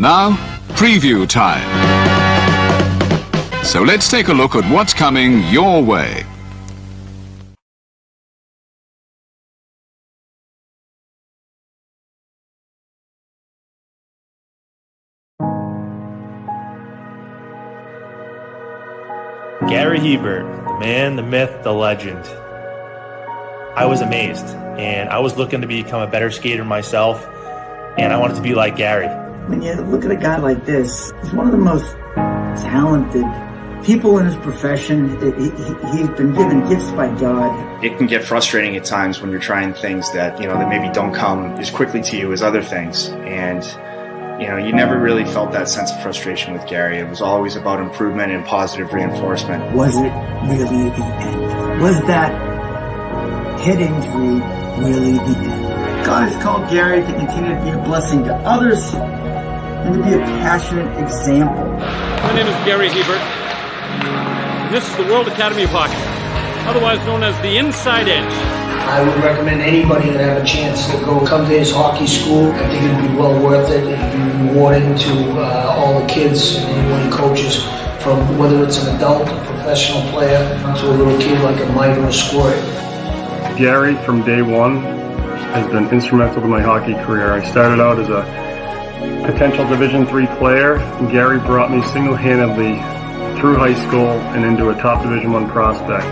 Now, preview time. So let's take a look at what's coming your way. Gary Hebert, the man, the myth, the legend. I was amazed, and I was looking to become a better skater myself, and I wanted to be like Gary. When you look at a guy like this, he's one of the most talented people in his profession. He's been given gifts by God. It can get frustrating at times when you're trying things that, that maybe don't come as quickly to you as other things. And, you never really felt that sense of frustration with Gary. It was always about improvement and positive reinforcement. Was it really the end? Was that head injury really the end? God has called Gary to continue to be a blessing to others and to be a passionate example. My name is Gary Hebert, and this is the World Academy of Hockey, otherwise known as the Inside Edge. I would recommend anybody that have a chance to come to his hockey school. I think it'd be well worth it. It'd be rewarding to all the kids and anyone he coaches, from whether it's an adult, a professional player, to a little kid like a Mike or a Squirt. Gary, from day one, has been instrumental to my hockey career. I started out as a potential Division III player, and Gary brought me single-handedly through high school and into a top Division I prospect.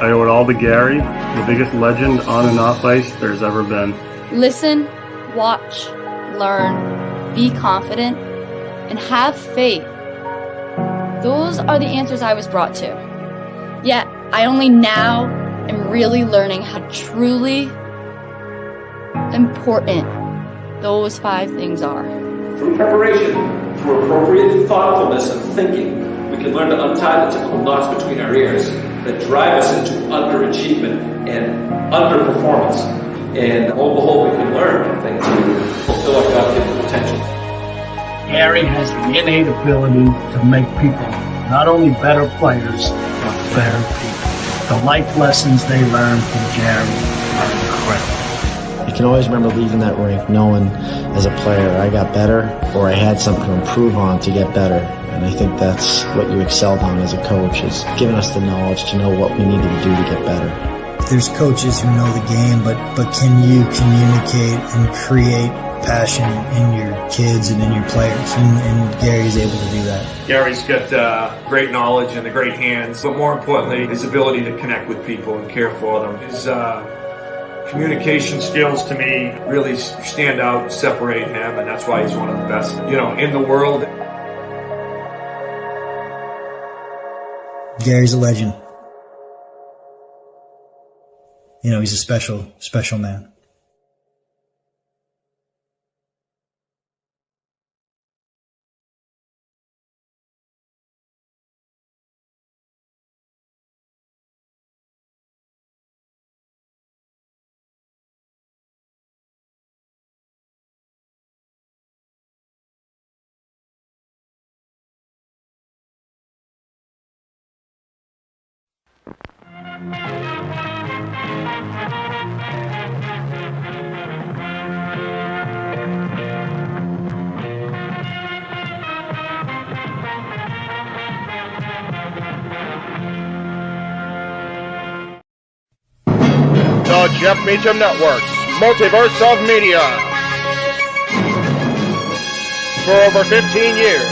I owe it all to Gary, the biggest legend on and off ice there's ever been. Listen, watch, learn, be confident, and have faith. Those are the answers I was brought to. Yet, I only now am really learning how truly important those 5 things are. Through preparation, through appropriate thoughtfulness and thinking, we can learn to untie the typical knots between our ears that drive us into underachievement and underperformance. And lo and behold, we can learn, I think, to fulfill our God-given potential. Gary has the innate ability to make people not only better players, but better people. The life lessons they learn from Gary are incredible. You can always remember leaving that rink knowing as a player I got better, or I had something to improve on to get better. And I think that's what you excelled on as a coach, is giving us the knowledge to know what we needed to do to get better. There's coaches who know the game, but can you communicate and create passion in your kids and in your players? And Gary's able to do that. Gary's got great knowledge and the great hands, but more importantly, his ability to connect with people and care for them. His communication skills, to me, really stand out and separate him, and that's why he's one of the best, in the world. Gary's a legend. He's a special, special man. The Jeff Meacham Network's Multiverse of Media. For over 15 years,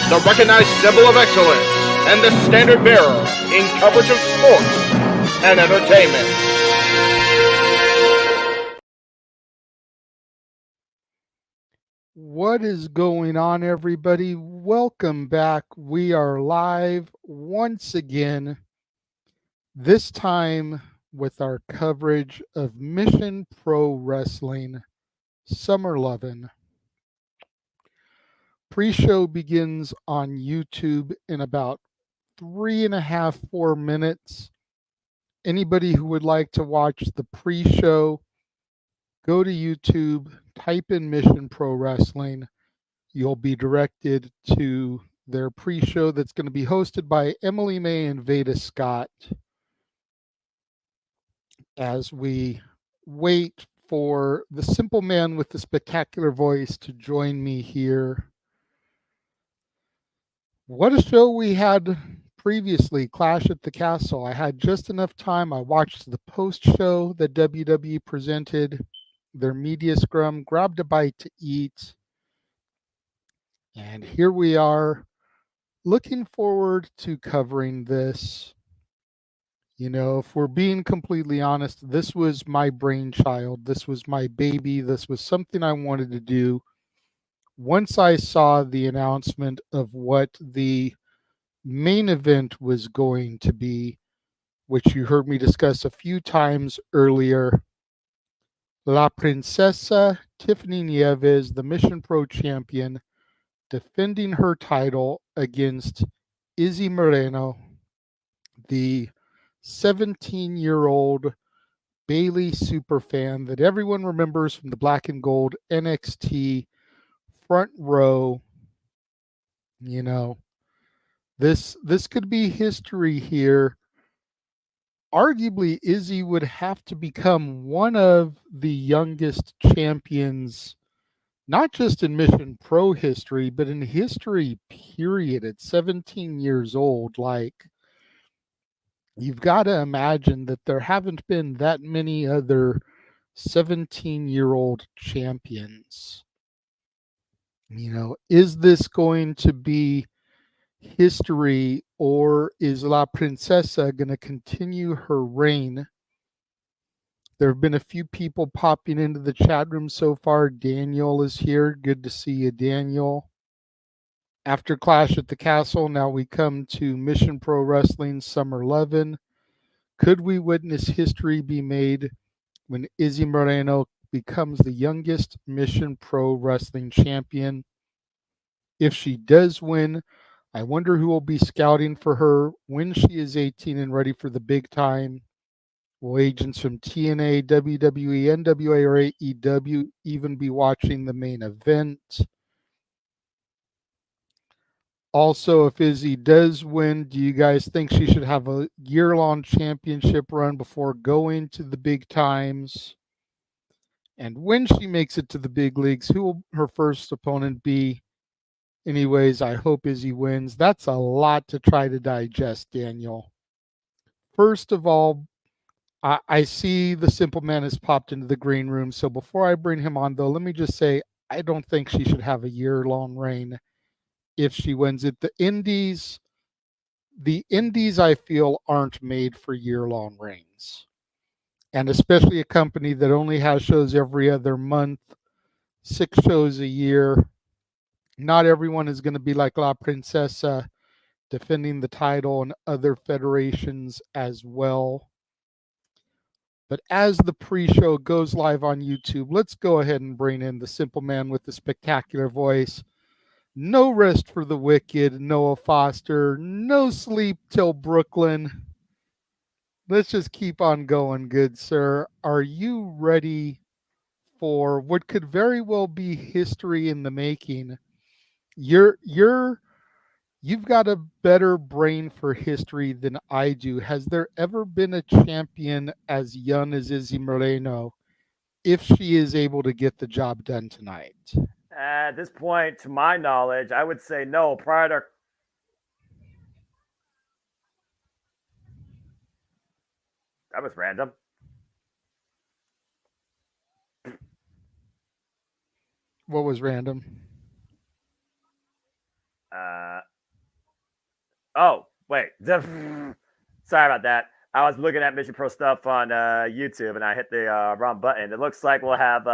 the recognized symbol of excellence and the standard bearer in coverage of sports and entertainment. What is going on, everybody? Welcome back. We are live once again, this time with our coverage of Mission Pro Wrestling Summer Lovin'. Pre-show begins on YouTube in about 3.5, 4 minutes. Anybody who would like to watch the pre-show, go to YouTube, type in Mission Pro Wrestling. You'll be directed to their pre-show that's going to be hosted by Emily May and Veda Scott, as we wait for the simple man with the spectacular voice to join me here What a show we had previously, Clash at the Castle. I had just enough time. I watched the post show that WWE presented, their media scrum, grabbed a bite to eat, and here we are looking forward to covering this. You know, if we're being completely honest, this was my brainchild. This was my baby. This was something I wanted to do. Once I saw the announcement of what the main event was going to be, which you heard me discuss a few times earlier, La Princesa Tiffany Nieves, the Mission Pro champion, defending her title against Izzy Moreno, the 17-year-old Bailey superfan that everyone remembers from the black and gold NXT front row. You know, this could be history here. Arguably, Izzy would have to become one of the youngest champions, not just in Mission Pro history, but in history, period, at 17 years old. Like, you've got to imagine that there haven't been that many other 17-year-old champions. You know, is this going to be history, or is La Princesa going to continue her reign? There have been a few people popping into the chat room so far. Daniel is here. Good to see you, Daniel. After Clash at the Castle, now we come to Mission Pro Wrestling Summer 11. Could we witness history be made when Izzy Moreno becomes the youngest Mission Pro Wrestling champion? If she does win, I wonder who will be scouting for her when she is 18 and ready for the big time. Will agents from TNA, WWE, NWA, or AEW even be watching the main event? Also, if Izzy does win, do you guys think she should have a year-long championship run before going to the big times? And when she makes it to the big leagues, who will her first opponent be? Anyways, I hope Izzy wins. That's a lot to try to digest, Daniel. First of all, I see the Simple Man has popped into the green room. So before I bring him on, though, let me just say I don't think she should have a year-long reign if she wins it. The indies, I feel, aren't made for year-long reigns. And especially a company that only has shows every other month, 6 shows a year. Not everyone is going to be like La Princesa, defending the title and other federations as well. But as the pre-show goes live on YouTube, let's go ahead and bring in the Simple Man with the spectacular voice. No rest for the wicked, Noah Foster. No sleep till Brooklyn. Let's just keep on going, good sir. Are you ready for what could very well be history in the making? You've got a better brain for history than I do. Has there ever been a champion as young as Izzy Moreno, if she is able to get the job done tonight? At this point, to my knowledge, I would say no. Prior to that was random. What was random? Oh, wait. Sorry about that. I was looking at Mission Pro stuff on YouTube, and I hit the wrong button. It looks like we'll have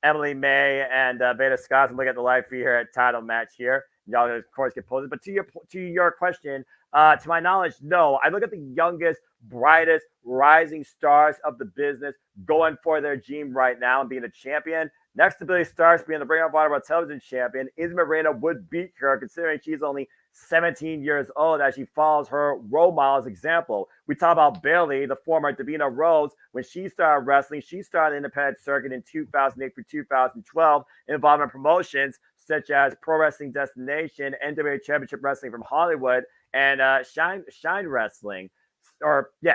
Emily May and Beta Scott. Look at the live feed here at title match here. Y'all, of course, get posted. But to your question, to my knowledge, no. I look at the youngest, brightest, rising stars of the business going for their dream right now and being a champion. Next to Billy Starks being the Ring of Honor Television champion, Izzy Moreno would beat her, considering she's only 17 years old, as she follows her role model's example. We talk about Bailey, the former Davina Rose. When she started wrestling, she started independent circuit in 2008 through 2012, involving promotions such as Pro Wrestling Destination, NWA Championship Wrestling from Hollywood, and Shine Wrestling.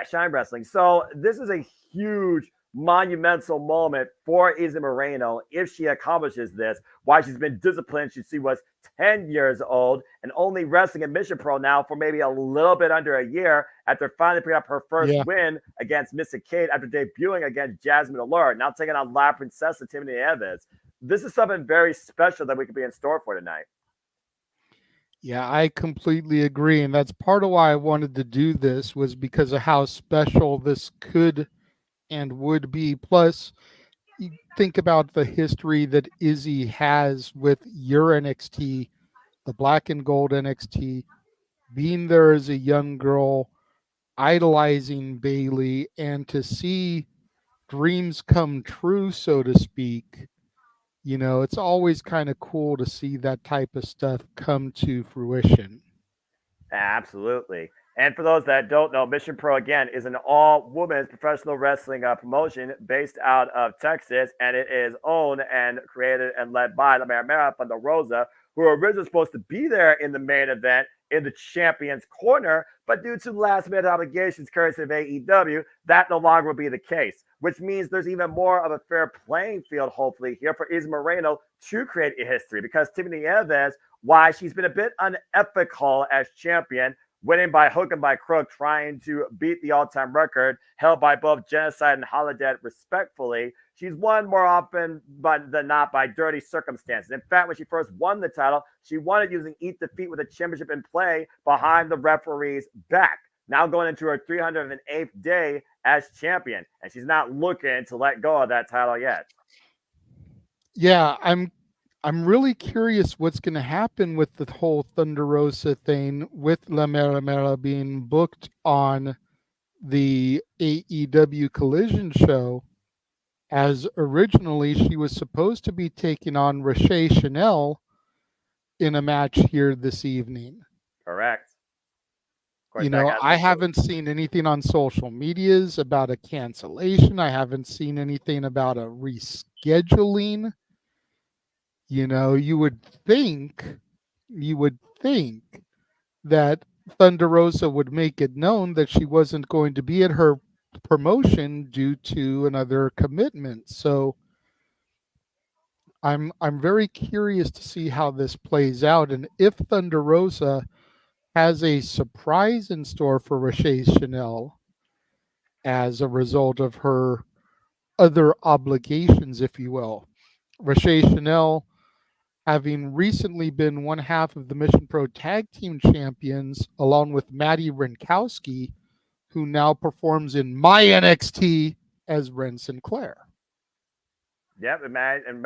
Shine Wrestling. So this is a huge monumental moment for Izzy Moreno if she accomplishes this. Why she's been disciplined since she was 10 years old and only wrestling in Mission Pro now for maybe a little bit under a year after finally picking up her first win against Mr. Kate after debuting against Jasmine Allure, now taking on La Princesa Tiffany Nieves. This is something very special that we could be in store for tonight. Yeah, I completely agree. And that's part of why I wanted to do this, was because of how special this could and would be. Plus, you think about the history that Izzy has with your NXT, the black and gold NXT, being there as a young girl, idolizing Bailey, and to see dreams come true, so to speak. You know, it's always kind of cool to see that type of stuff come to fruition. Absolutely. And for those that don't know, Mission Pro, again, is an all-women's professional wrestling promotion based out of Texas, and it is owned and created and led by Mera Mera from the Rosa, who were originally supposed to be there in the main event in the champion's corner, but due to last-minute obligations courtesy of AEW, that no longer will be the case, which means there's even more of a fair playing field, hopefully, here for Izzy Moreno to create a history, because Tiffany Nieves, why she's been a bit unethical as champion, winning by hook and by crook, trying to beat the all-time record held by both Genocide and Holodead respectfully. She's won more often than not by dirty circumstances. In fact, when she first won the title, she won it using Eat Defeat with a championship in play behind the referee's back. Now going into her 308th day as champion, and she's not looking to let go of that title yet. Yeah, I'm really curious what's going to happen with the whole Thunder Rosa thing, with La Mera Mera being booked on the AEW Collision show, as originally she was supposed to be taking on Rochelle Chanel in a match here this evening. Correct. You know, I haven't seen anything on social medias about a cancellation. I haven't seen anything about a rescheduling. You know, you would think that Thunder Rosa would make it known that she wasn't going to be at her promotion due to another commitment. So I'm very curious to see how this plays out, and if Thunder Rosa has a surprise in store for Rochelle Chanel as a result of her other obligations, if you will. Rochelle Chanel, having recently been one half of the Mission Pro Tag Team Champions, along with Madi Wrenkowski, who now performs in my NXT as Wren Sinclair. Yep, and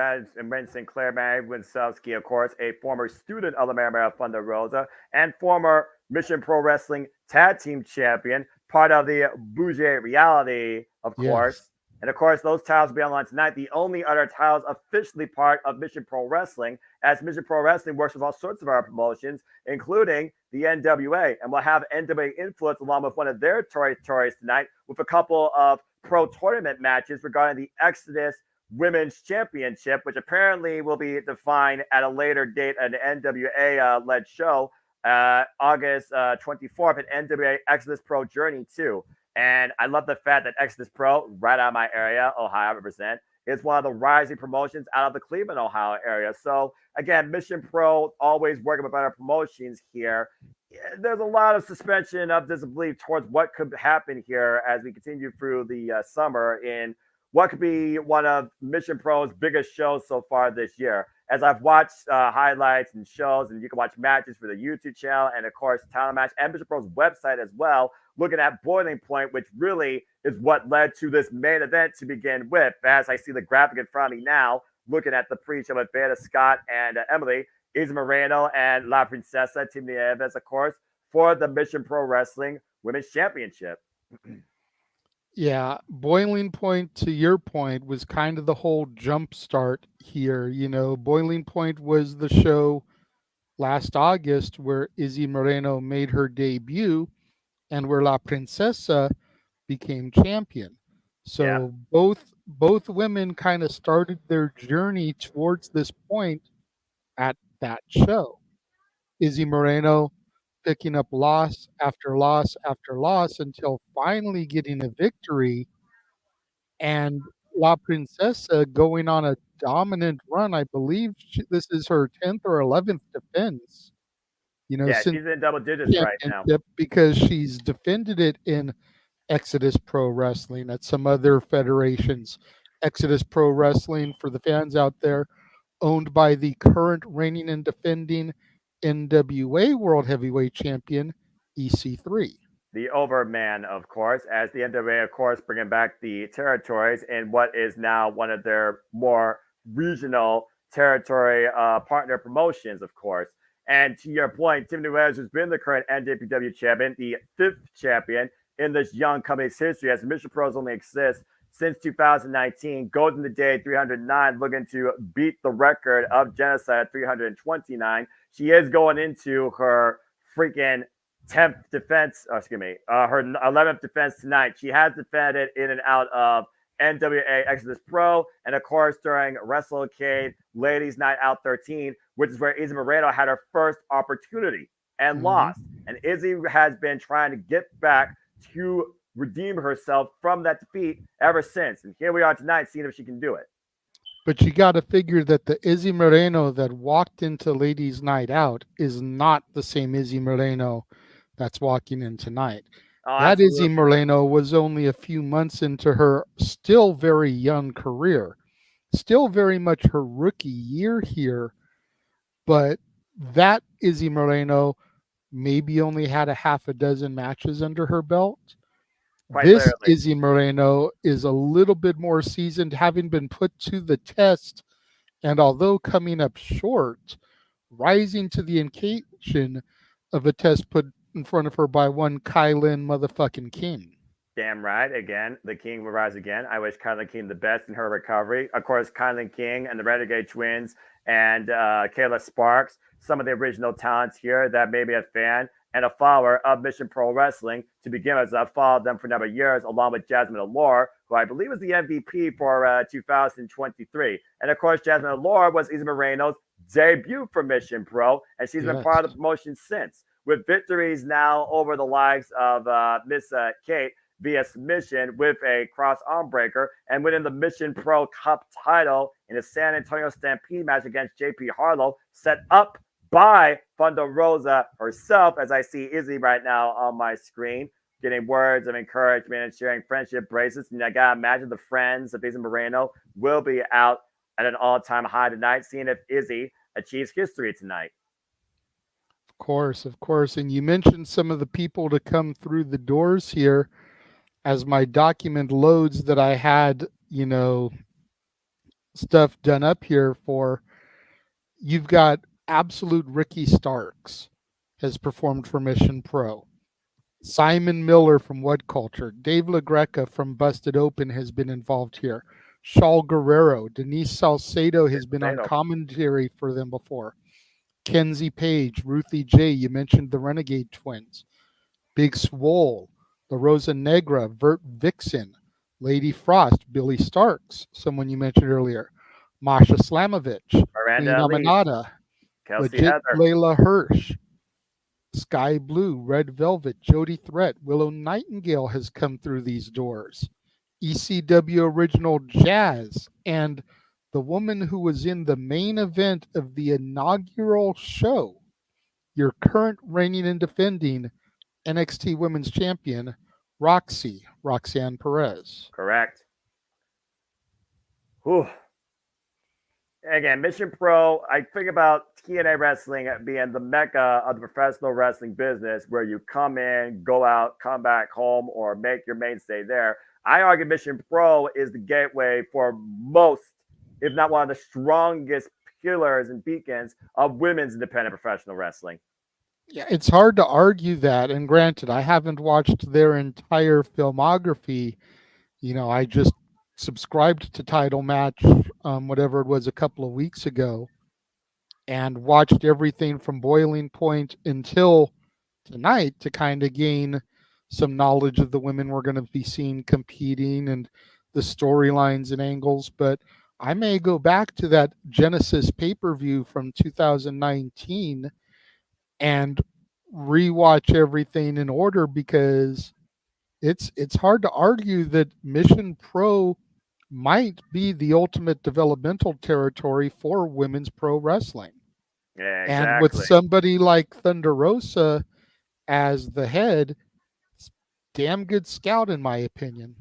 Wren Sinclair, Madi Wrenkowski, of course, a former student of the Mera Mera Thunder Rosa and former Mission Pro Wrestling Tag Team Champion, part of the Bougie Reality, of course. And of course, those titles will be online tonight. The only other titles officially part of Mission Pro Wrestling, as Mission Pro Wrestling works with all sorts of our promotions, including the NWA. And we'll have NWA influence along with one of their territories tonight with a couple of pro tournament matches regarding the Exodus Women's Championship, which apparently will be defined at a later date, an NWA-led show, August 24th at NWA Exodus Pro Journey 2. And I love the fact that Exodus Pro, right out of my area, Ohio, I represent, is one of the rising promotions out of the Cleveland, Ohio area. So, again, Mission Pro always working with better promotions here. There's a lot of suspension of disbelief towards what could happen here as we continue through the summer in what could be one of Mission Pro's biggest shows so far this year. As I've watched highlights and shows, and you can watch matches for the YouTube channel and, of course, Talent Match and Mission Pro's website as well, looking at Boiling Point, which really is what led to this main event to begin with. As I see the graphic in front of me now, looking at the pre-show with Beta Scott and Emily, Izzy Moreno and La Princesa, Tiffany Nieves, of course, for the Mission Pro Wrestling Women's Championship. Yeah, Boiling Point, to your point, was kind of the whole jump start here. You know, Boiling Point was the show last August where Izzy Moreno made her debut and where La Princesa became champion. So both women kind of started their journey towards this point at that show. Izzy Moreno picking up loss after loss after loss until finally getting a victory and La Princesa going on a dominant run. I believe this is her 10th or 11th defense, Yeah, since she's in double digits right now. championship, because she's defended it in Exodus Pro Wrestling at some other federations. Exodus Pro Wrestling, for the fans out there, owned by the current reigning and defending NWA World Heavyweight Champion, EC3. The Overman, of course, as the NWA, of course, bringing back the territories in what is now one of their more regional territory partner promotions, of course. And to your point, Tiffany Nieves, who's been the current NJPW champion, the 5th champion in this young company's history, as Mission Pros only exists since 2019, goes in the day 309, looking to beat the record of Genocide at 329. She is going into her freaking 10th defense, her 11th defense tonight. She has defended in and out of NWA Exodus Pro, and of course during WrestleCade Ladies Night Out 13, which is where Izzy Moreno had her first opportunity and lost. And Izzy has been trying to get back to redeem herself from that defeat ever since. And here we are tonight, seeing if she can do it. But you got to figure that the Izzy Moreno that walked into Ladies Night Out is not the same Izzy Moreno that's walking in tonight. That Izzy Moreno was only a few months into her still very young career, still very much her rookie year here. But that Izzy Moreno maybe only had a half a dozen matches under her belt. This Izzy Moreno is a little bit more seasoned, having been put to the test, and although coming up short, rising to the occasion of a test put in front of her by one Kylan motherfucking King. Damn right. Again, the King will rise again. I wish Kylan King the best in her recovery. Of course, Kylan King and the Renegade twins and Kayla Sparks, some of the original talents here that may be a fan and a follower of Mission Pro Wrestling. To begin with, I've followed them for a number of years, along with Jasmine Allure, who I believe was the MVP for 2023. And of course, Jasmine Allure was Izzy Moreno's debut for Mission Pro, and she's been part of the promotion since, with victories now over the likes of Miss Kate via submission with a cross arm breaker, and winning the Mission Pro Cup title in a San Antonio Stampede match against JP Harlow, set up by Thunder Rosa herself, as I see Izzy right now on my screen, getting words of encouragement and sharing friendship bracelets. And I gotta imagine the friends of Izzy Moreno will be out at an all-time high tonight, seeing if Izzy achieves history tonight. Of course. And you mentioned some of the people to come through the doors here. As my document loads that I had, stuff done up here for, you've got Absolute Ricky Starks has performed for Mission Pro. Simon Miller from What Culture. Dave LaGreca from Busted Open has been involved here. Shaul Guerrero. Denise Salcedo has been on commentary for them before. Kenzie Page, Ruthie J. You mentioned the Renegade twins. Big Swole, the Rosa Negra, Vert Vixen, Lady Frost, Billy Starks, someone you mentioned earlier, Masha Slamovich, Miranda Manada, Kelsey Legit Heather, Layla Hirsch, Sky Blue, Red Velvet, Jody Threat, Willow Nightingale has come through these doors. ECW Original Jazz, and the woman who was in the main event of the inaugural show, your current reigning and defending NXT Women's Champion, Roxanne Perez. Correct. Whew. Again, Mission Pro, I think about TNA Wrestling being the mecca of the professional wrestling business, where you come in, go out, come back home, or make your mainstay there. I argue Mission Pro is the gateway for most, if not one of the strongest pillars and beacons of women's independent professional wrestling. Yeah, it's hard to argue that. And granted, I haven't watched their entire filmography. I just subscribed to Title Match, whatever it was, a couple of weeks ago, and watched everything from Boiling Point until tonight to kind of gain some knowledge of the women we're going to be seeing competing and the storylines and angles. But I may go back to that Genesis pay-per-view from 2019 and rewatch everything in order, because it's hard to argue that Mission Pro might be the ultimate developmental territory for women's pro wrestling. Yeah, And with exactly. somebody like Thunder Rosa as the head, it's damn good scout in my opinion.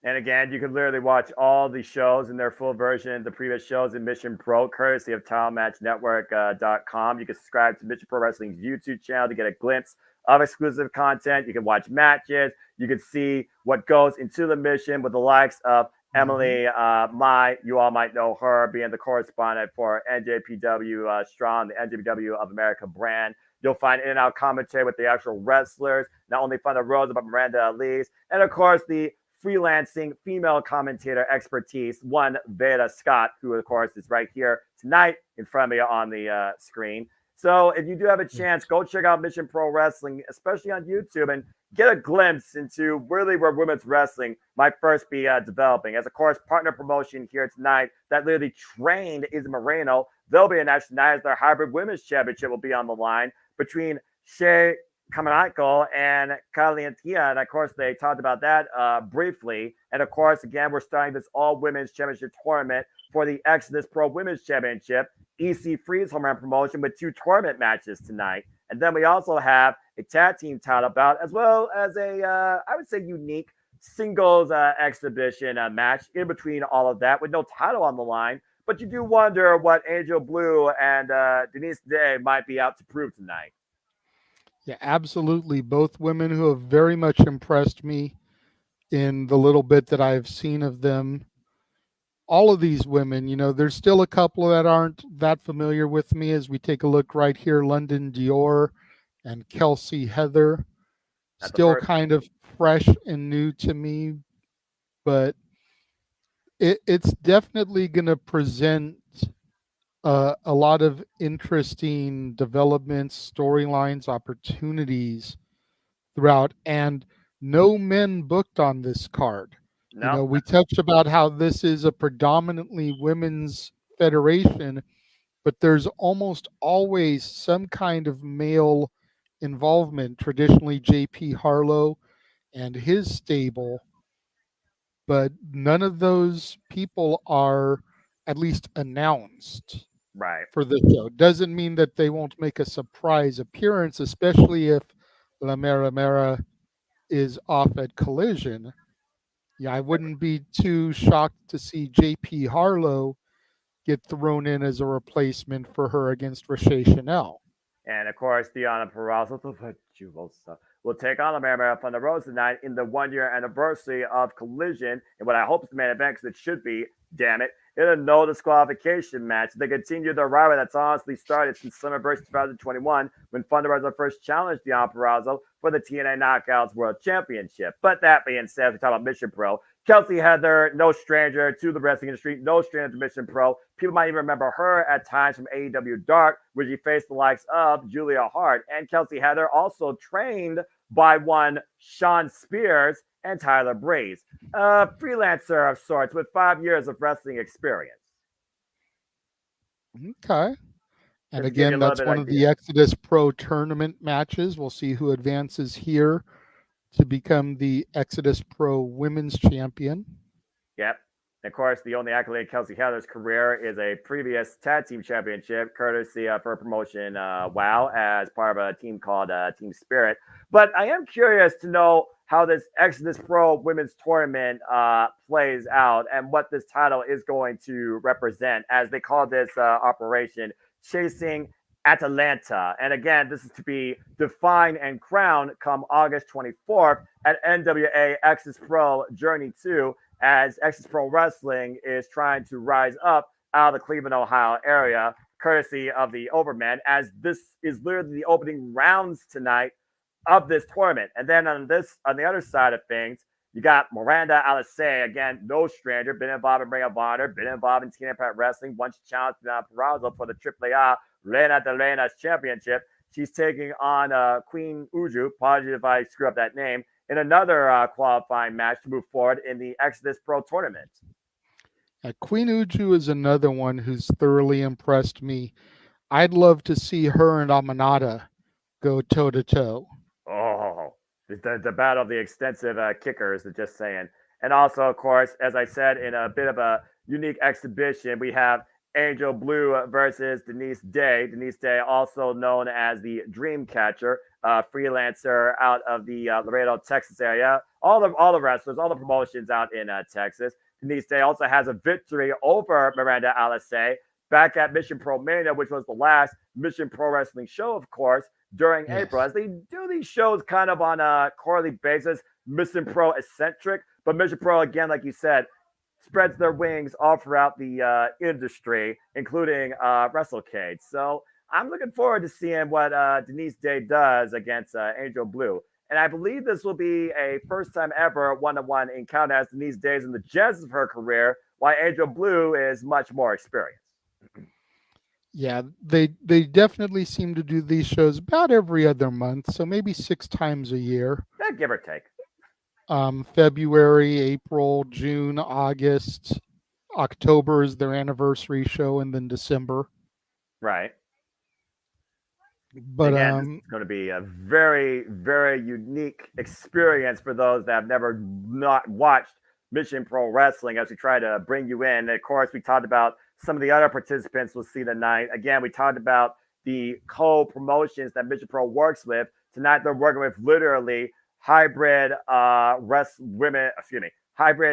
And again, you can literally watch all the shows in their full version, the previous shows in Mission Pro, courtesy of TileMatchNetwork.com. You can subscribe to Mission Pro Wrestling's YouTube channel to get a glimpse of exclusive content. You can watch matches. You can see what goes into the mission with the likes of Emily you all might know her being the correspondent for NJPW Strong, the NJPW of America brand. You'll find in and out commentary with the actual wrestlers, not only Thunder Rosa, but Miranda Elise, and of course the freelancing female commentator expertise, one Veda Scott, who of course is right here tonight in front of me on the screen. So if you do have a chance, go check out Mission Pro Wrestling, especially on YouTube, and get a glimpse into really where women's wrestling might first be developing. As of course, partner promotion here tonight that literally trained Izzy Moreno. They'll be in action tonight as their hybrid women's championship will be on the line between Shea Kamanako and Calientia. And of course, they talked about that briefly. And of course, again, we're starting this all women's championship tournament for the Exodus Pro Women's Championship. EC Freeze home run promotion with 2 tournament matches tonight. And then we also have a tag team title bout, as well as a, I would say, unique singles exhibition match in between all of that with no title on the line. But you do wonder what Angel Blue and Denise Day might be out to prove tonight. Yeah, absolutely. Both women who have very much impressed me in the little bit that I've seen of them. All of these women, there's still a couple that aren't that familiar with me as we take a look right here. London Dior and Kelsey Heather, still kind of fresh and new to me, but it's definitely going to present a lot of interesting developments, storylines, opportunities throughout, and no men booked on this card. No. We touched about how this is a predominantly women's federation, but there's almost always some kind of male involvement, traditionally JP Harlow and his stable, but none of those people are at least announced for the show. Doesn't mean that they won't make a surprise appearance, especially if Mera Mera is off at Collision. Yeah, I wouldn't be too shocked to see JP Harlow get thrown in as a replacement for her against Rochelle Chanel. And of course, Deonna Purrazzo will take on the Mera Mera Thunder Rosa tonight in the 1-year anniversary of Collision, and what I hope is the main event, because it should be, damn it, in a no disqualification match. They continue the rivalry that's honestly started since Summerburst 2021 when Thunder Rosa first challenged Deonna Purrazzo for the TNA Knockouts World Championship. But that being said, we talk about Mission Pro. Kelsey Heather, no stranger to the wrestling industry, no stranger to Mission Pro. People might even remember her at times from AEW Dark, where she faced the likes of Julia Hart. And Kelsey Heather also trained by one Sean Spears and Tyler Breeze, a freelancer of sorts with 5 years of wrestling experience. Okay. And again, that's one of the Exodus Pro tournament matches. We'll see who advances here to become the Exodus Pro Women's Champion. Yep. And of course, the only accolade Kelsey Heather's career is a previous tag team championship, courtesy of her promotion, WOW, as part of a team called Team Spirit. But I am curious to know how this Exodus Pro Women's Tournament plays out and what this title is going to represent, as they call this operation Chasing Atalanta. And again, this is to be defined and crowned come August 24th at NWA Exodus Pro Journey 2, as Exodus Pro Wrestling is trying to rise up out of the Cleveland, Ohio area, courtesy of the Overmen, as this is literally the opening rounds tonight of this tournament. And then on the other side of things, you got Miranda Alice, again, no stranger, been involved in Ring of Honor, been involved in Teen Impact Wrestling, once she challenged Purrazzo for the AAA Reina de Reinas Championship. She's taking on Queen Uju, apologies if I screw up that name, in another qualifying match to move forward in the Exodus Pro Tournament. Queen Uju is another one who's thoroughly impressed me. I'd love to see her and Aminata go toe-to-toe. Oh, the battle of the extensive kickers, just saying. And also, of course, as I said, in a bit of a unique exhibition, we have Angel Blue versus Denise Day. Denise Day, also known as the Dreamcatcher, freelancer out of the Laredo, Texas area. All the wrestlers, all the promotions out in Texas. Denise Day also has a victory over Miranda Alice back at Mission Pro Mania, which was the last Mission Pro Wrestling show, of course, during April. As they do these shows kind of on a quarterly basis, Mission Pro eccentric, but Mission Pro, again, like you said, spreads their wings all throughout the industry, including WrestleCade. So I'm looking forward to seeing what Denise Day does against Angel Blue. And I believe this will be a first time ever one-on-one encounter, as Denise Day is in the genesis of her career, while Angel Blue is much more experienced. Yeah, they definitely seem to do these shows about every other month, so maybe 6 times a year. Yeah, give or take. February, April, June, August, October is their anniversary show, and then December. Right. But again, it's going to be a very, very unique experience for those that have never not watched Mission Pro Wrestling, as we try to bring you in. And of course, we talked about some of the other participants we'll see tonight. Again, we talked about the co-promotions that Mission Pro works with. Tonight, they're working with literally Hybrid Hybrid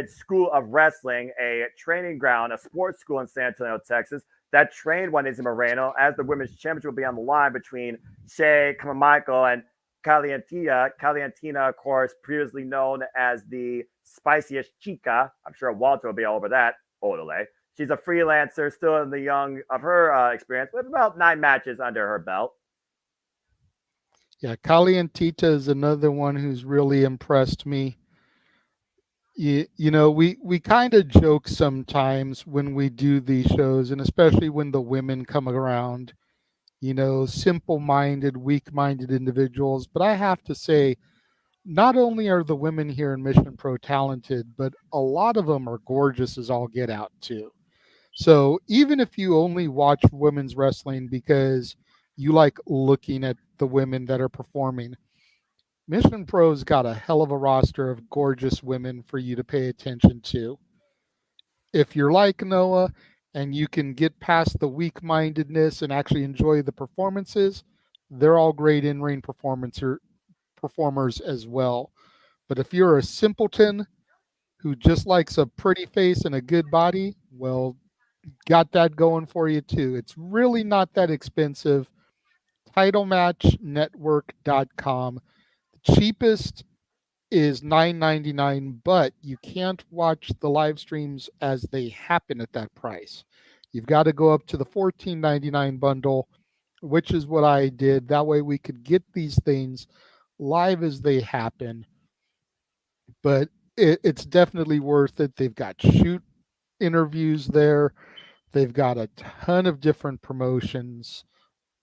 School of Wrestling, a training ground, a sports school in San Antonio, Texas, that trained one Izzy Moreno, as the women's championship will be on the line between Shea Carmichael and Calientina. Calientina, of course, previously known as the Spiciest Chica. I'm sure Walter will be all over that. Odele. She's a freelancer, still in the young of her experience, with about 9 matches under her belt. Yeah, Calientita is another one who's really impressed me. You know, we kind of joke sometimes when we do these shows, and especially when the women come around, you know, simple-minded, weak-minded individuals. But I have to say, not only are the women here in Mission Pro talented, but a lot of them are gorgeous as all get out too. So even if you only watch women's wrestling because you like looking at the women that are performing, Mission Pro's got a hell of a roster of gorgeous women for you to pay attention to. If you're like Noah and you can get past the weak-mindedness and actually enjoy the performances, they're all great in-ring performers as well. But if you're a simpleton who just likes a pretty face and a good body, well, got that going for you too. It's really not that expensive. TitleMatchNetwork.com. The cheapest is $9.99, but you can't watch the live streams as they happen at that price. You've got to go up to the $14.99 bundle, which is what I did. That way we could get these things live as they happen. But it's definitely worth it. They've got shoot interviews there. They've got a ton of different promotions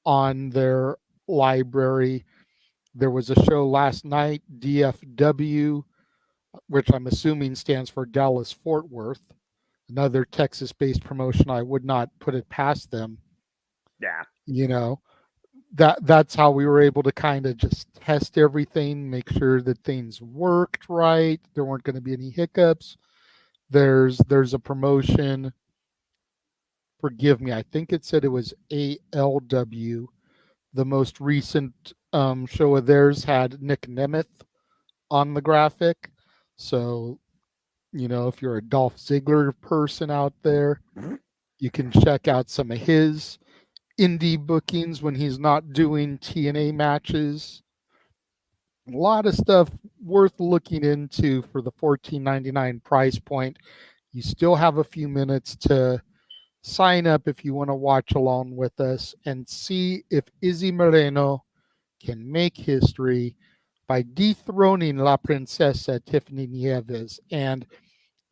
on their library. There was a show last night, DFW, which I'm assuming stands for Dallas Fort Worth, another Texas-based promotion. I would not put it past them. Yeah. You know, that's how we were able to kind of just test everything, make sure that things worked right. There weren't going to be any hiccups. There's a promotion, forgive me, I think it said it was ALW. The most recent show of theirs had Nick Nemeth on the graphic. So, you know, if you're a Dolph Ziggler person out there, you can check out some of his indie bookings when he's not doing TNA matches. A lot of stuff worth looking into for the $14.99 price point. You still have a few minutes to sign up if you want to watch along with us and see if Izzy Moreno can make history by dethroning La Princesa Tiffany Nieves. And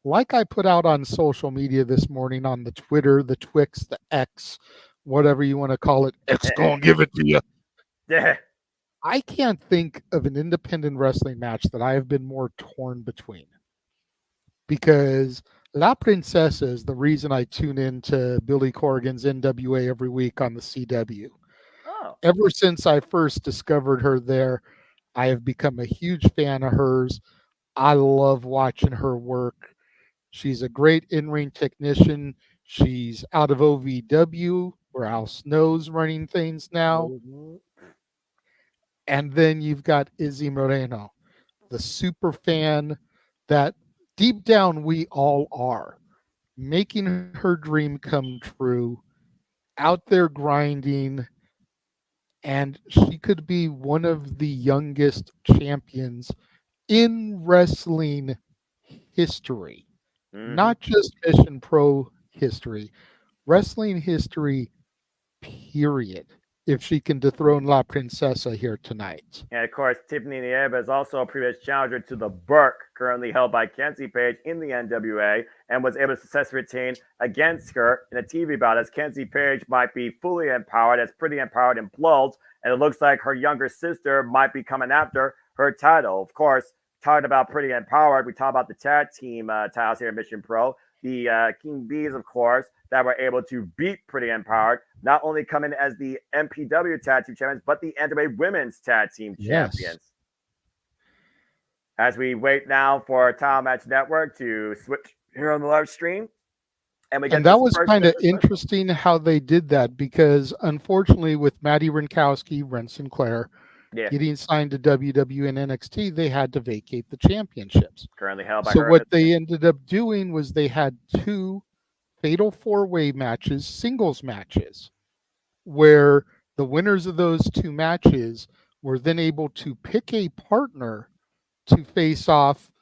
like I put out on social media this morning on the Twitter, the Twix, the X, whatever you want to call it, X gonna give it to you. Yeah. I can't think of an independent wrestling match that I have been more torn between, because La Princesa is the reason I tune into Billy Corgan's NWA every week on the CW. Oh. Ever since I first discovered her there, I have become a huge fan of hers. I love watching her work. She's a great in-ring technician. She's out of OVW, where Al Snow's running things now. And then you've got Izzy Moreno, the super fan that deep down we all are, making her dream come true, out there grinding, and she could be one of the youngest champions in wrestling history. Not just Mission Pro history, wrestling history, period. If she can dethrone La Princesa here tonight. And of course, Tiffany Nieves is also a previous challenger to the Burke, currently held by Kenzie Page in the NWA, and was able to successfully retain against her in a TV bout, as Kenzie Page might be fully empowered, as Pretty Empowered implodes, and it looks like her younger sister might be coming after her title. Of course, talking about Pretty Empowered, we talk about the tag team titles here at Mission Pro. The King Bees, of course, that were able to beat Pretty Empowered, not only coming as the MPW Tag Team Champions, but the NWA Women's Tag Team Champions. As we wait now for Title Match Network to switch here on the live stream. And that was kind of interesting how they did that, because unfortunately with Madi Wrenkowski, Wren Sinclair, getting signed to WWE and NXT, they had to vacate the championships. Currently held by So what they ended up doing was they had 2 fatal 4-way matches, singles matches, where the winners of those 2 matches were then able to pick a partner to face off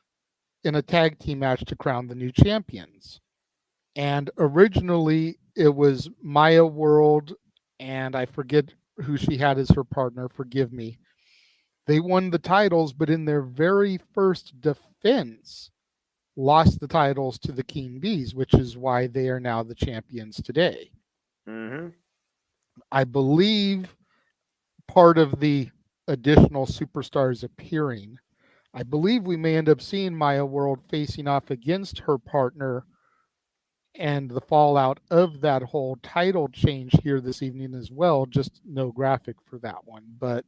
in a tag team match to crown the new champions. And originally it was Maya World, and I forget who she had as her partner, forgive me. They won the titles, but in their very first defense, lost the titles to the King Bees, which is why they are now the champions today. I believe part of the additional superstars appearing, I believe we may end up seeing Maya World facing off against her partner, and the fallout of that whole title change here this evening as well. Just no graphic for that one, but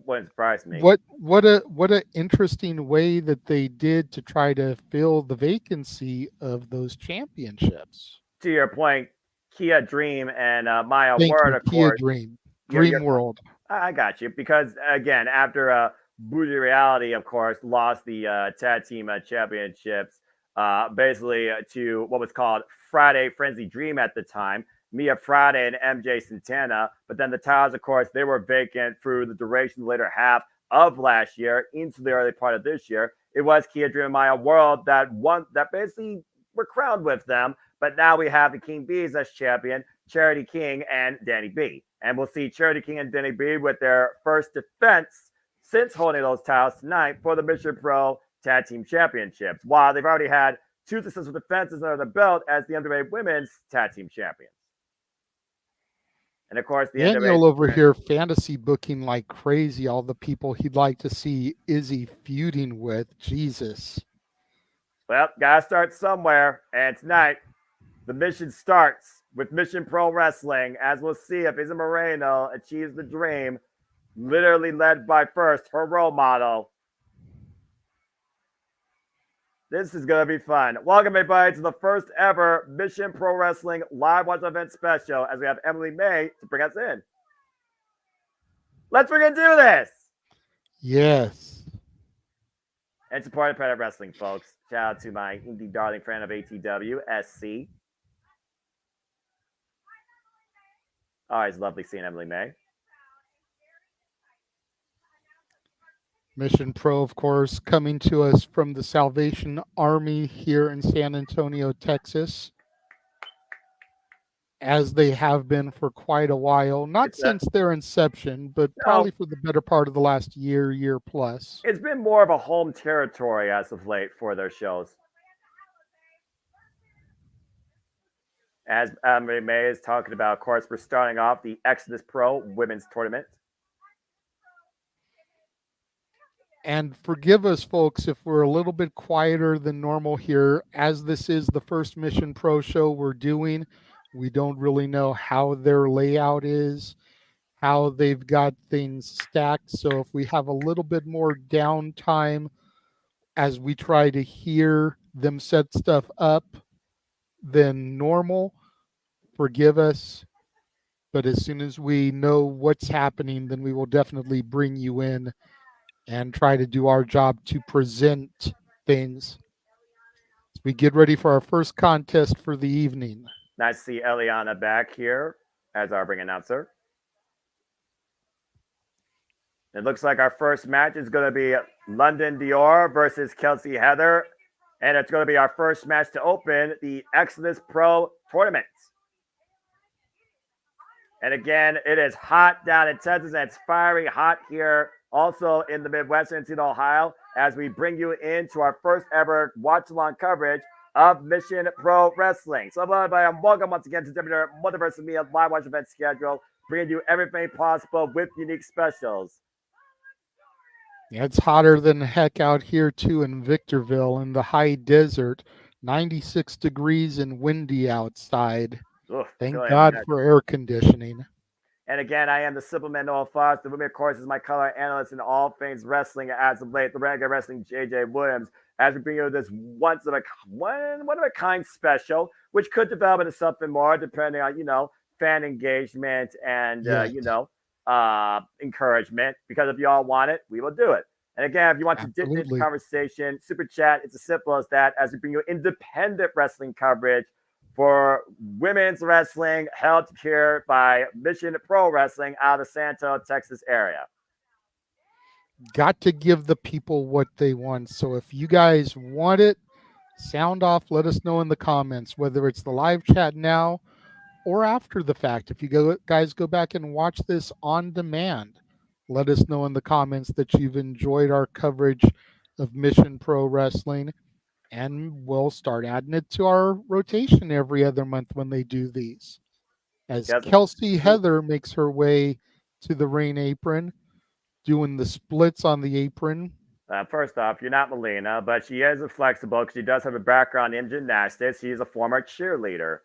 wouldn't surprise me. What a interesting way that they did to try to fill the vacancy of those championships. To your point, Kia Dream and Maya Word, of Kia course. Dream World. I got you, because again, after Bougie Reality, of course, lost the tag team championships basically to what was called Friday Frenzy Dream at the time, Mia Friday and MJ Santana. But then the titles, of course, they were vacant through the duration, the later half of last year into the early part of this year. It was Kia Dream and Maya World that basically were crowned with them. But now we have the King Bees as champion, Charity King and Danny B. And we'll see Charity King and Danny B with their first defense since holding those titles tonight for the Mission Pro Tag Team Championships, while they've already had 2 successful defenses under the belt as the NWA Women's Tag Team Champions. And of course, the Daniel over here fantasy booking like crazy all the people he'd like to see Izzy feuding with. Jesus. Well, gotta start somewhere. And tonight, the mission starts with Mission Pro Wrestling, as we'll see if Izzy Moreno achieves the dream, literally led by first her role model. This is going to be fun. Welcome, everybody, to the first ever Mission Pro Wrestling Live Watch Event Special, as we have Emily May to bring us in. Let's freaking do this! Yes. And support Independent Wrestling, folks. Shout out to my indie darling friend of ATW, SC. Always lovely seeing Emily May. Mission Pro, of course, coming to us from the Salvation Army here in San Antonio, Texas, as they have been for quite a while. Not since their inception, but probably for the better part of the last year plus. It's been more of a home territory as of late for their shows. As Emily May is talking about, of course, we're starting off the Exodus Pro Women's Tournament. And forgive us, folks, if we're a little bit quieter than normal here, as this is the first Mission Pro show we're doing. We don't really know how their layout is, how they've got things stacked. So if we have a little bit more downtime, as we try to hear them set stuff up than normal. Forgive us. But as soon as we know what's happening, then we will definitely bring you in and try to do our job to present things. As we get ready for our first contest for the evening. Nice to see Eliana back here as our ring announcer. It looks like our first match is going to be London Dior versus Kelsey Heather. And it's going to be our first match to open the Exodus Pro Tournament. And again, it is hot down in Texas, and it's fiery hot here also in the Midwestern in Ohio as we bring you into our first ever watch-along coverage of Mission Pro Wrestling. So everybody, welcome once again to WWE Multiverse of Media live watch event schedule, bringing you everything possible with unique specials. Yeah, it's hotter than heck out here too in Victorville in the high desert. 96 degrees and windy outside. Oof, Thank God for air conditioning. And again, I am the Simpleman Noah Foss. The women, of course, is my color analyst in all things wrestling as of late. The Renegade Wrestling JJ Williams. As we bring you this one of a kind special, which could develop into something more depending on fan engagement and encouragement. Because if y'all want it, we will do it. And again, if you want to dip into the conversation, super chat. It's as simple as that. As we bring you independent wrestling coverage for women's wrestling held here by Mission Pro Wrestling out of the Santo, Texas area. Got to give the people what they want. So if you guys want it, sound off. Let us know in the comments, whether it's the live chat now or after the fact. If you guys go back and watch this on demand, let us know in the comments that you've enjoyed our coverage of Mission Pro Wrestling. And we'll start adding it to our rotation every other month when they do these. As Kelsey Heather makes her way to the ring apron, doing the splits on the apron. First off, you're not Melina, but she is flexible because she does have a background in gymnastics. She's a former cheerleader.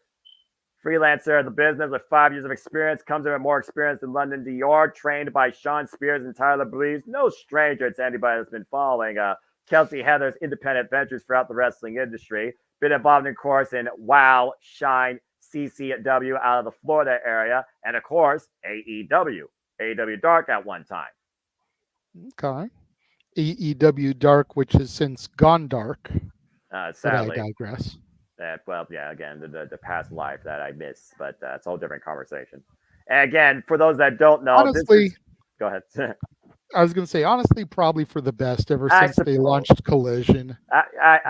Freelancer in the business with 5 years of experience, comes in with more experience than London Dior, trained by Sean Spears and Tyler Breeze. No stranger to anybody that's been following Kelsey Heather's independent ventures throughout the wrestling industry. Been involved, of course, in WOW, Shine, CCW out of the Florida area, and of course, AEW Dark at one time. Okay. AEW Dark, which has since gone dark. Sadly. But I digress. Again, the past life that I missed, but it's a whole different conversation. And again, for those that don't know, honestly, go ahead. I was going to say, honestly, probably for the best ever since they launched Collision.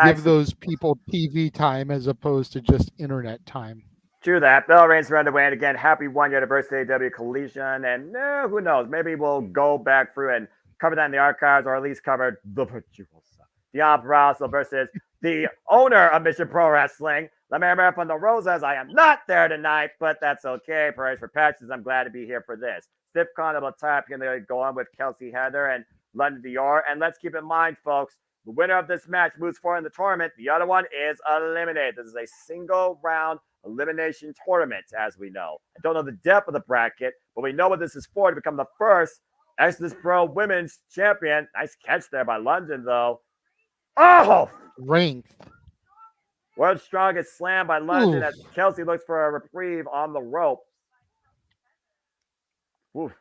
Give those people TV time as opposed to just internet time. True that. Bell Reigns are underway. And again, happy 1 year anniversary of W Collision. And who knows? Maybe we'll go back through and cover that in the archives, or at least cover the Virtuosa, Dion Barrasso versus the owner of Mission Pro Wrestling, Mera Mera from the Rosas. I am not there tonight, but that's okay. Perez for patches. I'm glad to be here for this. Stiff Carnival type going to go on with Kelsey Heather and London Dior. And let's keep in mind, folks, the winner of this match moves forward in the tournament. The other one is eliminated. This is a single round elimination tournament, as we know. I don't know the depth of the bracket, but we know what this is for, to become the first Exodus Pro Women's Champion. Nice catch there by London, though. Oh! Ranked. World's strongest slam by London as Kelsey looks for a reprieve on the rope. Oof.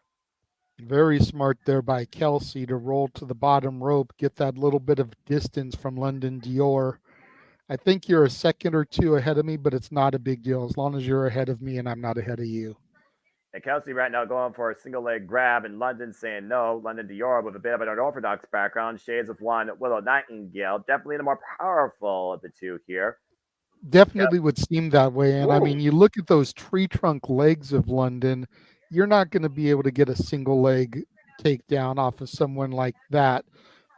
Very smart there by Kelsey to roll to the bottom rope, get that little bit of distance from London Dior. I think you're a second or two ahead of me, but it's not a big deal as long as you're ahead of me and I'm not ahead of you. And Kelsey right now going for a single leg grab, and London saying no. London Dior with a bit of an unorthodox background, shades of one Willow Nightingale. Definitely the more powerful of the two here. Definitely would seem that way. And I mean, you look at those tree trunk legs of London, you're not going to be able to get a single leg takedown off of someone like that.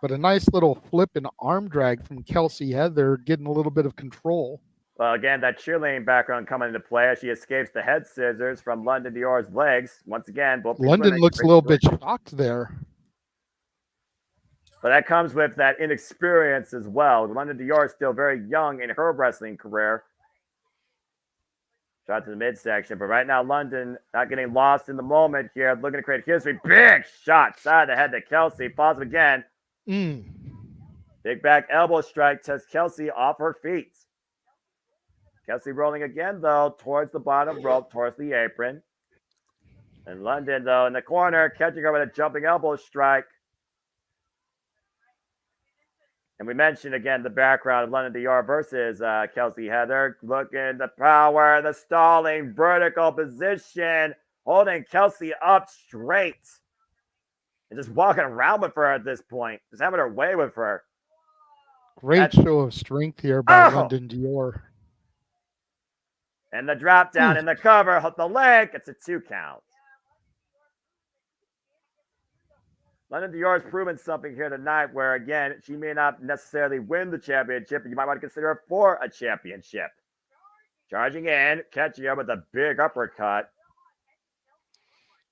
But a nice little flip and arm drag from Kelsey Heather, getting a little bit of control. Well, again, that cheerleading background coming into play as she escapes the head scissors from London Dior's legs. Once again, both London looks a little bit shocked there. But that comes with that inexperience as well. London Dior is still very young in her wrestling career. Shot to the midsection, but right now London not getting lost in the moment here, looking to create history. Big shot side of the head to Kelsey. Falls again. Big back elbow strike takes Kelsey off her feet. Kelsey rolling again, though, towards the bottom rope, towards the apron. And London, though, in the corner, catching her with a jumping elbow strike. And we mentioned, again, the background of London Dior versus Kelsey Heather. Looking the power, the stalling, vertical position, holding Kelsey up straight. And just walking around with her at this point. Just having her way with her. Great show of strength here by London Dior. And the drop down in the cover, hook the leg. It's a 2 count. London Dior's proven something here tonight where, again, she may not necessarily win the championship, but you might want to consider her for a championship. Charging in, catching her with a big uppercut.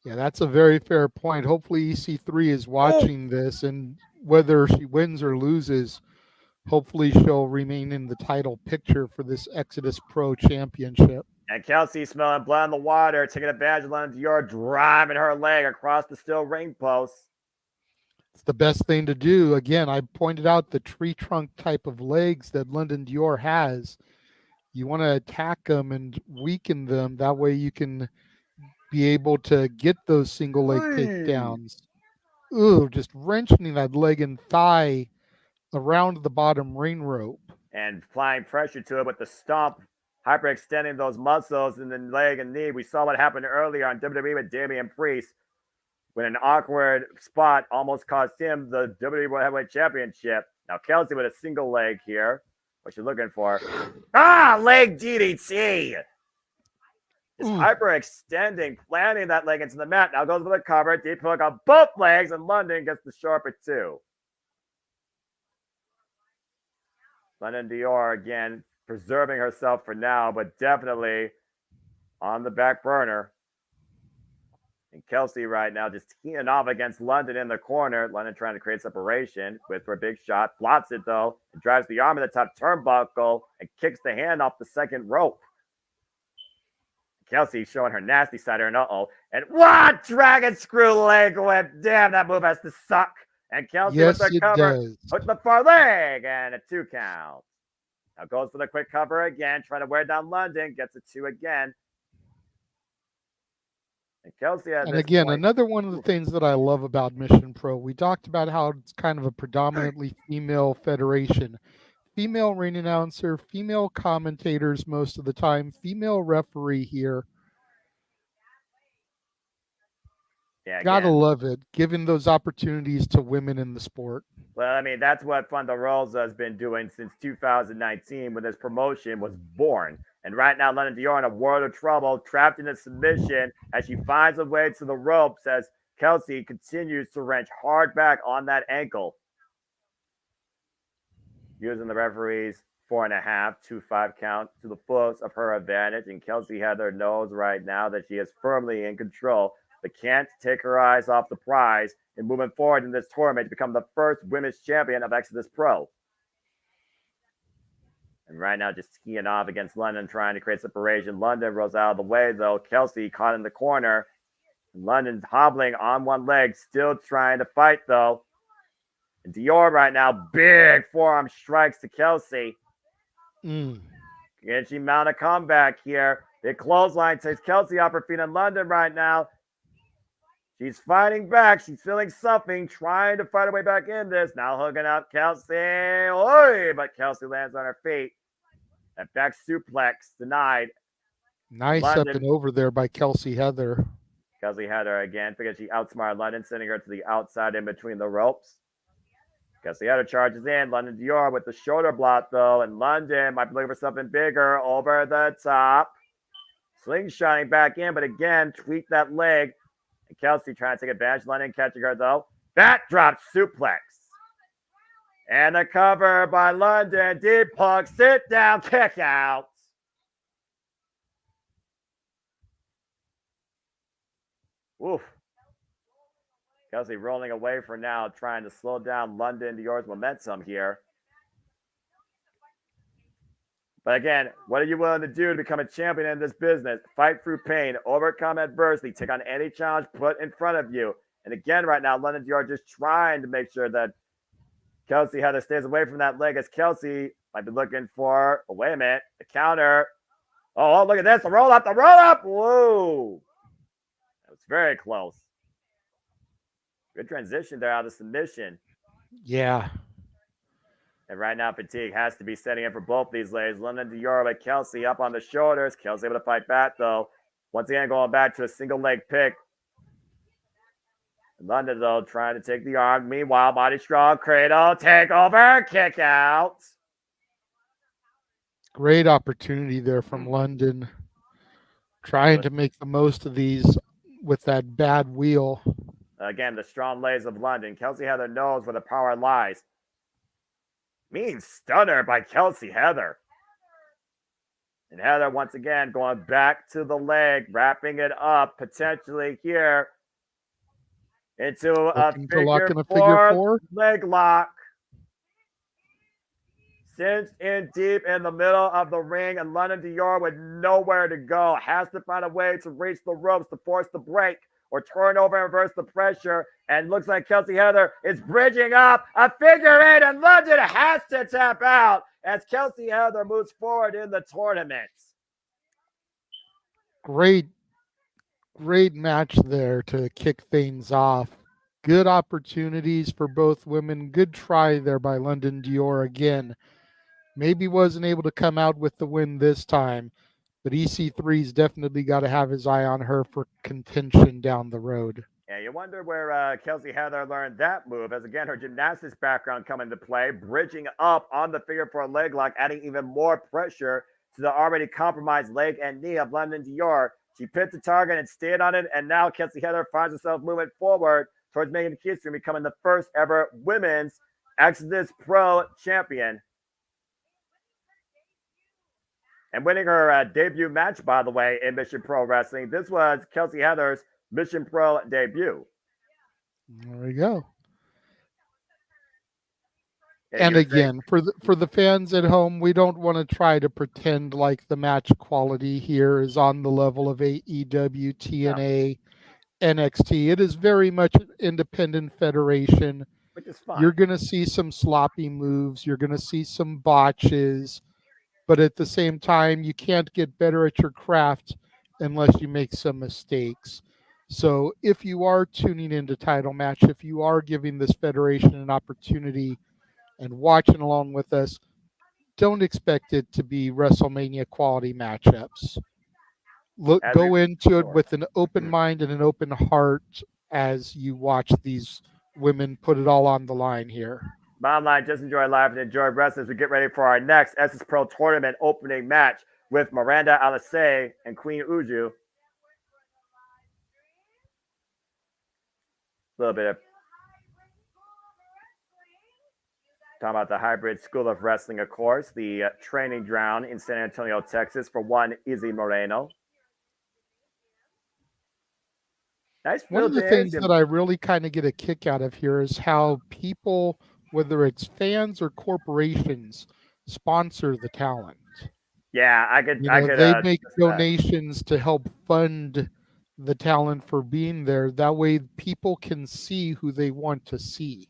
Yeah, that's a very fair point. Hopefully EC3 is watching this, and whether she wins or loses, hopefully she'll remain in the title picture for this Exodus Pro Championship. And Kelsey smelling blood in the water, taking advantage of London Dior, driving her leg across the steel ring post. It's the best thing to do. Again, I pointed out the tree trunk type of legs that London Dior has. You want to attack them and weaken them. That way you can be able to get those single leg takedowns. Ooh, just wrenching that leg and thigh around the bottom ring rope. And applying pressure to it with the stomp, hyperextending those muscles in the leg and knee. We saw what happened earlier on WWE with Damian Priest when an awkward spot almost cost him the WWE World Heavyweight Championship. Now Kelsey with a single leg here. What you're looking for. Leg DDT. Just hyperextending, planting that leg into the mat. Now goes for the cover. Deep hook on both legs, and London gets the sharp at 2. London Dior again preserving herself for now, but definitely on the back burner. And Kelsey right now just teeing off against London in the corner. London trying to create separation with her big shot. Blocks it though. And drives the arm in the top turnbuckle and kicks the hand off the second rope. Kelsey showing her nasty side here. And And what? Dragon screw leg whip. Damn, that move has to suck. And Kelsey with the cover. Hook the far leg. And a 2 count. Now goes for the quick cover again. Trying to wear down London. Gets a 2 again. And Kelsey and again, another one of the things that I love about Mission Pro, we talked about how it's kind of a predominantly female federation. Female ring announcer, female commentators most of the time, female referee here. Yeah, gotta love it, giving those opportunities to women in the sport. Well, I mean, that's what Thunder Rosa has been doing since 2019 when this promotion was born. And right now, London Dior in a world of trouble, trapped in a submission as she finds a way to the ropes as Kelsey continues to wrench hard back on that ankle. Using the referee's 4.5, 2-5 count to the fullest of her advantage. And Kelsey Heather knows right now that she is firmly in control, but can't take her eyes off the prize in moving forward in this tournament to become the first women's champion of Exodus Pro. And right now, just skiing off against London, trying to create separation. London rolls out of the way, though. Kelsey caught in the corner. London's hobbling on one leg, still trying to fight, though. And Dior right now, big forearm strikes to Kelsey. And she mount a comeback here. Big clothesline takes Kelsey off her feet in London right now. She's fighting back. She's feeling something, trying to fight her way back in this. Now hooking up Kelsey. Oy! But Kelsey lands on her feet. That back suplex denied. Nice London. Up and over there by Kelsey Heather. Kelsey Heather again, because she outsmarted London, sending her to the outside in between the ropes. Kelsey Heather charges in. London Dior with the shoulder block, though. And London might be looking for something bigger over the top. Slingshotting back in, but again, tweak that leg. And Kelsey trying to take advantage. London catching her, though. Backdrop suplex. And the cover by London. Deep hook, sit down, kick out. Oof. Kelsey rolling away for now, trying to slow down London Dior's momentum here. But again, what are you willing to do to become a champion in this business? Fight through pain, overcome adversity, take on any challenge put in front of you. And again, right now, London Dior just trying to make sure that Kelsey Heather stays away from that leg as Kelsey might be looking for, oh, wait a minute, the counter. Oh, look at this, the roll up, Whoa. That was very close. Good transition there out of submission. Yeah. And right now, fatigue has to be setting in for both these ladies. London Dior by Kelsey up on the shoulders. Kelsey able to fight back, though. Once again, going back to a single leg pick. London, though, trying to take the arm. Meanwhile, body strong, cradle, takeover, kick out. Great opportunity there from London. Trying to make the most of these with that bad wheel. Again, the strong legs of London. Kelsey Heather knows where the power lies. Mean stunner by Kelsey Heather. And Heather, once again, going back to the leg, wrapping it up, potentially here into a figure four leg lock. Cinched in deep in the middle of the ring, and London Dior with nowhere to go. Has to find a way to reach the ropes to force the break or turn over and reverse the pressure. And looks like Kelsey Heather is bridging up a figure eight, and London has to tap out as Kelsey Heather moves forward in the tournament. Great match there to kick things off. Good opportunities for both women. Good try there by London Dior again. Maybe wasn't able to come out with the win this time, but EC3's definitely got to have his eye on her for contention down the road. Yeah, you wonder where Kelsey Heather learned that move, as again, her gymnastics background come into play, bridging up on the figure four leg lock, adding even more pressure to the already compromised leg and knee of London Dior. She picked the target and stayed on it, and now Kelsey Heather finds herself moving forward towards making the history, becoming the first ever women's Exodus Pro champion. And winning her debut match, by the way, in Mission Pro Wrestling. This was Kelsey Heather's Mission Pro debut. There we go. And again, for the fans at home, we don't want to try to pretend like the match quality here is on the level of AEW, TNA, NXT. It is very much an independent federation. Which is fine. You're going to see some sloppy moves. You're going to see some botches. But at the same time, you can't get better at your craft unless you make some mistakes. So if you are tuning into Title Match, if you are giving this federation an opportunity and watching along with us, don't expect it to be WrestleMania quality matchups. Go into it with an open mind and an open heart as you watch these women put it all on the line here. Bottom line, just enjoy life and enjoy wrestling as we get ready for our next SS Pro Tournament opening match with Miranda Alice and Queen Uju. A little bit of talking about the Hybrid School of Wrestling, of course, the training ground in San Antonio, Texas for one Izzy Moreno. Nice. One of the things that I really kind of get a kick out of here is how people, whether it's fans or corporations, sponsor the talent. Yeah, they make donations to help fund the talent for being there. That way people can see who they want to see.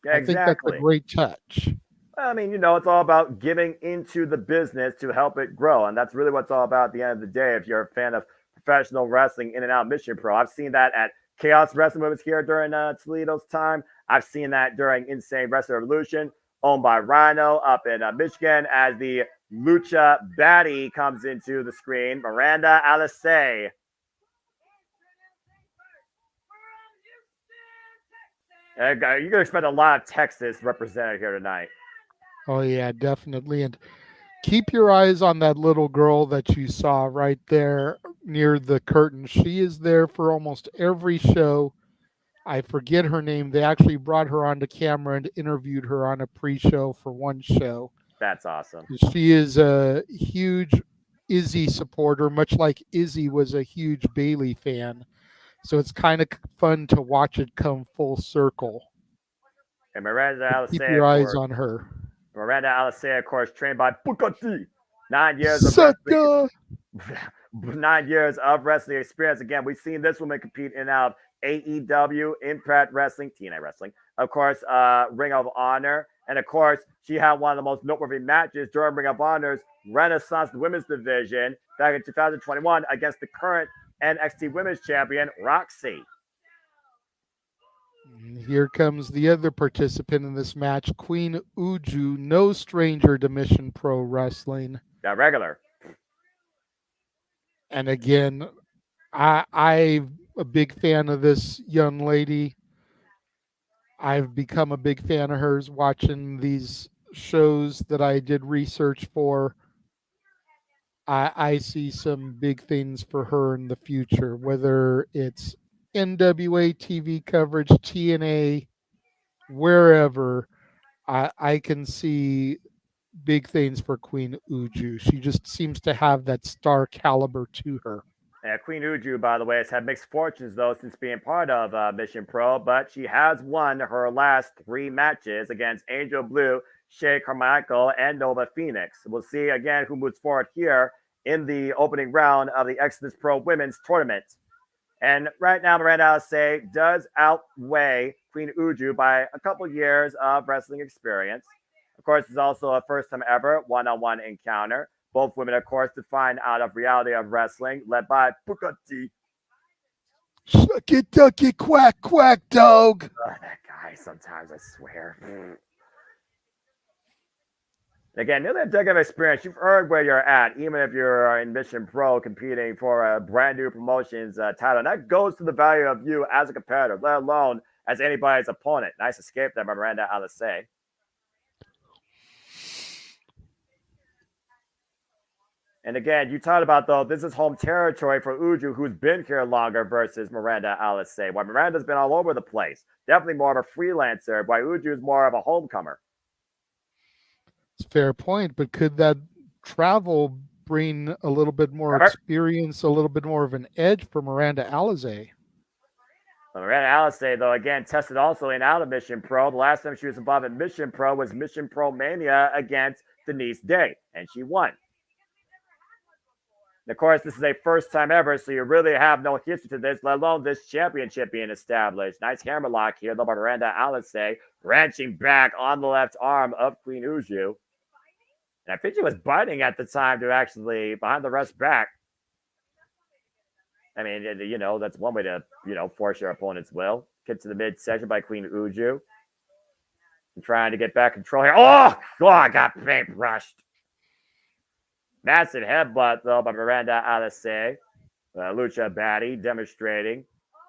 Yeah, I think that's a great touch. I mean, it's all about giving into the business to help it grow. And that's really what it's all about at the end of the day. If you're a fan of professional wrestling in and out Mission Pro, I've seen that at Chaos Wrestling Movements here during Toledo's time. I've seen that during Insane Wrestling Revolution, owned by Rhino up in Michigan, as the Lucha Baddie comes into the screen. Miranda Alice. You're going to expect a lot of Texas represented here tonight. Oh, yeah, definitely. And keep your eyes on that little girl that you saw right there near the curtain. She is there for almost every show. I forget her name. They actually brought her onto camera and interviewed her on a pre-show for one show. That's awesome. She is a huge Izzy supporter, much like Izzy was a huge Bailey fan. So it's kind of fun to watch it come full circle. And Miranda Alice, keep your eyes on her. Miranda Alice, of course, trained by Booker T. 9 years of wrestling. 9 years of wrestling experience. Again, we've seen this woman compete in and out of AEW, Impact Wrestling, TNA Wrestling, of course, Ring of Honor. And of course, she had one of the most noteworthy matches during Ring of Honor's Renaissance Women's Division back in 2021 against the current NXT Women's Champion, Roxy. Here comes the other participant in this match, Queen Uju, no stranger to Mission Pro Wrestling. Yeah, regular. And again, I'm a big fan of this young lady. I've become a big fan of hers watching these shows that I did research for. I see some big things for her in the future, whether it's NWA TV coverage, TNA, wherever. I can see big things for Queen Uju. She just seems to have that star caliber to her. Queen Uju, by the way, has had mixed fortunes, though, since being part of Mission Pro, but she has won her last 3 matches against Angel Blue, Shea Carmichael, and Nova Phoenix. We'll see again who moves forward here in the opening round of the Exodus Pro Women's Tournament. And right now, Miranda Alice does outweigh Queen Uju by a couple years of wrestling experience. Of course, it's also a first-time ever one-on-one encounter. Both women, of course, defined out of reality of wrestling, led by Booker T. Suck it, duck it, quack, quack, dog. That guy, sometimes, I swear. Again, nearly a decade of experience. You've earned where you're at, even if you're in Mission Pro competing for a brand new promotions title. And that goes to the value of you as a competitor, let alone as anybody's opponent. Nice escape there by Miranda Alice. And again, you talked about, though, this is home territory for Uju, who's been here longer versus Miranda Alice. While Miranda's been all over the place. Definitely more of a freelancer, while Uju is more of a homecomer. It's a fair point, but could that travel bring a little bit more experience, a little bit more of an edge for Miranda Alize? Well, Miranda Alice, though, again, tested also in out of Mission Pro. The last time she was involved in Mission Pro was Mission Pro Mania against Denise Day, and she won. And of course, this is a first time ever, so you really have no history to this, let alone this championship being established. Nice hammerlock here, though, by Miranda Alice, wrenching back on the left arm of Queen Uju. And I think she was biting at the time to actually behind the rest back. I mean, you know, that's one way to, you know, force your opponent's will. Get to the midsection by Queen Uju. And trying to get back control here. Oh, I got paint brushed. Massive headbutt, though, by Miranda Alice. Lucha Batty demonstrating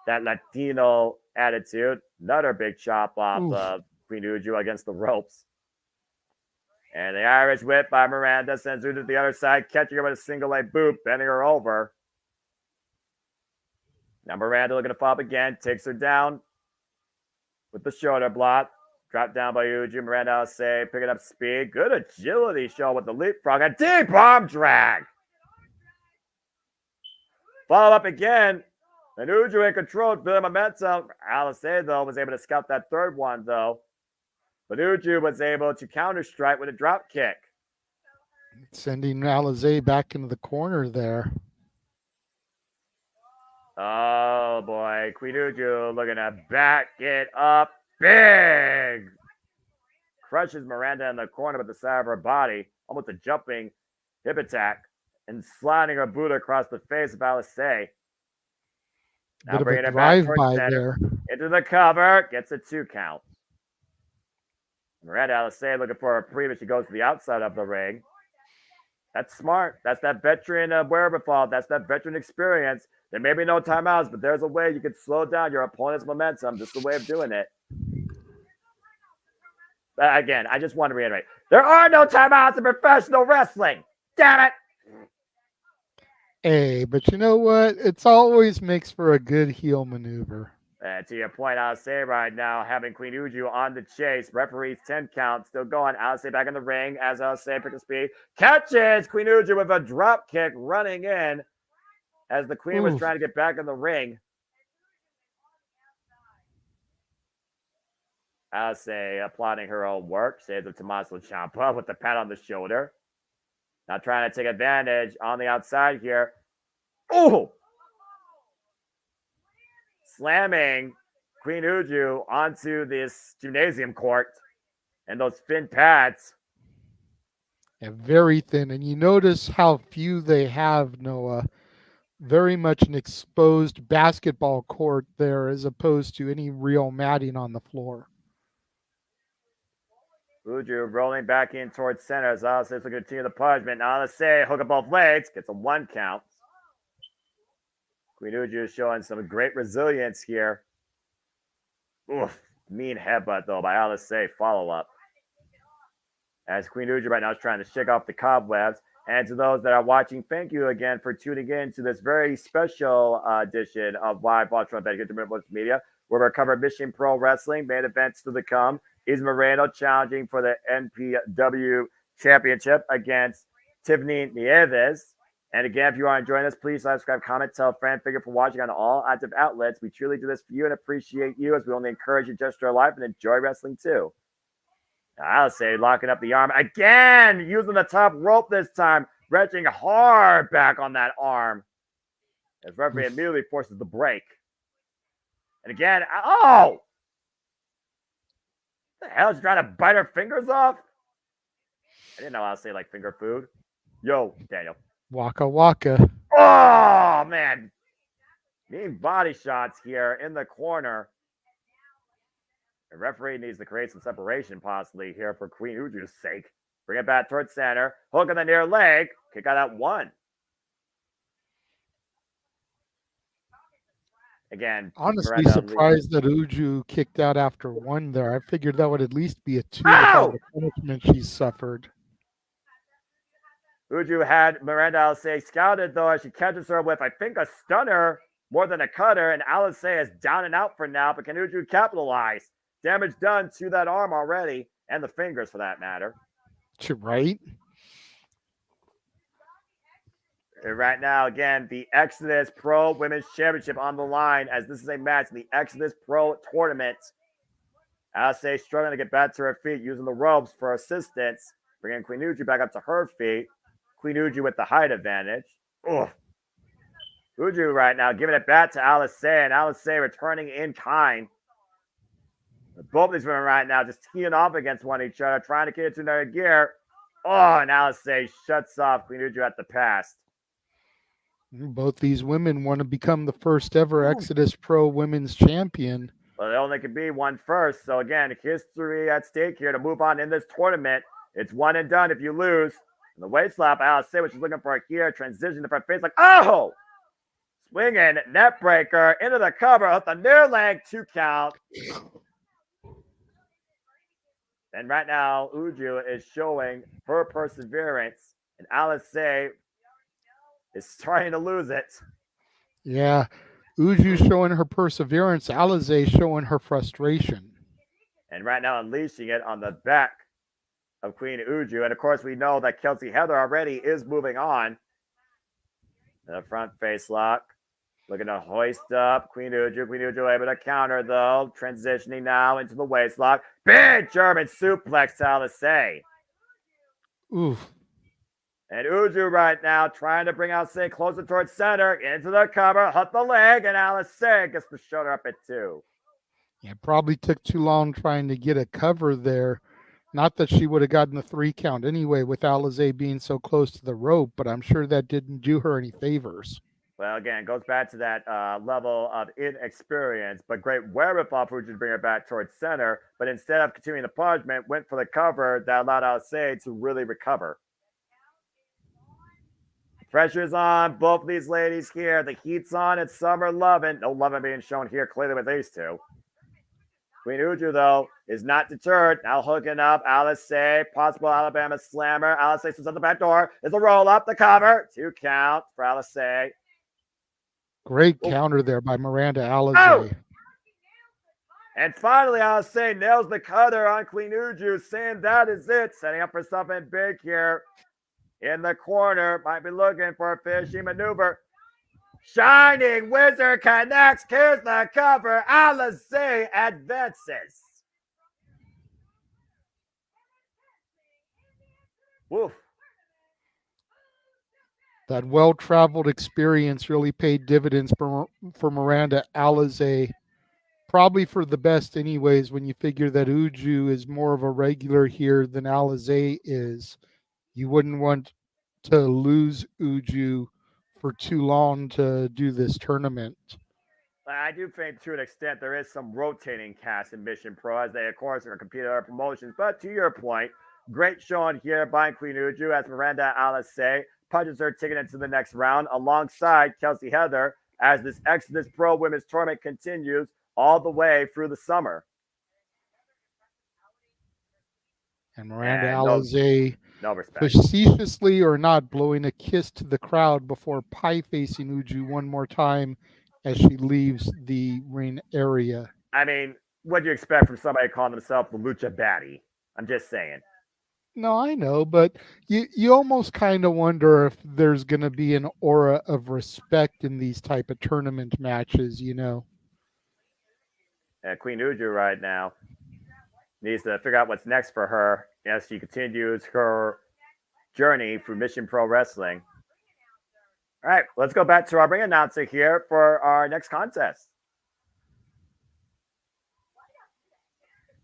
that Latino attitude. Another big chop off of Queen Uju against the ropes. And the Irish whip by Miranda sends her to the other side, catching her with a single leg boot, bending her over. Now Miranda looking to follow up again, takes her down with the shoulder block. Dropped down by Uju. Miranda Alice picking up speed. Good agility show with the leapfrog. A deep arm drag. Follow up again. And Uju in control, building momentum. Alice, though, was able to scout that third one, though. But Uju was able to counter-strike with a drop kick. Sending Alize back into the corner there. Oh, boy. Queen Uju looking to back it up big. Crushes Miranda in the corner with the side of her body. Almost a jumping hip attack. And sliding her boot across the face of Alice. Now bringing it back towards center. Into the cover. Gets a 2 count. Miranda Alice looking for a reprieve as she goes to the outside of the ring. That's smart. That's that veteran wherewithal. That's that veteran experience. There may be no timeouts, but there's a way you can slow down your opponent's momentum. Just a way of doing it. Again, I just want to reiterate. There are no timeouts in professional wrestling. Damn it. Hey, but you know what? It's always makes for a good heel maneuver. To your point, I'll say right now, having Queen Uju on the chase. Referee's 10 count still going. I'll say back in the ring as I'll say pick up speed. Catches Queen Uju with a drop kick running in as the Queen was trying to get back in the ring. I'll say applauding her own work. Saves of Tommaso Ciampa with the pat on the shoulder. Now trying to take advantage on the outside here. Oh! Slamming Queen Uju onto this gymnasium court and those thin pads. Yeah, very thin. And you notice how few they have, Noah. Very much an exposed basketball court there as opposed to any real matting on the floor. Uju rolling back in towards center as Alice will continue the punishment. Now let's say hook up both legs, gets a 1 count. Queen Uju is showing some great resilience here. Oof, mean headbutt though by Alice. Follow up. As Queen Uju right now is trying to shake off the cobwebs. And to those that are watching, thank you again for tuning in to this very special edition of Live Watch on Multiverse of Media, where we cover Mission Pro Wrestling, main events to the come. Izzy Moreno challenging for the NPW Championship against Tiffany Nieves. And again, if you are enjoying this, please subscribe, comment, tell a friend, figure for watching on all active outlets. We truly do this for you and appreciate you, as we only encourage you to just your life and enjoy wrestling too. I'll say locking up the arm again, using the top rope this time, wrenching hard back on that arm. As referee immediately forces the break. And again, oh! What the hell? She's trying to bite her fingers off? I didn't know I'll say like finger food. Yo, Daniel. Waka waka. Oh, man. Mean body shots here in the corner. The referee needs to create some separation possibly here for Queen Uju's sake. Bring it back towards center. Hook on the near leg. Kick out at 1. Again, honestly surprised that Uju kicked out after 1 there. I figured that would at least be a 2 with all the punishment she suffered. Uju had Miranda Alice scouted though as she catches her with, I think, a stunner more than a cutter, and Alice is down and out for now, but can Uju capitalize? Damage done to that arm already, and the fingers for that matter. Right? And right now, again, the Exodus Pro Women's Championship on the line, as this is a match in the Exodus Pro Tournament. Alice struggling to get back to her feet, using the ropes for assistance. Bringing Queen Uju back up to her feet. Queen Uju with the height advantage. Ugh. Uju right now giving it back to Alice, and Alice returning in kind. Both of these women right now just teeing off against one each other, trying to get into their gear. Oh, and Alice shuts off Queen Uju at the pass. Both these women want to become the first ever Exodus Pro Women's Champion. Well, there only can be one first. So again, history at stake here to move on in this tournament. It's one and done if you lose. And the waist slap, Alice what she's looking for here. Transition to front face like, oh! Swinging, net breaker, into the cover, up the near leg, 2 count. And right now, Uju is showing her perseverance. And Alice is starting to lose it. Yeah. Uju showing her perseverance. Alize showing her frustration. And right now, unleashing it on the back of Queen Uju. And of course, we know that Kelsey Heather already is moving on. The front face lock. Looking to hoist up Queen Uju. Queen Uju able to counter, though. Transitioning now into the waist lock. Big German suplex to Alice. Oof. And Uju right now trying to bring Alice closer towards center. Into the cover. Hut the leg. And Alice gets the shoulder up at 2. Yeah, probably took too long trying to get a cover there. Not that she would have gotten the 3 count anyway with Alize being so close to the rope, but I'm sure that didn't do her any favors. Well, again, goes back to that level of inexperience, but great wherewithal for Uju to bring her back towards center. But instead of continuing the punishment, went for the cover that allowed Alice to really recover. Pressure's on both of these ladies here. The heat's on. It's Summer Lovin. No Lovin being shown here clearly with these two. Queen Uju, though, is not deterred. Now hooking up Alice, possible Alabama slammer. Alice sits on the back door. There's a roll up, the cover. 2 count for Alice. Great counter there by Miranda Alize. Oh! And finally, Alice nails the cutter on Queen Uju, saying that is it. Setting up for something big here. In the corner, might be looking for a finishing maneuver. Shining Wizard connects. Here's the cover. Alice advances. Woof. That well-traveled experience really paid dividends for Miranda Alize. probably for the best anyways when you figure that Uju is more of a regular here than Alizé is. You wouldn't want to lose Uju for too long to do this tournament. I do think to an extent there is some rotating cast in Mission Pro as they, of course, are competing other promotions. But to your point, great showing here by Queen Uju as Miranda Alizé punches her ticket into the next round alongside Kelsey Heather as this Exodus Pro Women's Tournament continues all the way through the summer. And Miranda Alizé no respect. Facetiously or not blowing a kiss to the crowd before pie-facing Uju one more time as she leaves the ring area. I mean, what do you expect from somebody calling themselves the Lucha Baddie? I'm just saying. No, I know, but you almost kind of wonder if there's going to be an aura of respect in these type of tournament matches, you know. And Queen Uju right now needs to figure out what's next for her as she continues her journey through Mission Pro Wrestling. All right, let's go back to our ring announcer here for our next contest.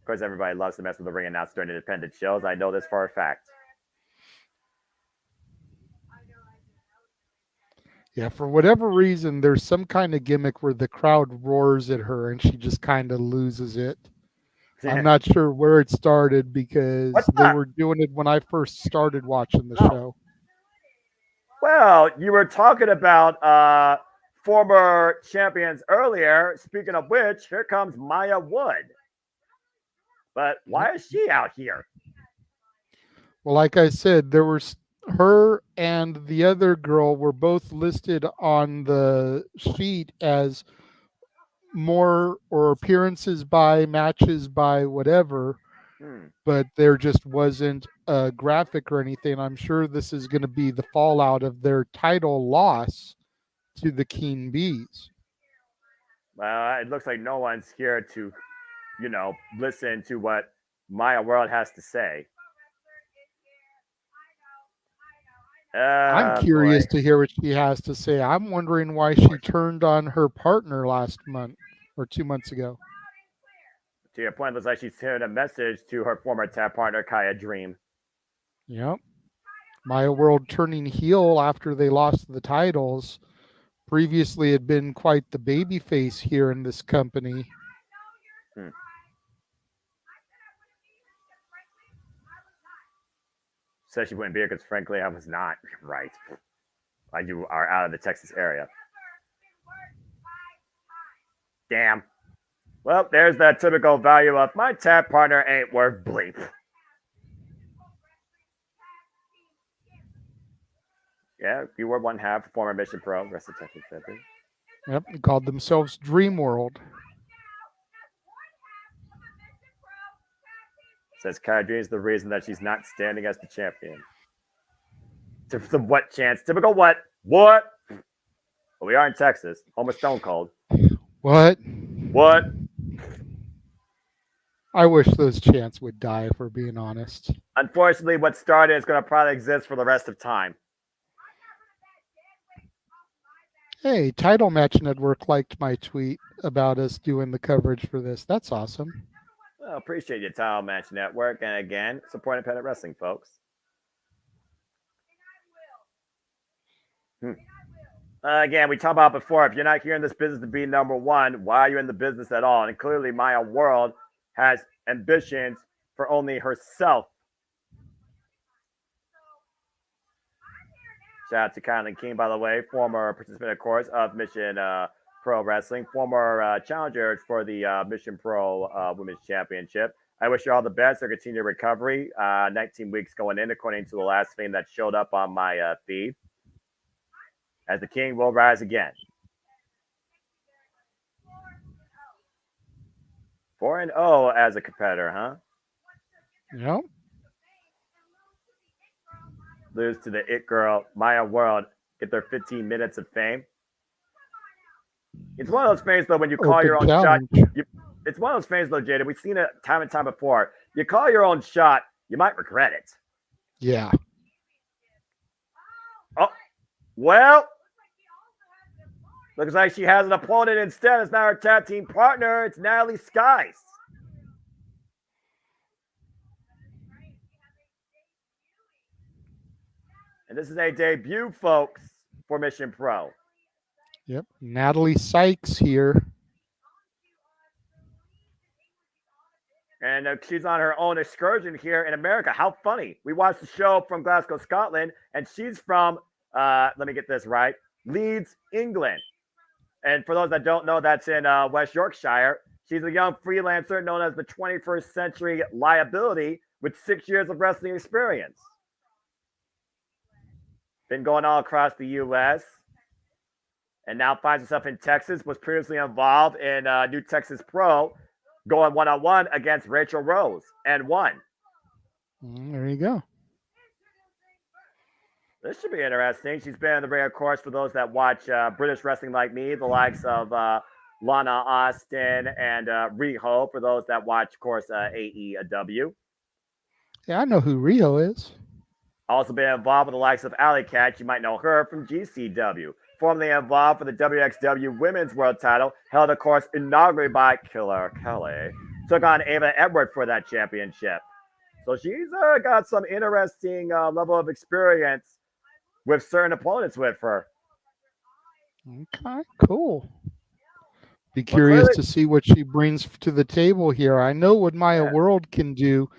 Of course, everybody loves to mess with the ring announcer during independent shows. I know this for a fact. Yeah, for whatever reason, there's some kind of gimmick where the crowd roars at her and she just kind of loses it. I'm not sure where it started because they were doing it when I first started watching the show. Well, you were talking about former champions earlier. Speaking of which, here comes Maya Wood. But why is she out here? Well, like I said, there was her and the other girl were both listed on the sheet as more or appearances by, matches by, whatever. But there just wasn't a graphic or anything. I'm sure this is going to be the fallout of their title loss to the Keen Bees. Well, it looks like no one's here to, listen to what Maya World has to say. I'm curious to hear what she has to say. I'm wondering why she turned on her partner last month or 2 months ago. To your point, it looks like she's sending a message to her former tag partner, Kaya Dream. Yep. Maya World turning heel after they lost the titles. Previously had been quite the babyface here in this company. Said she wouldn't be here because, frankly, I was not. Right. You are out of the Texas area. Damn. Well, there's that typical value of my tag partner ain't worth bleep. Yeah, you were one half former Mission Pro, rest of Texas champion. Yep, they called themselves Dream World. Says Kaya Dream is the reason that she's not standing as the champion. The what chance? Typical what? What? Well, we are in Texas, home of Stone Cold. What? What? I wish those chants would die, if we're being honest. Unfortunately, what started is going to probably exist for the rest of time. Hey, Title Match Network liked my tweet about us doing the coverage for this. That's awesome. Well, appreciate your Title Match Network. And again, support independent wrestling, folks. Again, we talked about before, if you're not here in this business to be number one, why are you in the business at all? And clearly Maya World has ambitions for only herself. Shout out to Kylie King, by the way, former participant, of course, of Mission Pro Wrestling, former challenger for the Mission Pro Women's Championship. I wish you all the best for continued recovery. 19 weeks going in, according to the last thing that showed up on my feed. As the King will rise again. 4-0 as a competitor, huh? Yep. Lose to the It Girl, Maya World, get their 15 minutes of fame. It's one of those things, though, when you call your own shot. It's one of those things, though, Jada. We've seen it time and time before. You call your own shot, you might regret it. Yeah. Oh, well, Looks like she has an opponent instead. It's not her tag team partner. It's Natalie Skies. And this is a debut, folks, for Mission Pro. Yep. Natalie Sykes here. And she's on her own excursion here in America. How funny. We watched the show from Glasgow, Scotland, and she's from, let me get this right, Leeds, England. And for those that don't know, that's in West Yorkshire. She's a young freelancer known as the 21st Century Liability with 6 years of wrestling experience. Been going all across the U.S. and now finds herself in Texas. Was previously involved in New Texas Pro, going one-on-one against Rachel Rose and won. There you go. This should be interesting. She's been in the ring, of course, for those that watch British wrestling like me, the likes of Lana Austin and Riho, for those that watch, of course, AEW. Yeah, I know who Rio is. Also been involved with the likes of Alley Cat. You might know her from GCW. Formerly involved for the WXW Women's World Title, held, of course, inaugurated by Killer Kelly. Took on Ava Edwards for that championship. So she's got some interesting level of experience with certain opponents with her. Okay, cool. Be curious to see what she brings to the table here. I know what Maya World can do,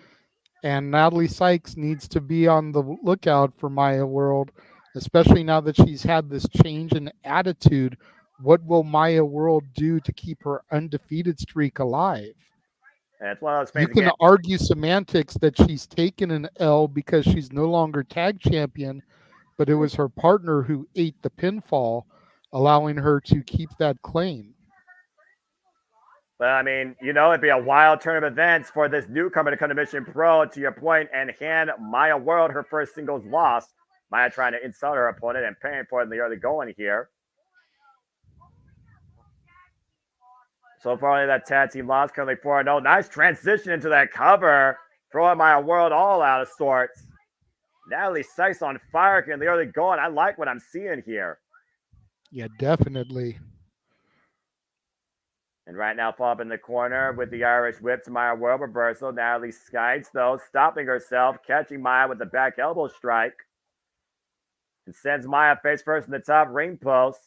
and Natalie Sykes needs to be on the lookout for Maya World, especially now that she's had this change in attitude. What will Maya World do to keep her undefeated streak alive? That's one of those things. You can argue semantics that she's taken an L because she's no longer tag champion, but it was her partner who ate the pinfall, allowing her to keep that claim. But I mean, you know, it'd be a wild turn of events for this newcomer to come to Mission Pro, to your point, and hand Maya World her first singles loss. Maya trying to insult her opponent and paying for it in the early going here. So far, only that tag team loss, currently 4-0. Nice transition into that cover, throwing Maya World all out of sorts. Natalie Sykes on fire here in the early going. I like what I'm seeing here. Yeah, definitely. And right now, fall up in the corner with the Irish whip to Maya World reversal. Natalie Sykes, though, stopping herself, catching Maya with the back elbow strike. And sends Maya face first in the top ring post.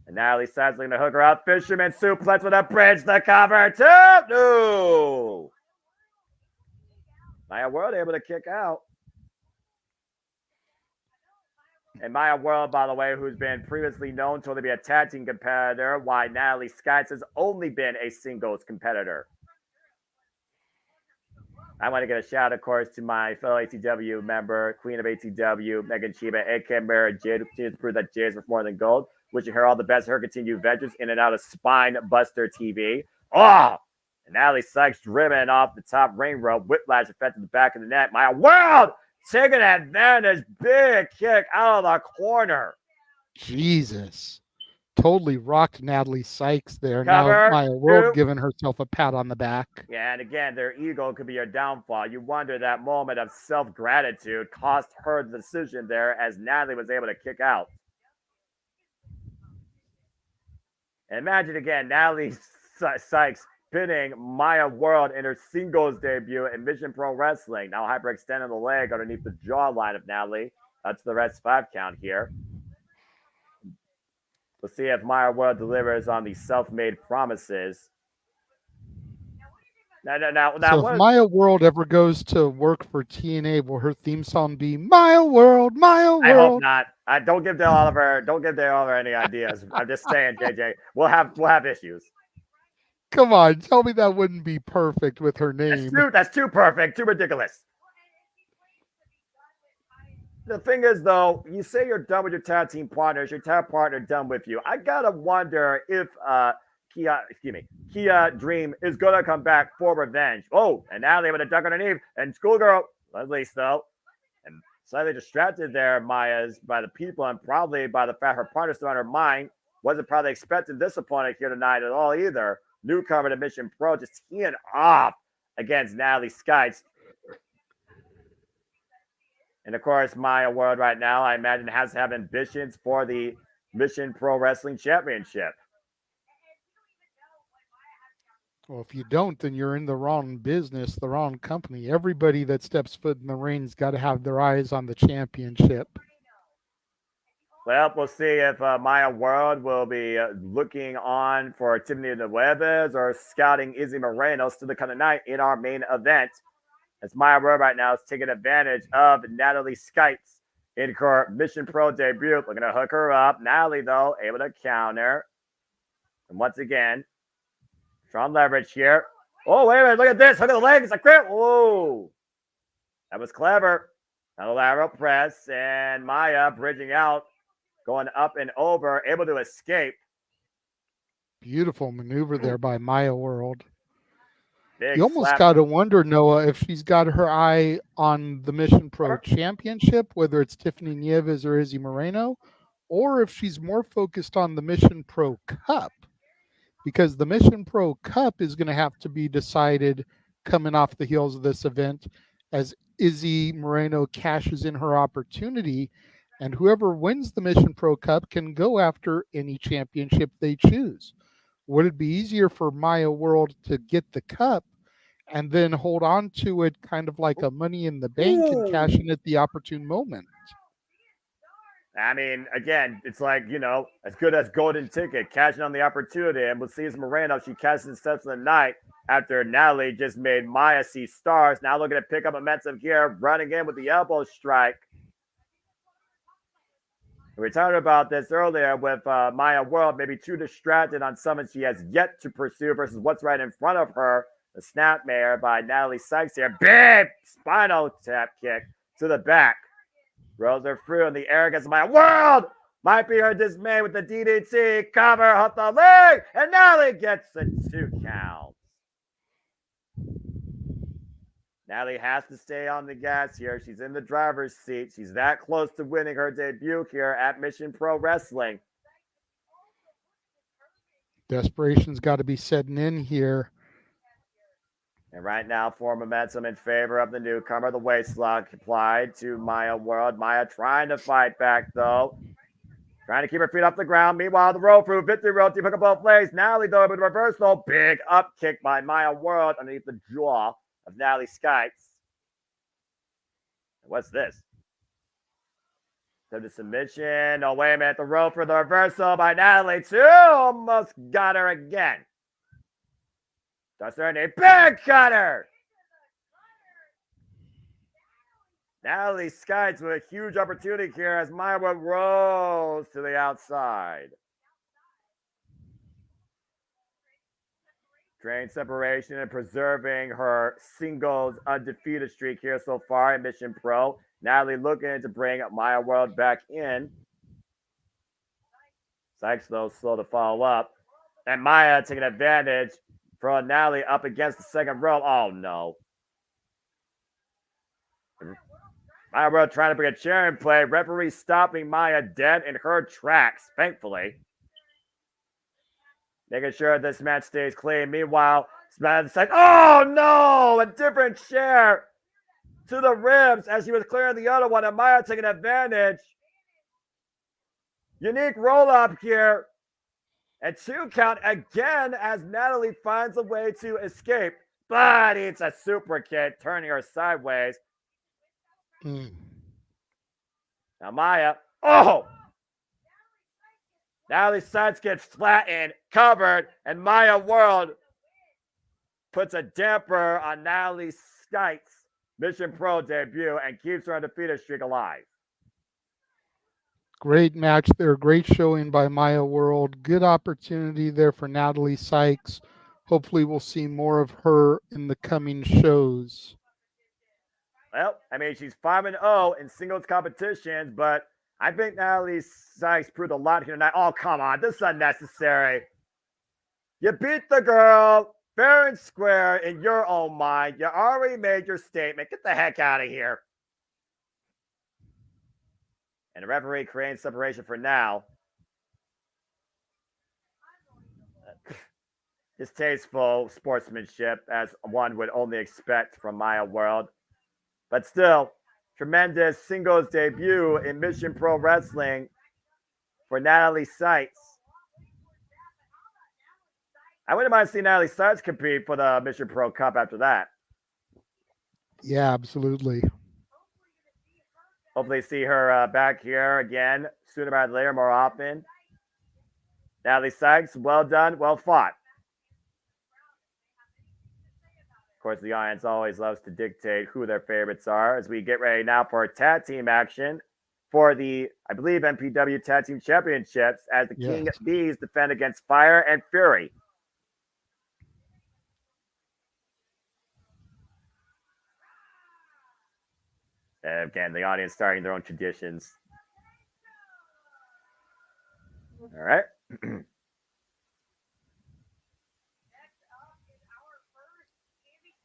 And Natalie Sykes looking to hook her out. Fisherman suplex with a bridge, the cover. 2-2. Maya World able to kick out. And Maya World, by the way, who's been previously known to only be a tag team competitor, while Natalie Sykes has only been a singles competitor. I want to get a shout, of course, to my fellow ATW member, Queen of ATW, Megan Chiba, aka Mera Jade, who continues to prove that Jade is worth more than gold. Wishing her all the best, her continued ventures in and out of Spine Buster TV. Oh! And Natalie Sykes driven off the top ring rope, whiplash effect to the back of the net. Maya World taking advantage, big kick out of the corner. Jesus. Totally rocked Natalie Sykes there. Cover, now Maya World giving herself a pat on the back. Yeah, and again, their ego could be your downfall. You wonder that moment of self-gratitude cost her the decision there as Natalie was able to kick out. And imagine again, Natalie Sykes pinning Maya World in her singles debut in Mission Pro Wrestling. Now hyperextending the leg underneath the jawline of Natalie. That's the rest 5 count here. Let's see if Maya World delivers on these self-made promises. Now, so if Maya World ever goes to work for TNA, will her theme song be Maya World, Maya World? I hope not. Don't give Dale Oliver any ideas. I'm just saying, JJ, we'll have issues. Come on, tell me that wouldn't be perfect with her name. That's too perfect, too ridiculous. The thing is, though, you say you're done with your tag team partners, your tag partner done with you. I gotta wonder if Kia Dream is gonna come back for revenge. Oh, and now they able to duck underneath, and Schoolgirl, at least though, and slightly distracted there, Maya's by the people and probably by the fact her partner's still on her mind. Wasn't probably expecting this opponent here tonight at all either. Newcomer to Mission Pro, just teeing off against Natalie Sykes. And of course, Maya World right now, I imagine, has to have ambitions for the Mission Pro Wrestling Championship. Well, if you don't, then you're in the wrong business, the wrong company. Everybody that steps foot in the ring's got to have their eyes on the championship. Well, we'll see if Maya World will be looking on for Tiffany Nieves or scouting Izzy Moreno still to come tonight in our main event. As Maya World right now is taking advantage of Natalie Skites in her Mission Pro debut. Looking to hook her up. Natalie, though, able to counter. And once again, strong leverage here. Oh, wait a minute. Look at this. Look at the legs. I quit. Whoa. That was clever. Now the lateral press. And Maya bridging out. Going up and over. Able to escape. Beautiful maneuver there by Maya World. Big you almost slap. got to wonder, Noah, if she's got her eye on the Mission Pro Championship, whether it's Tiffany Nieves or Izzy Moreno, or if she's more focused on the Mission Pro Cup, because the Mission Pro Cup is going to have to be decided coming off the heels of this event as Izzy Moreno cashes in her opportunity, and whoever wins the Mission Pro Cup can go after any championship they choose. Would it be easier for Maya World to get the cup and then hold on to it kind of like a money in the bank and cash in at the opportune moment? I mean, again, it's like, as good as golden ticket, cashing on the opportunity. And we'll see as Moreno, she cashes in steps of the night after Natalie just made Maya see stars. Now looking to pick up momentum here, running in with the elbow strike. We talked about this earlier with Maya World, maybe too distracted on something she has yet to pursue versus what's right in front of her. The snapmare by Natalie Sykes here. Big spinal tap kick to the back. Rolls her through in the air against Maya World. Might be her dismay with the DDT. Cover off the leg. And Natalie gets the 2 count. Natalie has to stay on the gas here. She's in the driver's seat. She's that close to winning her debut here at Mission Pro Wrestling. Desperation's got to be setting in here. And right now, for momentum in favor of the newcomer, the waist lock applied to Maya World. Maya trying to fight back, though. Trying to keep her feet off the ground. Meanwhile, the roll through, victory roll, deep hook of both legs. Natalie, though, with reversal. Big up kick by Maya World underneath the jaw of Natalie Skites. What's this? So the submission. Oh, wait a minute. The roll for the reversal by Natalie, too. Almost got her again. That's her name. Big cutter. Natalie Skites with a huge opportunity here as Maya World rolls to the outside. Train separation and preserving her singles undefeated streak here so far in Mission Pro. Natalie looking to bring Maya World back in. Sykes, though, slow to follow up. And Maya taking advantage, throwing Natalie up against the second rope. Oh, no. Maya World trying to bring a chair in play. Referee stopping Maya dead in her tracks, thankfully. Making sure this match stays clean. Meanwhile, Smash like, oh no! A different chair to the ribs as she was clearing the other one. And Maya taking advantage. Unique roll up here. And 2 count again as Natalie finds a way to escape. But it's a super kick, turning her sideways. Now Maya, Natalie's sides get flattened, covered, and Maya World puts a damper on Natalie Skites' Mission Pro debut and keeps her undefeated streak alive. Great match there. Great showing by Maya World. Good opportunity there for Natalie Sykes. Hopefully we'll see more of her in the coming shows. Well, I mean, she's 5-0 in singles competitions, but I think Natalie Sykes proved a lot here tonight. Oh, come on. This is unnecessary. You beat the girl fair and square in your own mind. You already made your statement. Get the heck out of here. And the referee creating separation for now. Distasteful sportsmanship, as one would only expect from Maya World. But still, tremendous singles debut in Mission Pro Wrestling for Natalie Sykes. I wouldn't mind seeing Natalie Sykes compete for the Mission Pro Cup after that. Yeah, absolutely. Hopefully see her back here again sooner rather than later, more often. Natalie Sykes, well done, well fought. Of course, the audience always loves to dictate who their favorites are as we get ready now for tag team action for the, I believe, MPW Tag Team Championships as the King Bees defend against Fire and Fury. And again, the audience starting their own traditions. All right.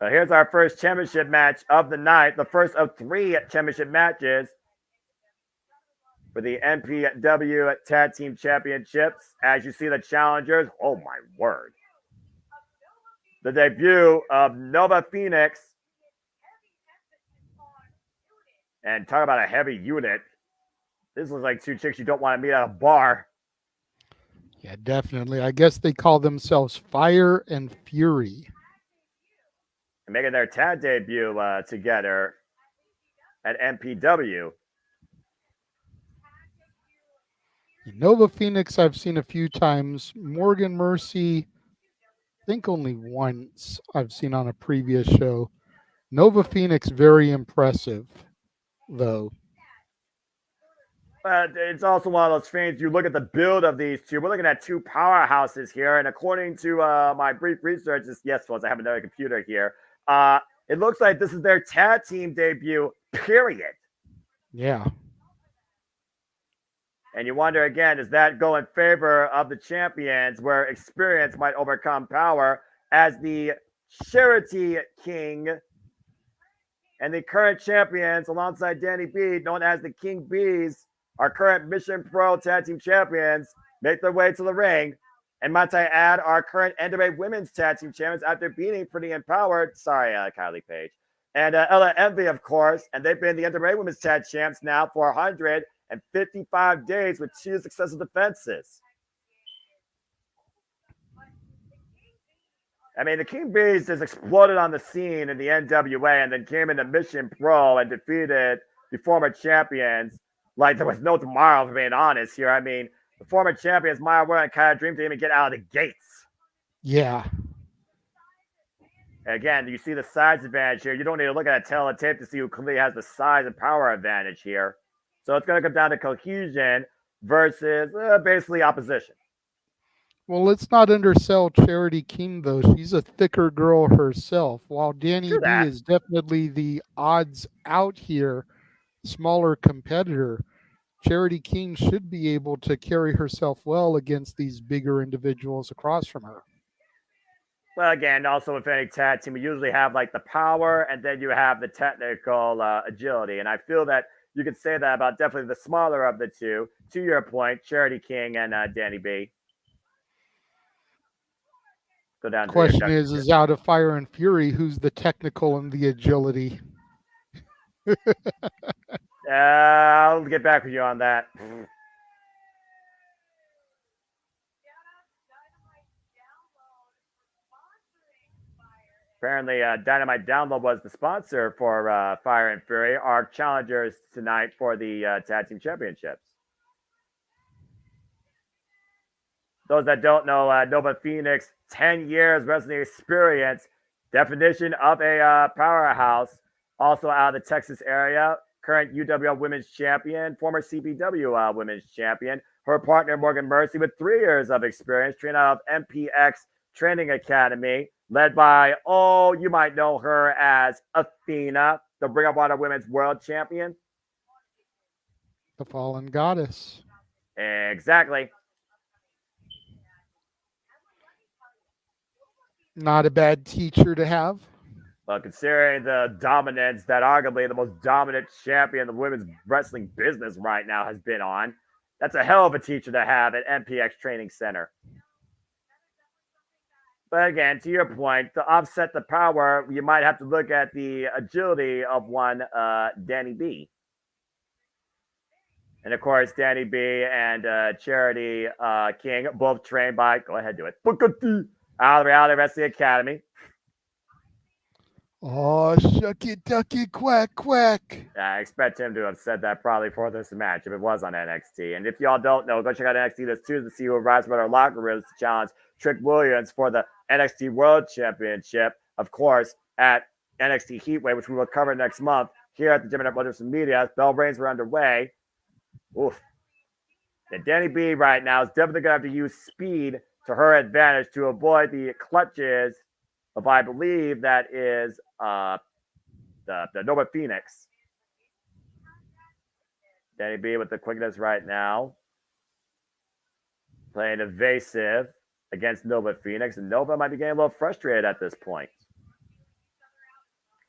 Here's our first championship match of the night, the first of 3 championship matches for the NPW Tag Team Championships. As you see the challengers, oh my word. The debut of Nova Phoenix. And talk about a heavy unit. This looks like 2 chicks you don't want to meet at a bar. Yeah, definitely. I guess they call themselves Fire and Fury. Making their tag debut together at MPW. Nova Phoenix I've seen a few times. Morgan Mercy, I think only once I've seen on a previous show. Nova Phoenix, very impressive, though. But it's also one of those things, you look at the build of these two. We're looking at 2 powerhouses here. And according to my brief research, yes, folks, I have another computer here. It looks like this is their tag team debut, period. Yeah. And you wonder again, does that go in favor of the champions where experience might overcome power as the Charity King and the current champions alongside Danny B, known as the King Bees, our current Mission Pro Tag Team Champions, make their way to the ring. And might I add, our current NWA Women's Tag Team Champions after beating Pretty Empowered, Kylie Page, and Ella Envy, of course, and they've been the NWA Women's Tag Champs now for 155 days with 2 successful defenses. I mean, the King Bees just exploded on the scene in the NWA and then came into Mission Pro and defeated the former champions like there was no tomorrow, for being honest here. I mean, the former champions, Maya Ware and Kaya Dream, didn't even get out of the gates. Yeah. Again, you see the size advantage here. You don't need to look at a teletape to see who clearly has the size and power advantage here. So it's going to come down to cohesion versus basically opposition. Well, let's not undersell Charity King, though. She's a thicker girl herself. While Danny B is definitely the odds out here, smaller competitor, Charity King should be able to carry herself well against these bigger individuals across from her. Well, again, also with any tag team, we usually have like the power and then you have the technical agility. And I feel that you could say that about definitely the smaller of the two. To your point, Charity King and Danny B. Go down. The question is out of Fire and Fury, who's the technical and the agility? I'll get back with you on that. Apparently, Dynamite Download was the sponsor for Fire and Fury, our challengers tonight for the Tag Team Championships. Those that don't know, Nova Phoenix, 10 years wrestling experience, definition of a powerhouse, also out of the Texas area, current UWL Women's Champion, former CBW Women's Champion. Her partner, Morgan Mercy, with 3 years of experience, trained out of MPX Training Academy, led by, you might know her as Athena, the Ring of Honor Women's World Champion. The Fallen Goddess. Exactly. Not a bad teacher to have. Well, considering the dominance that arguably the most dominant champion the women's wrestling business right now has been on, that's a hell of a teacher to have at MPX Training Center. But again, to your point, to offset the power, you might have to look at the agility of one Danny B. And of course, Danny B and Charity King, both trained by, go ahead, do it, out of the Reality Wrestling Academy. Oh, shucky ducky quack quack. I expect him to have said that probably for this match if it was on NXT. And if y'all don't know, go check out NXT this Tuesday to see who arrives with our locker rooms to challenge Trick Williams for the NXT World Championship. Of course, at NXT Heatwave, which we will cover next month here at the JMN Multiverse of Media as bell rings were underway. Oof. And Danny B right now is definitely going to have to use speed to her advantage to avoid the clutches of, I believe, that is the Nova Phoenix. Danny B with the quickness right now. Playing evasive against Nova Phoenix. And Nova might be getting a little frustrated at this point.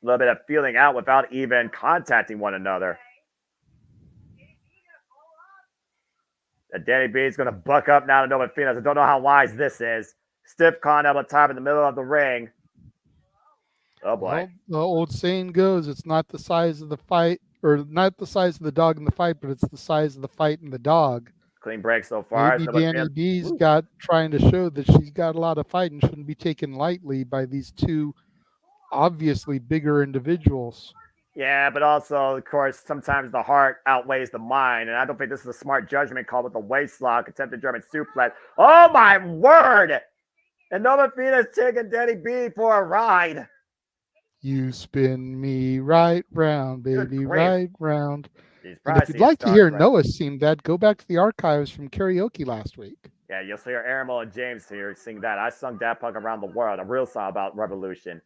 A little bit of feeling out without even contacting one another. Danny B is going to buck up now to Nova Phoenix. I don't know how wise this is. Stiff con up on top in the middle of the ring. Oh, boy. Well, the old saying goes, it's not the size of the fight, or not the size of the dog in the fight, but it's the size of the fight in the dog. Clean break so far. Maybe Danny B's got trying to show that she's got a lot of fight and shouldn't be taken lightly by these two obviously bigger individuals. Yeah, but also, of course, sometimes the heart outweighs the mind, and I don't think this is a smart judgment call with the waist lock, attempted German suplex. Oh, my word! And Nova Phoenix taking Danny B for a ride. You spin me right round, baby, right round. And if you'd like to hear Noah sing that, go back to the archives from karaoke last week. Yeah, you'll see Aramel and James here sing that. I sung Daft Punk Around the World, a real song about revolution.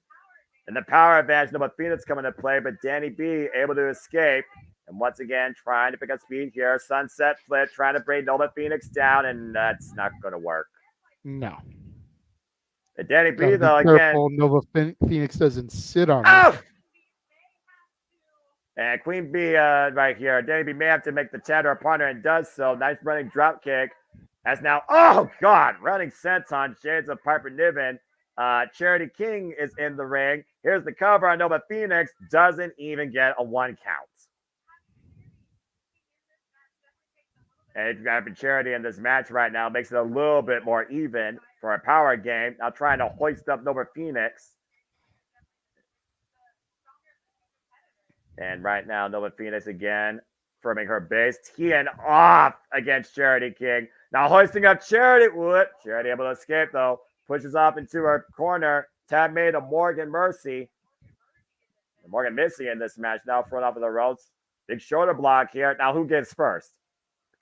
And the power advantage, Nova Phoenix coming to play, but Danny B able to escape. And once again, trying to pick up speed here. Sunset flip, trying to bring Nova Phoenix down, and that's not going to work. No. And Danny B, though, careful, again. Nova Phoenix doesn't sit on her. And Queen B right here. Danny B may have to make the tender a partner and does so. Nice running drop kick. As now, oh, God, running senton, shades of Piper Niven. Charity King is in the ring. Here's the cover on Nova Phoenix. Doesn't even get a 1 count. And having Charity in this match right now makes it a little bit more even for a power game. Now trying to hoist up Nova Phoenix. And right now, Nova Phoenix again firming her base. Teeing off against Charity King. Now hoisting up Charity. Charity able to escape though. Pushes off into her corner. Tab made a Morgan Mercy. Morgan Missy in this match now thrown off of the ropes. Big shoulder block here. Now who gets first?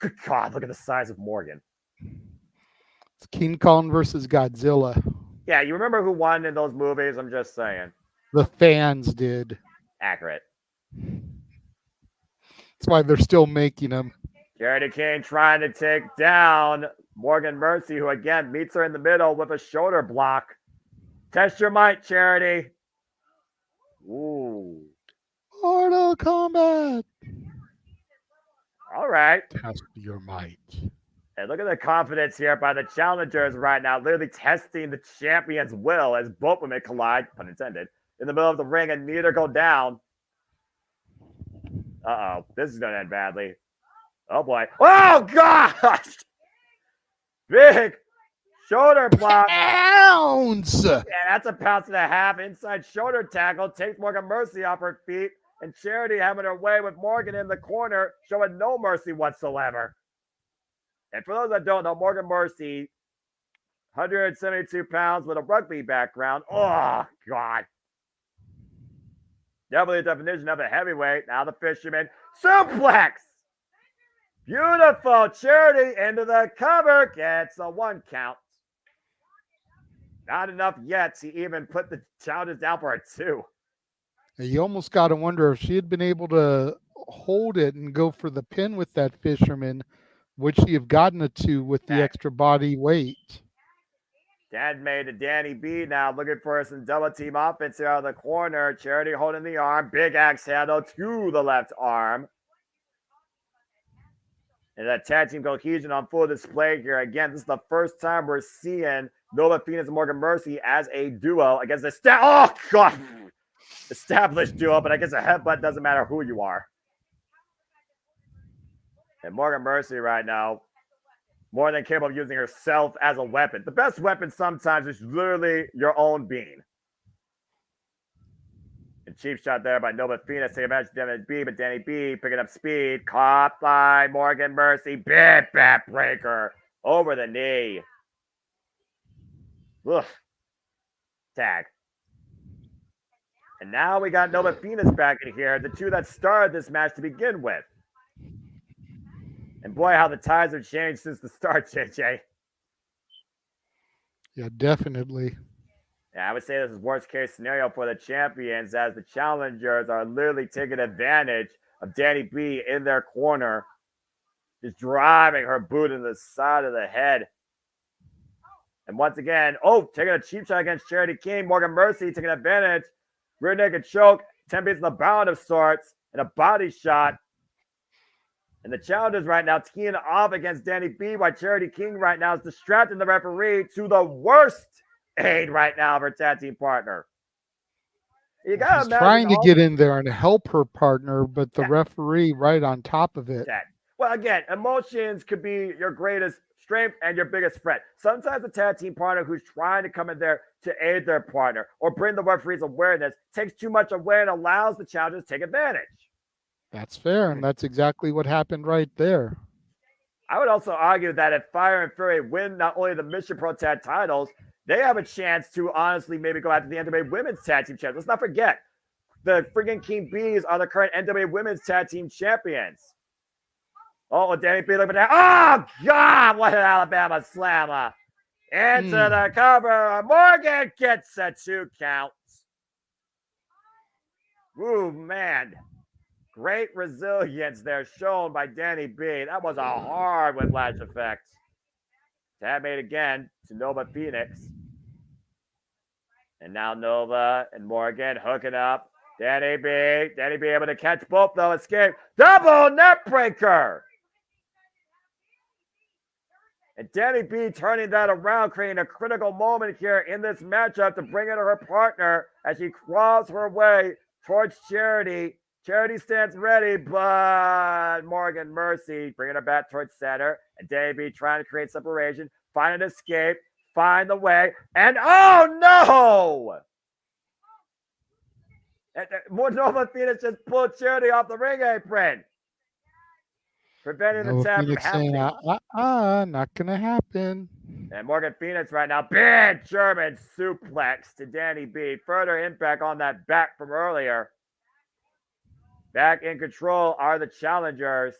Good God, look at the size of Morgan. It's King Kong versus Godzilla. Yeah, you remember who won in those movies? I'm just saying. The fans did. Accurate. That's why they're still making them. Charity King trying to take down Morgan Mercy, who again meets her in the middle with a shoulder block. Test your might, Charity. Ooh. Mortal Kombat. All right. Test your might. And look at the confidence here by the challengers right now, literally testing the champion's will as both women collide, pun intended, in the middle of the ring and neither go down. Uh-oh. This is going to end badly. Oh, boy. Oh, gosh! Big shoulder block. Ounce! Yeah, that's a pounce and a half. Inside shoulder tackle. Takes Morgan Mercy off her feet. And Charity having her way with Morgan in the corner, showing no mercy whatsoever. And for those that don't know, Morgan Mercy, 172 pounds with a rugby background. Oh, God. Definitely a definition of a heavyweight. Now the fisherman suplex. Beautiful. Charity into the cover. Gets a 1 count. Not enough yet to even put the challengers down for a 2. You almost got to wonder if she had been able to hold it and go for the pin with that fisherman, would she have gotten a 2 with the extra body weight? Dad made a Danny B now looking for some double team offense here out of the corner. Charity holding the arm. Big axe handle to the left arm. And that tag team cohesion on full display here. Again, this is the first time we're seeing Nova Phoenix and Morgan Mercy as a duo against established duo, but I guess a headbutt doesn't matter who you are. And Morgan Mercy right now, more than capable of using herself as a weapon. The best weapon sometimes is literally your own being. And cheap shot there by Nova Phoenix. Take advantage of Danny B, but Danny B picking up speed. Caught by Morgan Mercy. Big back breaker over the knee. Ugh. Tag. And now we got Nova Phoenix back in here, the two that started this match to begin with. And boy, how the tides have changed since the start, JJ. Yeah, definitely. Yeah, I would say this is worst case scenario for the champions, as the challengers are literally taking advantage of Danny B in their corner, just driving her boot in the side of the head. And once again, taking a cheap shot against Charity King. Morgan Mercy taking advantage. Rear naked choke, 10 beats in the bound of sorts, and a body shot. And the challengers right now teeing off against Danny B, while Charity King right now is distracting the referee to the worst aid right now of her tag team partner. You gotta She's imagine trying to get in there and help her partner, but the Yeah. referee right on top of it. Well, again, emotions could be your greatest strength and your biggest threat. Sometimes the tag team partner who's trying to come in there to aid their partner or bring the referee's awareness takes too much away and allows the challengers to take advantage. That's fair, and that's exactly what happened right there. I would also argue that if Fire and Fury win not only the Mission Pro Tag titles, they have a chance to honestly maybe go after the NWA Women's Tag Team Champions. Let's not forget, the friggin' King Bees are the current NWA Women's Tag Team Champions. Oh, Danny B looking at that. Oh, God, what an Alabama slammer. Into the cover. Morgan gets a 2 count. Ooh, man. Great resilience there shown by Danny B. That was a hard whiplash effect. Tab made again to Nova Phoenix. And now Nova and Morgan hooking up. Danny B able to catch both, though. Escape. Double net breaker. And Danny B turning that around, creating a critical moment here in this matchup to bring in her partner as she crawls her way towards Charity. Charity stands ready, but Morgan Mercy bringing her back towards center. And Danny B trying to create separation, find an escape, find the way, and oh no! And Nova Phoenix just pulled Charity off the ring apron, preventing the tap from happening. Saying, not gonna happen. And Morgan Phoenix right now, big German suplex to Danny B. Further impact on that back from earlier. Back in control are the challengers.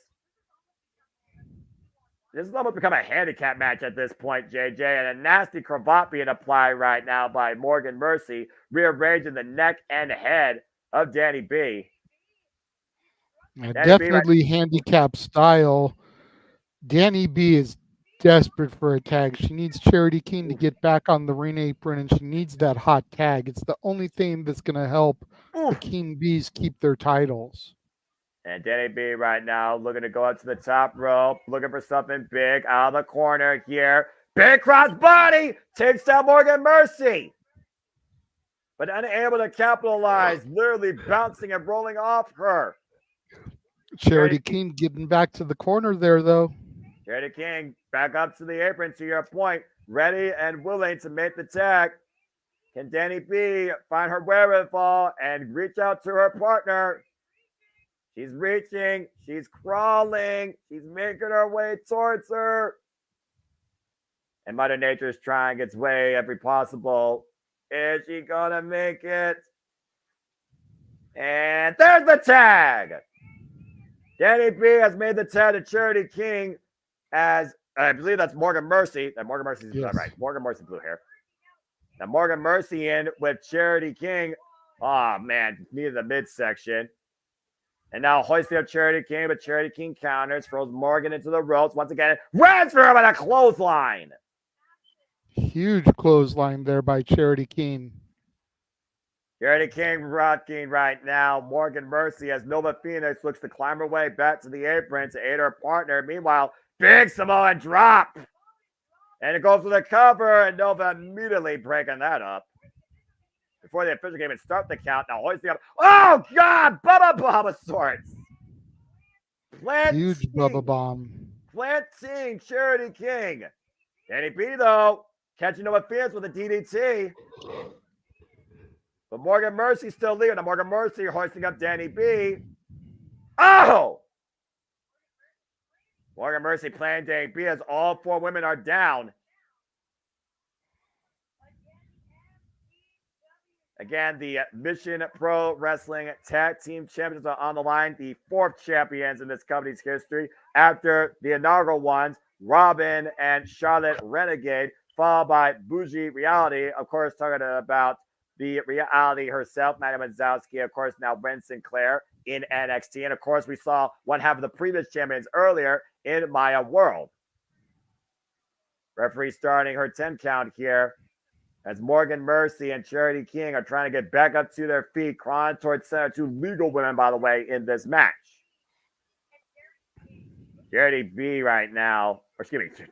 This is almost become a handicap match at this point, JJ, and a nasty cravat being applied right now by Morgan Mercy, rearranging the neck and head of Danny B. Definitely handicap style. Danny B is desperate for a tag. She needs Charity King to get back on the ring apron, and she needs that hot tag. It's the only thing that's going to help the King Bees keep their titles. And Danny B right now looking to go up to the top rope, looking for something big out of the corner here. Big cross body takes down Morgan Mercy, but unable to capitalize, literally bouncing and rolling off her. Charity King getting back to the corner there, though. Charity King back up to the apron, to your point, ready and willing to make the tag. Can Danny B find her wherewithal and reach out to her partner? She's reaching, she's crawling, she's making her way towards her. And Mother Nature is trying its way every possible. Is she gonna make it? And there's the tag. Danny B has made the tag to Charity King, as I believe that's Morgan Mercy. That Morgan Mercy's right. Morgan Mercy blue hair. Now Morgan Mercy in with Charity King. Oh man, needed the midsection. And now hoisting up Charity King, but Charity King counters, throws Morgan into the ropes once again. Runs for him on a clothesline. Huge clothesline there by Charity King. Charity King rocking right now. Morgan Mercy as Nova Phoenix looks to climb her way back to the apron to aid her partner. Meanwhile, big Samoan drop. And it goes for the cover, and Nova immediately breaking that up. Before the official game and start the count, now hoisting up. Oh, God! Bubba Bob of sorts. Huge Bubba Bomb. Planting Charity King. Danny B, though, catching Noah Fierce with a DDT. But Morgan Mercy still leading. Now Morgan Mercy hoisting up Danny B. Oh! Morgan Mercy playing Danny B as all 4 women are down. Again, the Mission Pro Wrestling Tag Team Champions are on the line. The 4th champions in this company's history after the inaugural ones, Robin and Charlotte Renegade, followed by Bougie Reality, of course, talking about the Reality herself, Madi Wrenkowski, of course, now Wren Sinclair in NXT. And, of course, we saw one half of the previous champions earlier in Maya World. Referee starting her 10 count here as Morgan Mercy and Charity King are trying to get back up to their feet, crawling towards center. 2 legal women, by the way, in this match. Charity B right now, or excuse me,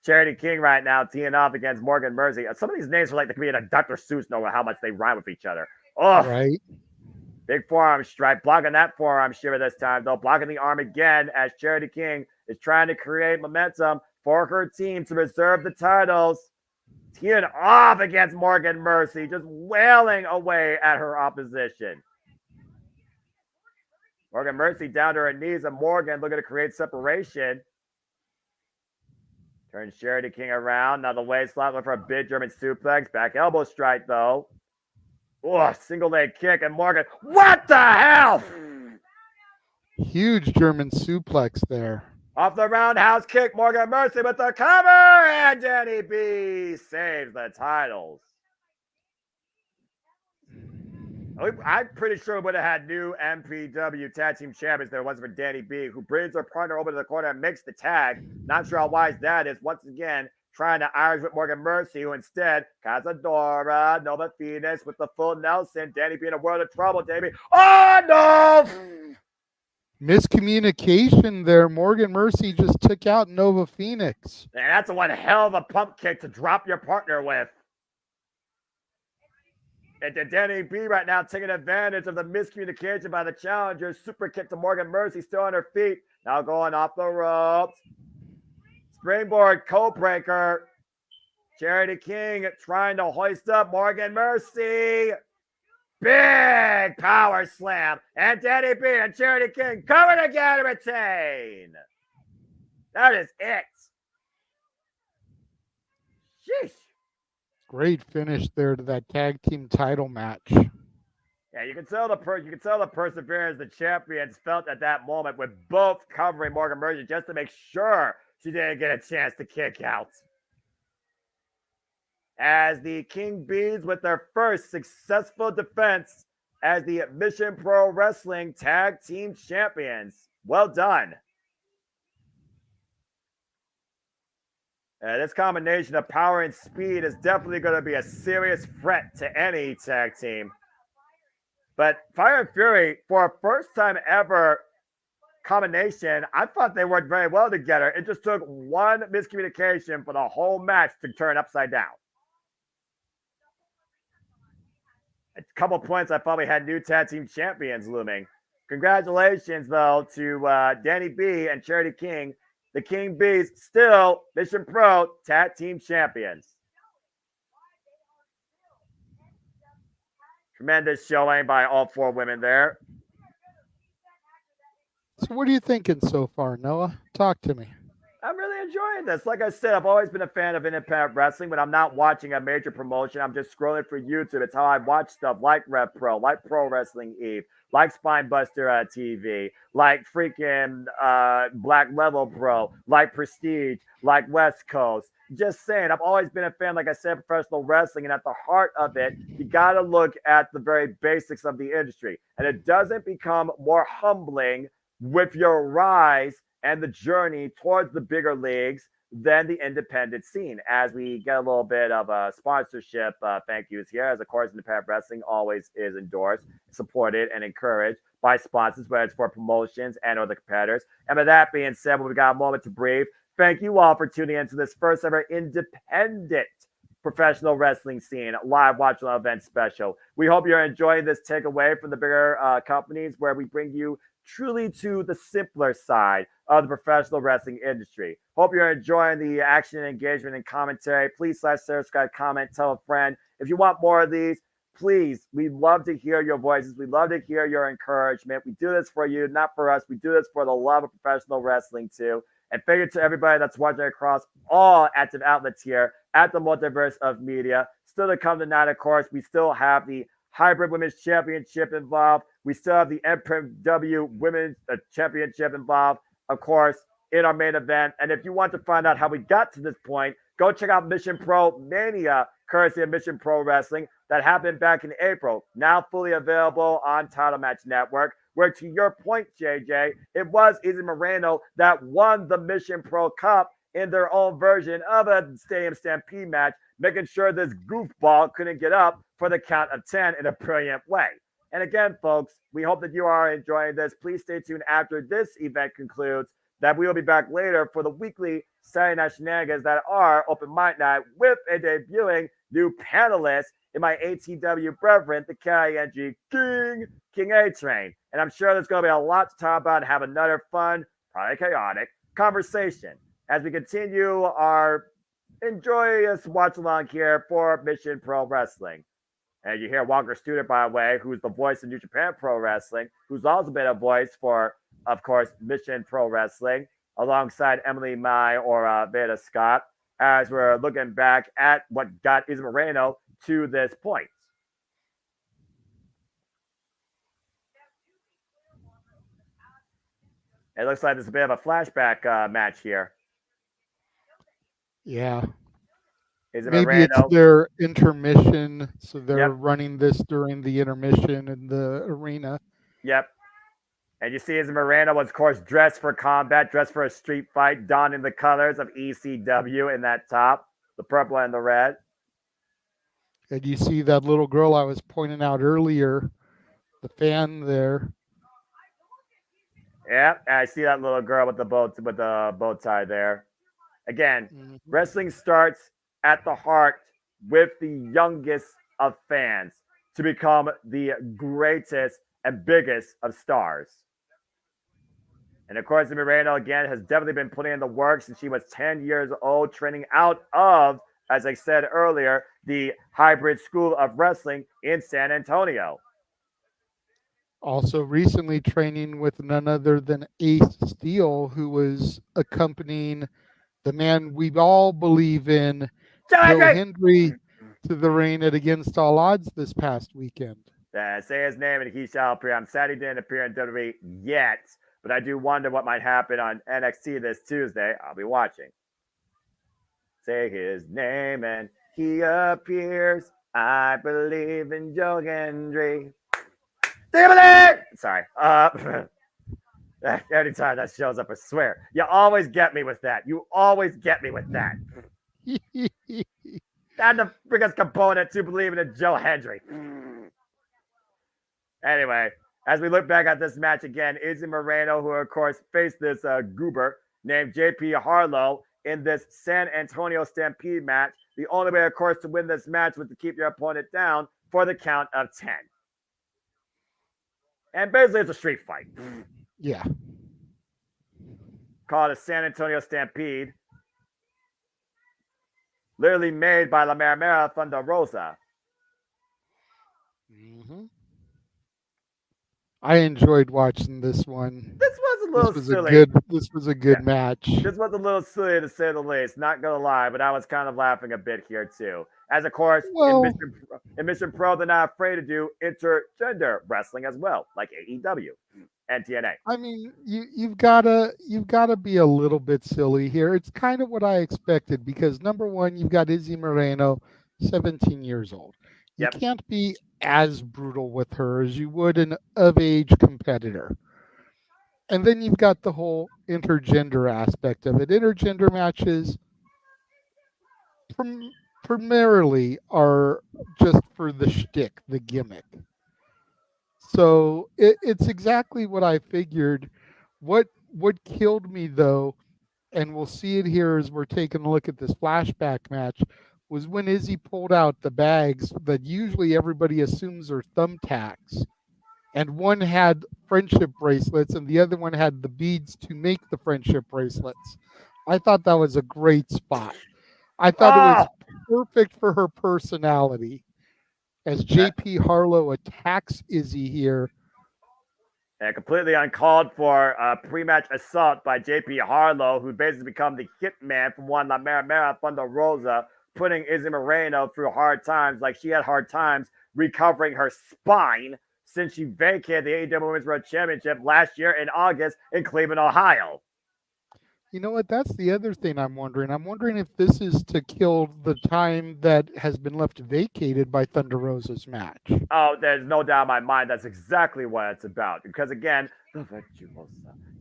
Charity King right now teeing off against Morgan Mercy. Some of these names are like they could be in a Dr. Seuss novel, how much they rhyme with each other. Oh, right. Big forearm strike, blocking that forearm shiver this time, though, blocking the arm again as Charity King is trying to create momentum for her team to reserve the titles. Teeing off against Morgan Mercy, just wailing away at her opposition. Morgan Mercy down to her knees, and Morgan looking to create separation. Turns Charity King around. Now the waist lock for a big German suplex. Back elbow strike, though. Oh, single leg kick, and Morgan. What the hell? Huge German suplex there. Off the roundhouse kick, Morgan Mercy with the cover, and Danny B saves the titles. I'm pretty sure we would have had new MPW Tag Team Champions there wasn't for Danny B, who brings her partner over to the corner and makes the tag. Not sure how wise that is. Once again, trying to Irish with Morgan Mercy, who instead, Cazadora, Nova Phoenix with the full Nelson. Danny B in a world of trouble, Danny B. Oh, no! Miscommunication there. Morgan Mercy just took out Nova Phoenix. Man, that's one hell of a pump kick to drop your partner with. And Danny B right now taking advantage of the miscommunication by the challenger. Super kick to Morgan Mercy, still on her feet. Now going off the ropes. Springboard code breaker. Charity King trying to hoist up Morgan Mercy. Big power slam. And Danny B and Charity King coming again to retain. That is it. Sheesh. Great finish there to that tag team title match. Yeah, you can tell the perseverance the champions felt at that moment with both covering Morgan Mercy just to make sure she didn't get a chance to kick out. As the King Bees with their first successful defense as the Mission Pro Wrestling Tag Team Champions. Well done. This combination of power and speed is definitely going to be a serious threat to any tag team. But Fire and Fury, for a first time ever combination, I thought they worked very well together. It just took one miscommunication for the whole match to turn upside down. A couple points, I thought we had new tag team champions looming. Congratulations, though, to Danny B and Charity King. The King Bees still Mission Pro Tag Team Champions. Tremendous showing by all 4 women there. So what are you thinking so far, Noah? Talk to me. I'm really enjoying this. Like I said, I've always been a fan of independent wrestling, but I'm not watching a major promotion. I'm just scrolling for YouTube. It's how I watch stuff like Rev Pro, like Pro Wrestling Eve, like Spinebuster TV, like freaking Black Level Pro, like Prestige, like West Coast. Just saying, I've always been a fan, like I said, of professional wrestling, and at the heart of it, you got to look at the very basics of the industry. And it doesn't become more humbling with your rise and the journey towards the bigger leagues than the independent scene. As we get a little bit of a sponsorship thank yous here, as of course independent wrestling always is endorsed, supported, and encouraged by sponsors, whether it's for promotions and or the competitors. And with that being said, when we got a moment to breathe, thank you all for tuning into this first ever independent professional wrestling scene, live watch on event special. We hope you're enjoying this takeaway from the bigger companies where we bring you truly to the simpler side of the professional wrestling industry. Hope you're enjoying the action and engagement and commentary. Please subscribe, comment, tell a friend. If you want more of these, please, we'd love to hear your voices. We'd love to hear your encouragement. We do this for you, not for us. We do this for the love of professional wrestling too. And thank you to everybody that's watching across all active outlets here at the Multiverse of Media. Still to come tonight, of course, we still have the Hybrid Women's Championship involved. We still have the MPW Women's Championship involved, of course, in our main event. And if you want to find out how we got to this point, go check out Mission Pro Mania, courtesy of Mission Pro Wrestling, that happened back in April. Now fully available on Title Match Network, where, to your point, JJ, it was Izzy Moreno that won the Mission Pro Cup in their own version of a Stadium Stampede match, making sure this goofball couldn't get up for the count of 10 in a brilliant way. And again, folks, we hope that you are enjoying this. Please stay tuned after this event concludes, that we will be back later for the weekly Saturday Night Shenanigans that are Open Mic Night with a debuting new panelist in my ATW brethren, the KING King A-Train. And I'm sure there's going to be a lot to talk about and have another fun, probably chaotic conversation as we continue our enjoyous watch along here for Mission Pro Wrestling. And you hear Walker Student, by the way, who's the voice of New Japan Pro Wrestling, who's also been a voice for, of course, Mission Pro Wrestling, alongside Emily Mai or Veda Scott, as we're looking back at what got Izzy Moreno to this point. It looks like there's a bit of a flashback match here. Yeah. Maybe Moreno, it's their intermission, so they're running this during the intermission in the arena. Yep. And you see Izzy Moreno was, of course, dressed for combat, dressed for a street fight, donning the colors of ECW in that top, the purple and the red. And you see that little girl I was pointing out earlier, the fan there. Yeah, I see that little girl with the bow tie there. Again, wrestling starts at the heart with the youngest of fans to become the greatest and biggest of stars. And of course, Moreno, again, has definitely been putting in the work since she was 10 years old, training out of, as I said earlier, the Hybrid School of Wrestling in San Antonio. Also recently training with none other than Ace Steel, who was accompanying the man we all believe in, Joe Hendry, to the ring at Against All Odds this past weekend. Say his name and he shall appear. I'm sad he didn't appear in WWE yet, but I do wonder what might happen on NXT this Tuesday. I'll be watching. Say his name and he appears. I believe in Joe Hendry. Sorry. Anytime that shows up, I swear. You always get me with that. You always get me with that. And the biggest component to believing in Joe Hendry. Anyway, as we look back at this match again, Izzy Moreno, who of course faced this goober named JP Harlow in this San Antonio Stampede match. The only way, of course, to win this match was to keep your opponent down for the count of 10. And basically, it's a street fight. Yeah. Called a San Antonio Stampede. Literally made by La Mera Mera Thunder Rosa. I enjoyed watching this one. This was a little silly. This was a good match. This was a little silly to say the least. Not gonna lie, but I was kind of laughing a bit here too. As of course, in Mission Pro, they're not afraid to do intergender wrestling as well, like AEW and TNA. I mean, you've gotta be a little bit silly here. It's kind of what I expected because number one, you've got Izzy Moreno, 17 years old. You can't be as brutal with her as you would an of-age competitor. And then you've got the whole intergender aspect of it. Intergender matches primarily are just for the shtick, the gimmick. So it's exactly what I figured. What killed me, though, and we'll see it here as we're taking a look at this flashback match, was when Izzy pulled out the bags that usually everybody assumes are thumbtacks. And one had friendship bracelets and the other one had the beads to make the friendship bracelets. I thought that was a great spot. I thought it was perfect for her personality as JP Harlow attacks Izzy here. And completely uncalled for pre-match assault by JP Harlow, who basically become the hitman from one La Mera Mera Thunder Rosa, putting Izzy Moreno through hard times like she had hard times recovering her spine since she vacated the AEW Women's World Championship last year in August in Cleveland, Ohio. You know what? That's the other thing I'm wondering. I'm wondering if this is to kill the time that has been left vacated by Thunder Rosa's match. Oh, there's no doubt in my mind that's exactly what it's about. Because again, the Virtuosa,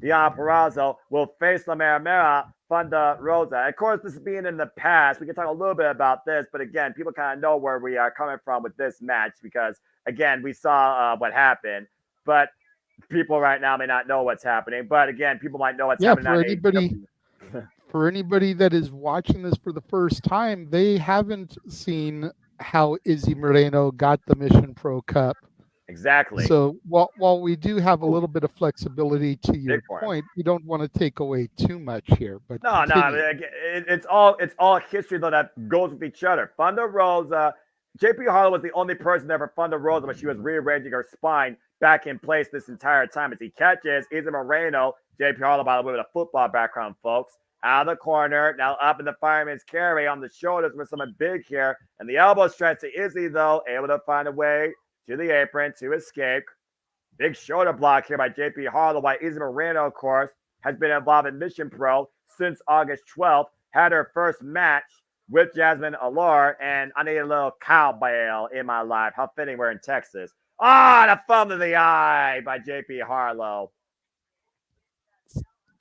Diana Purrazzo, will face La Mera Mera, Thunder Rosa. Of course, this is being in the past. We can talk a little bit about this, but again, people kind of know where we are coming from with this match because, again, we saw what happened. But people right now may not know what's happening. But again, people might know what's happening. For anybody that is watching this for the first time, they haven't seen how Izzy Moreno got the Mission Pro Cup. Exactly. So while we do have a little bit of flexibility to your point, we don't want to take away too much here. But it's all history though that goes with each other. Thunder Rosa, JP Harlow was the only person to ever Thunder Rosa, but she was rearranging her spine back in place this entire time as he catches Izzy Moreno. JP Harlow, by the way, with a football background, folks. Out of the corner, now up in the fireman's carry on the shoulders with someone big here. And the elbow stretch to Izzy, though, able to find a way to the apron to escape. Big shoulder block here by JP Harlow, while Izzy Moreno, of course, has been involved in Mission Pro since August 12th. Had her first match with Jasmine Allure, and I need a little cowbell in my life. How fitting we're in Texas. The thumb to the eye by JP Harlow.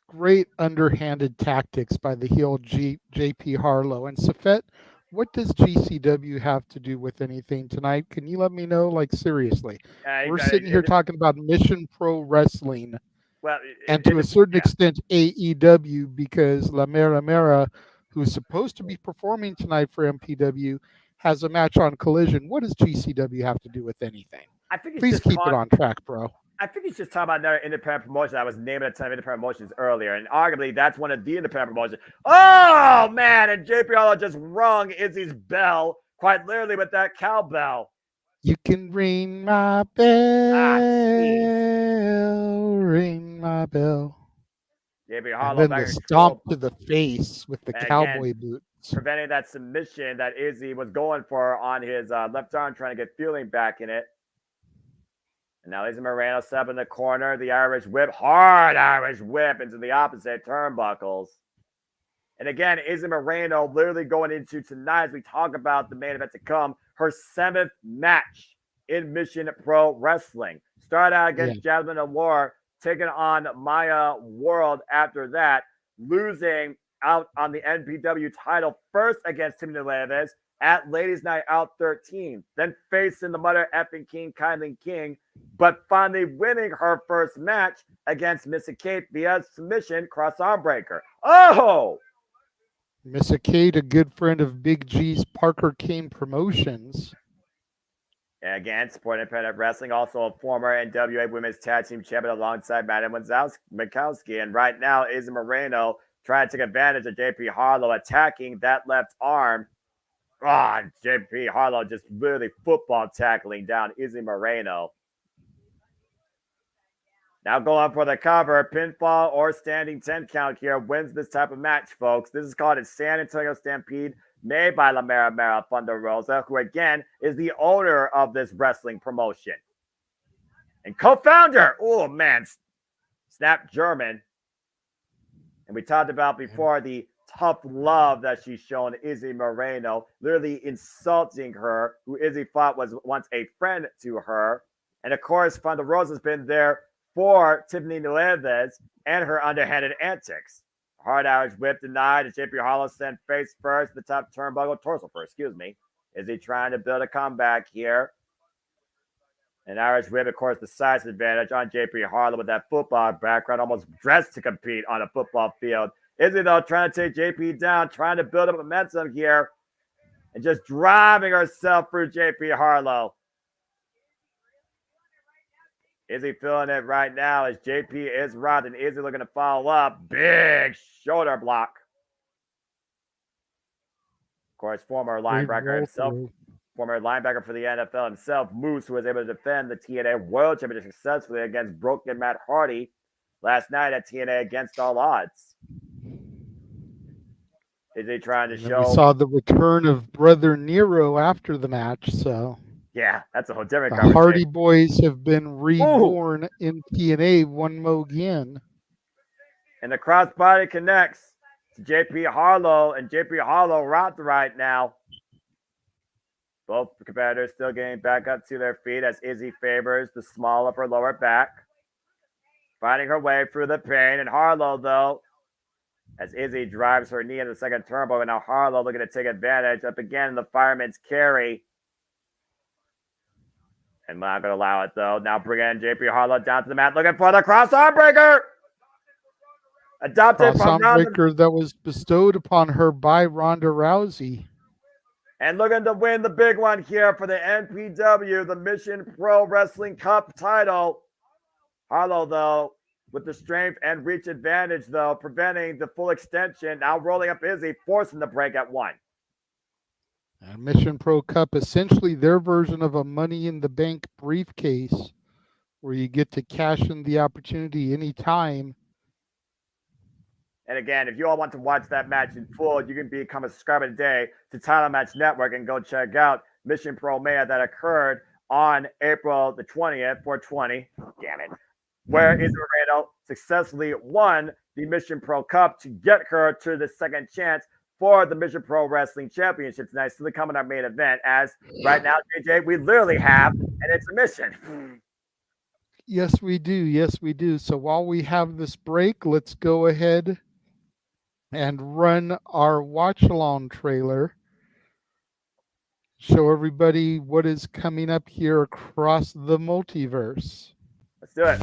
Great underhanded tactics by the heel JP Harlow. And Safet, what does GCW have to do with anything tonight? Can you let me know, like, seriously? We're sitting here talking about Mission Pro Wrestling. Well, and to a certain extent, AEW, because La Mera Mera, who's supposed to be performing tonight for MPW, has a match on Collision. What does GCW have to do with anything? I think Please keep it on track, bro. I think he's just talking about another independent promotion. I was naming a ton of independent promotions earlier, and arguably that's one of the independent promotions. Oh, man, and JP Harlow just rung Izzy's bell, quite literally with that cowbell. You can ring my bell, ring my bell. JP Harlow and then the stomp to the face with the cowboy boots. Preventing that submission that Izzy was going for on his left arm, trying to get feeling back in it. And now Izzy Moreno set up in the corner. The Irish whip, hard Irish whip into the opposite turnbuckles. And again, Izzy Moreno literally going into tonight, as we talk about the main event to come, her 7th match in Mission Pro Wrestling. Started out against Jasmine Allure, taking on Maya World after that, losing out on the NPW title first against Tiffany Nieves at Ladies Night Out 13, then facing the mother effing King, Kylie King, but finally winning her first match against Missa Kate via submission cross-arm breaker. Oh! Missa Kate, a good friend of Big G's Parker Kane Promotions. And again, supporting independent wrestling, also a former NWA Women's Tag Team Champion alongside Madi Wrenkowski. And right now, Izzy Moreno trying to take advantage of JP Harlow attacking that left arm. JP Harlow just really football tackling down Izzy Moreno. Now going for the cover, pinfall or standing 10 count here wins this type of match, folks. This is called a San Antonio Stampede made by La Mera Mera Thunder Rosa, who again is the owner of this wrestling promotion. And co-founder, Snap German. And we talked about before the tough love that she's shown Izzy Moreno, literally insulting her, who Izzy thought was once a friend to her. And of course, Thunder Rosa's been there for Tiffany Nieves and her underhanded antics. Hard Irish whip denied as JP Harlow sent face first, the top turnbuckle, torso first, Izzy trying to build a comeback here. An Irish whip, of course, the size advantage on JP Harlow with that football background, almost dressed to compete on a football field. Izzy, though, trying to take JP down, trying to build up momentum here. and just driving herself through JP Harlow. Izzy feeling it right now as JP is robbed, and Izzy looking to follow up. Big shoulder block. Of course, former linebacker himself, former linebacker for the NFL himself, Moose, who was able to defend the TNA World Championship successfully against Broken Matt Hardy last night at TNA Against All Odds. Izzy trying to show. We saw the return of Brother Nero after the match, so. Yeah, that's a whole different The conversation. Hardy Boys have been reborn in TNA one more again. And the crossbody connects to JP Harlow, and JP Harlow rocked right now. Both competitors still getting back up to their feet as Izzy favors the small of her lower back. Finding her way through the pain, and Harlow, though, as Izzy drives her knee in the second turbo, and now Harlow looking to take advantage up again in the fireman's carry. And not going to allow it, though. Now bring in JP Harlow down to the mat, looking for the cross-arm breaker. Adopted from cross-arm breaker that was bestowed upon her by Ronda Rousey. And looking to win the big one here for the NPW, the Mission Pro Wrestling Cup title. Harlow, though, with the strength and reach advantage, though, preventing the full extension. Now rolling up Izzy, forcing the break at 1. Mission Pro Cup, essentially their version of a Money in the Bank briefcase, where you get to cash in the opportunity anytime. And again, if you all want to watch that match in full, you can become a subscriber today to Title Match Network and go check out Mission Pro Mania that occurred on April the 20th, 420. Damn it. Where Izzy Moreno successfully won the Mission Pro Cup to get her to the second chance for the Mission Pro Wrestling Championship tonight. So they come in our main event, as right now, JJ, we literally have an intermission. Yes, we do. Yes, we do. So while we have this break, let's go ahead and run our watch-along trailer. Show everybody what is coming up here across the multiverse. Let's do it.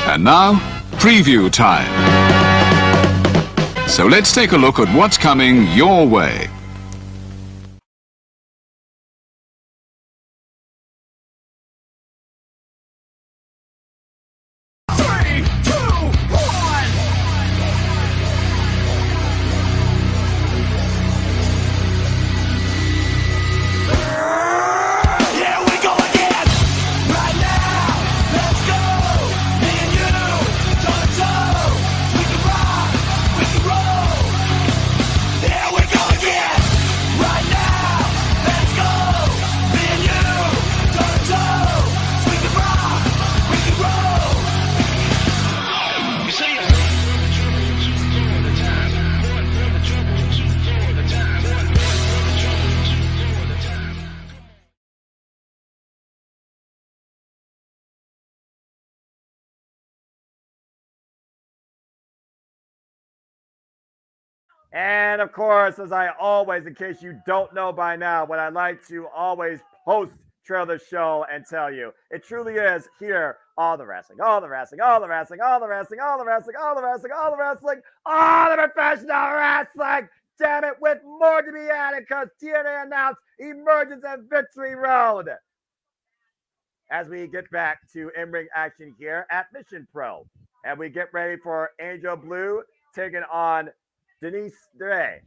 And now, preview time. So let's take a look at what's coming your way. And of course, as I always, in case you don't know by now, what I like to always post trailer show and tell you, it truly is here, all the wrestling, all the wrestling, all the wrestling, all the wrestling, all the wrestling, all the wrestling, all the wrestling, all the professional wrestling. Damn it, with more to be added, because TNA announced Emergence and Victory Road. As we get back to in-ring action here at Mission Pro, and we get ready for Angel Blue taking on Denise Day.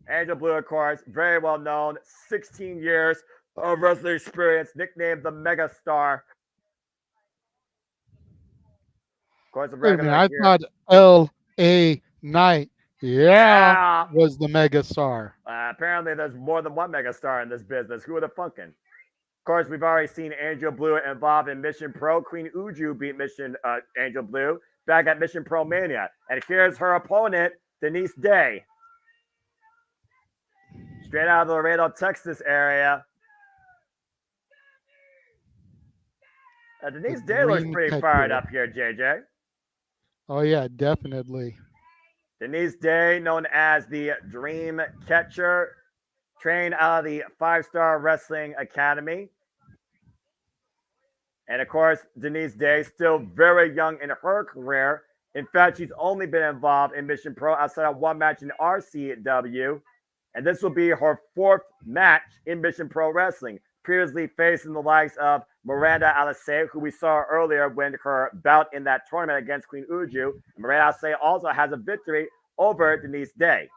Angel Blue, of course, very well known, 16 years of wrestling experience, nicknamed the Mega Star. Of course, the Wait a minute, I thought L.A. Knight, was the Mega Star. Apparently, there's more than one Mega Star in this business. Who would have funkin'? Of course, we've already seen Angel Blue involved in Mission Pro. Queen Uju beat Angel Blue back at Mission Pro Mania. And here's her opponent, Denise Day. Straight out of the Laredo, Texas area. Denise Day looks pretty fired up here, JJ. Oh, yeah, definitely. Denise Day, known as the Dream Catcher, trained out of the 5-Star Wrestling Academy. And of course, Denise Day, still very young in her career In fact, she's only been involved in Mission Pro outside of one match in RCW, and this will be her 4th match in Mission Pro Wrestling, previously facing the likes of Miranda Alise, who we saw earlier win her bout in that tournament against Queen Uju. Miranda Alise also has a victory over Denise Day.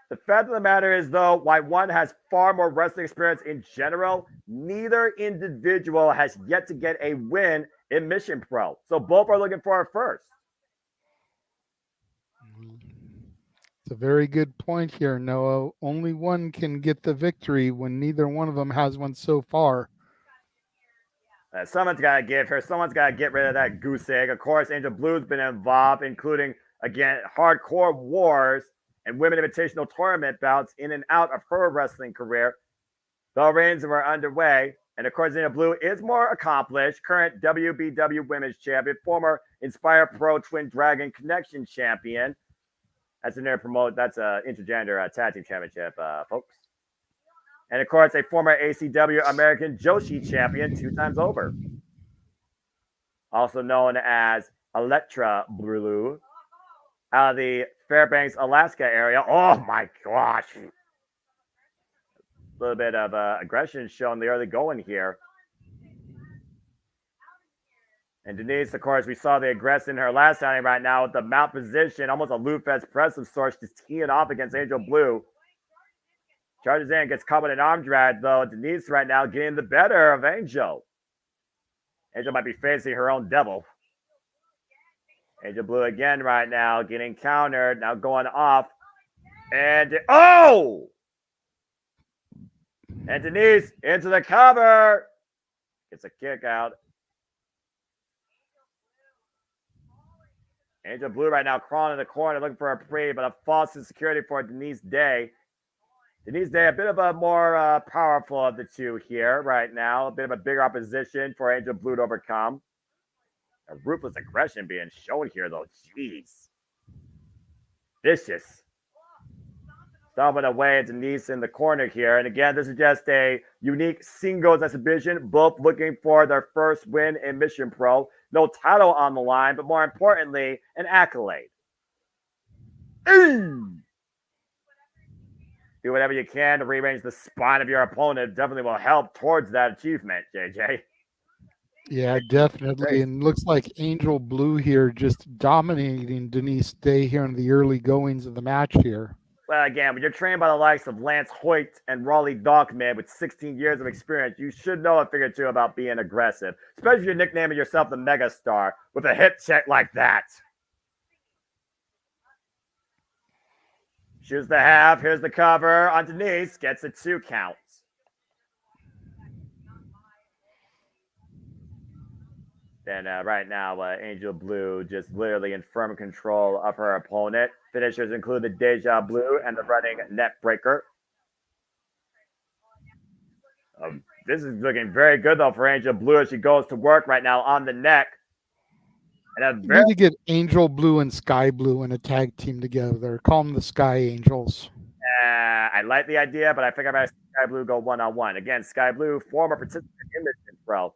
The fact of the matter is, though, while one has far more wrestling experience in general, neither individual has yet to get a win in Mission Pro. So both are looking for a first. It's a very good point here, Noah. Only one can get the victory when neither one of them has one so far. Someone's got to give her. Someone's got to get rid of that goose egg. Of course, Angel Blue's been involved, including, again, hardcore wars and women invitational tournament bouts in and out of her wrestling career. The reigns were underway. And of course, Angel Blue is more accomplished, current WBW Women's Champion, former Inspire Pro Twin Dragon Connection Champion. That's an intergender tag team championship, folks. And of course, a former ACW American Joshi champion 2 times over. Also known as Electra Blue, out of the Fairbanks, Alaska area. Oh my gosh. A little bit of aggression shown the early going here. And Denise, of course, we saw the aggression in her last outing right now with the mount position, almost a Lufez press of sorts, just teeing off against Angel Blue. Charges in, gets caught with an arm drag, though. Denise right now getting the better of Angel. Angel might be facing her own devil. Angel Blue again right now, getting countered, now going off. And, oh! And Denise into the cover. Gets a kick out. Angel Blue right now crawling in the corner, looking for a pre, but a false insecurity for Denise Day. Denise Day, a bit of a more powerful of the two here right now. A bit of a bigger opposition for Angel Blue to overcome. A ruthless aggression being shown here, though. Jeez. Vicious. Stomping away at Denise in the corner here. And again, this is just a unique singles exhibition. Both looking for their first win in Mission Pro. No title on the line, but more importantly, an accolade. Do whatever you can to rearrange the spine of your opponent. It definitely will help towards that achievement, JJ. Yeah, definitely. And looks like Angel Blue here just dominating Denise Day here in the early goings of the match here. Well, again, when you're trained by the likes of Lance Hoyt and Raleigh Dawkman with 16 years of experience, you should know a thing or two about being aggressive, especially if you're nicknaming yourself the Megastar with a hip check like that. Shoots the half. Here's the cover on Denise. Gets a 2 count. Then right now, Angel Blue just literally in firm control of her opponent. Finishers include the Deja Blue and the running net breaker. This is looking very good, though, for Angel Blue as she goes to work right now on the neck. And You need to get Angel Blue and Sky Blue in a tag team together. Call them the Sky Angels. I like the idea, but I think I'm going to see Sky Blue go one-on-one. Again, Sky Blue, former participant in Mission Pro.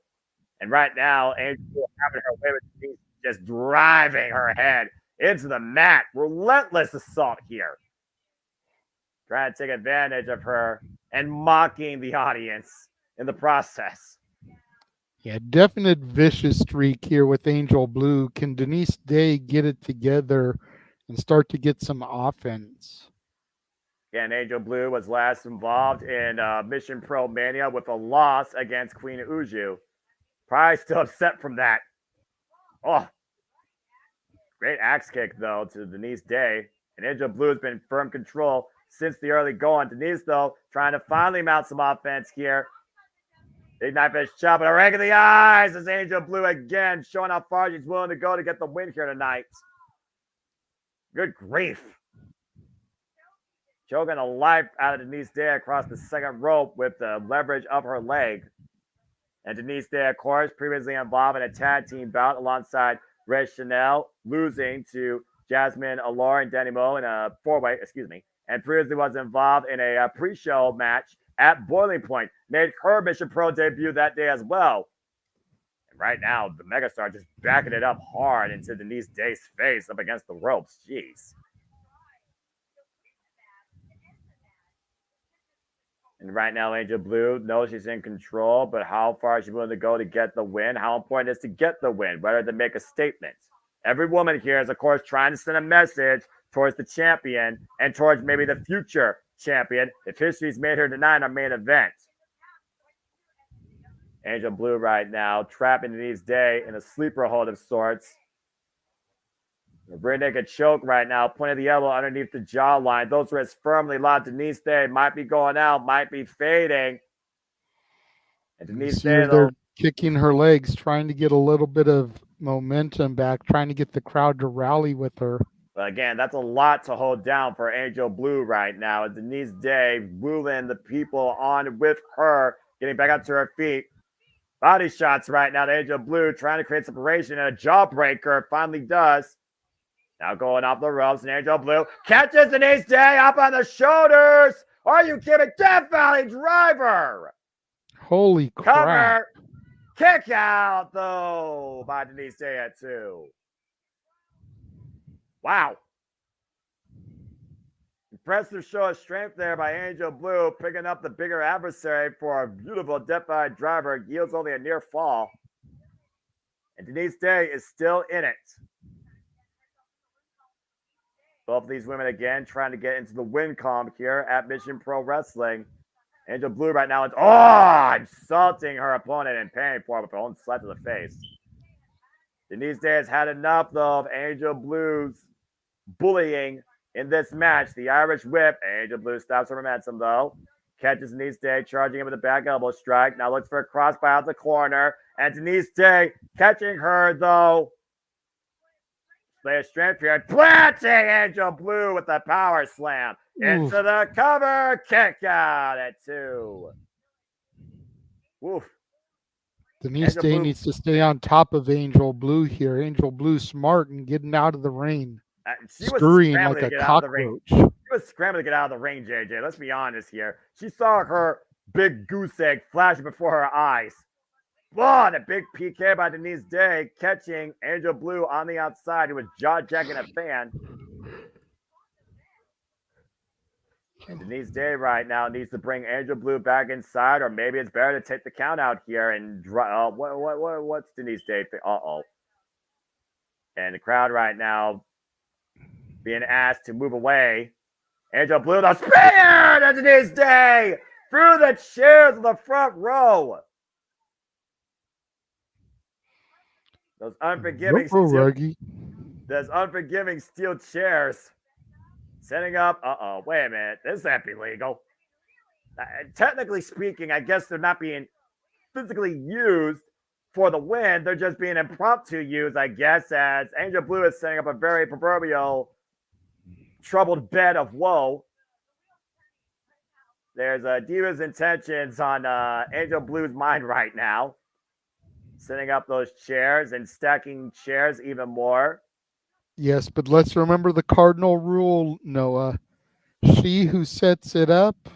And right now, Angel Blue having her way with Denise, just driving her head into the mat. Relentless assault here. Trying to take advantage of her and mocking the audience in the process. Yeah, definite vicious streak here with Angel Blue. Can Denise Day get it together and start to get some offense? Again, Angel Blue was last involved in Mission Pro Mania with a loss against Queen Uju. Probably still upset from that. Oh, great axe kick, though, to Denise Day. And Angel Blue has been in firm control since the early going. Denise, though, trying to finally mount some offense here. Big knife edge chop, but a rake in the eyes as Angel Blue again showing how far she's willing to go to get the win here tonight. Good grief. Choking the life out of Denise Day across the second rope with the leverage of her leg. And Denise Day, of course, previously involved in a tag team bout alongside Red Chanel, losing to Jasmine Allure and Danny Moe in a four-way, and previously was involved in a pre-show match at Boiling Point. Made her Mission Pro debut that day as well. right now, the Megastar just backing it up hard into Denise Day's face up against the ropes. Jeez. And right now, Angel Blue knows she's in control, but how far is she willing to go to get the win? How important is to get the win? Whether to make a statement. Every woman here is, of course, trying to send a message towards the champion and towards maybe the future champion if history's made her tonight our main event. Angel Blue right now, trapping Denise Day in a sleeper hold of sorts. The Renegade choke right now, pointing the elbow underneath the jawline. Those wrists firmly locked. Denise Day might be going out, might be fading. And Denise Day, they're kicking her legs, trying to get a little bit of momentum back, trying to get the crowd to rally with her. But again, that's a lot to hold down for Angel Blue right now. Denise Day wooing the people on with her, getting back up to her feet. Body shots right now to Angel Blue, trying to create separation, and a jawbreaker finally does. Now going off the ropes, and Angel Blue catches Denise Day up on the shoulders. Are you kidding? Death Valley Driver. Holy crap. Cover. Kick out, though, by Denise Day at 2. Wow. Impressive show of strength there by Angel Blue, picking up the bigger adversary for a beautiful Death Valley Driver. Yields only a near fall. And Denise Day is still in it. Both of these women again trying to get into the win column here at Mission Pro Wrestling. Angel Blue right now is insulting her opponent and paying for it with her own slap to the face. Denise Day has had enough though of Angel Blue's bullying in this match. The Irish whip. Angel Blue stops her momentum though. Catches Denise Day, charging him with a back elbow strike. Now looks for a crossbody out the corner. And Denise Day catching her though. Play a strength here, planting Angel Blue with the power slam into the cover, kick out at 2. Woof. Denise Day needs to stay on top of Angel Blue here. Angel Blue smart and getting out of the ring. She scurrying was like a cockroach. She was scrambling to get out of the ring, JJ. Let's be honest here. She saw her big goose egg flashing before her eyes. Oh, the big PK by Denise Day, catching Angel Blue on the outside, who was jaw-jacking a fan. And Denise Day right now needs to bring Angel Blue back inside, or maybe it's better to take the count out here and what's Denise Day? And the crowd right now being asked to move away. Angel Blue, the spear to Denise Day through the chairs of the front row. Those unforgiving steel chairs. Setting up, wait a minute. This can't be legal. Technically speaking, I guess they're not being physically used for the win. They're just being impromptu used, I guess, as Angel Blue is setting up a very proverbial troubled bed of woe. There's Diva's intentions on Angel Blue's mind right now. Setting up those chairs and stacking chairs even more. Yes, but let's remember the cardinal rule, Noah. She who sets it up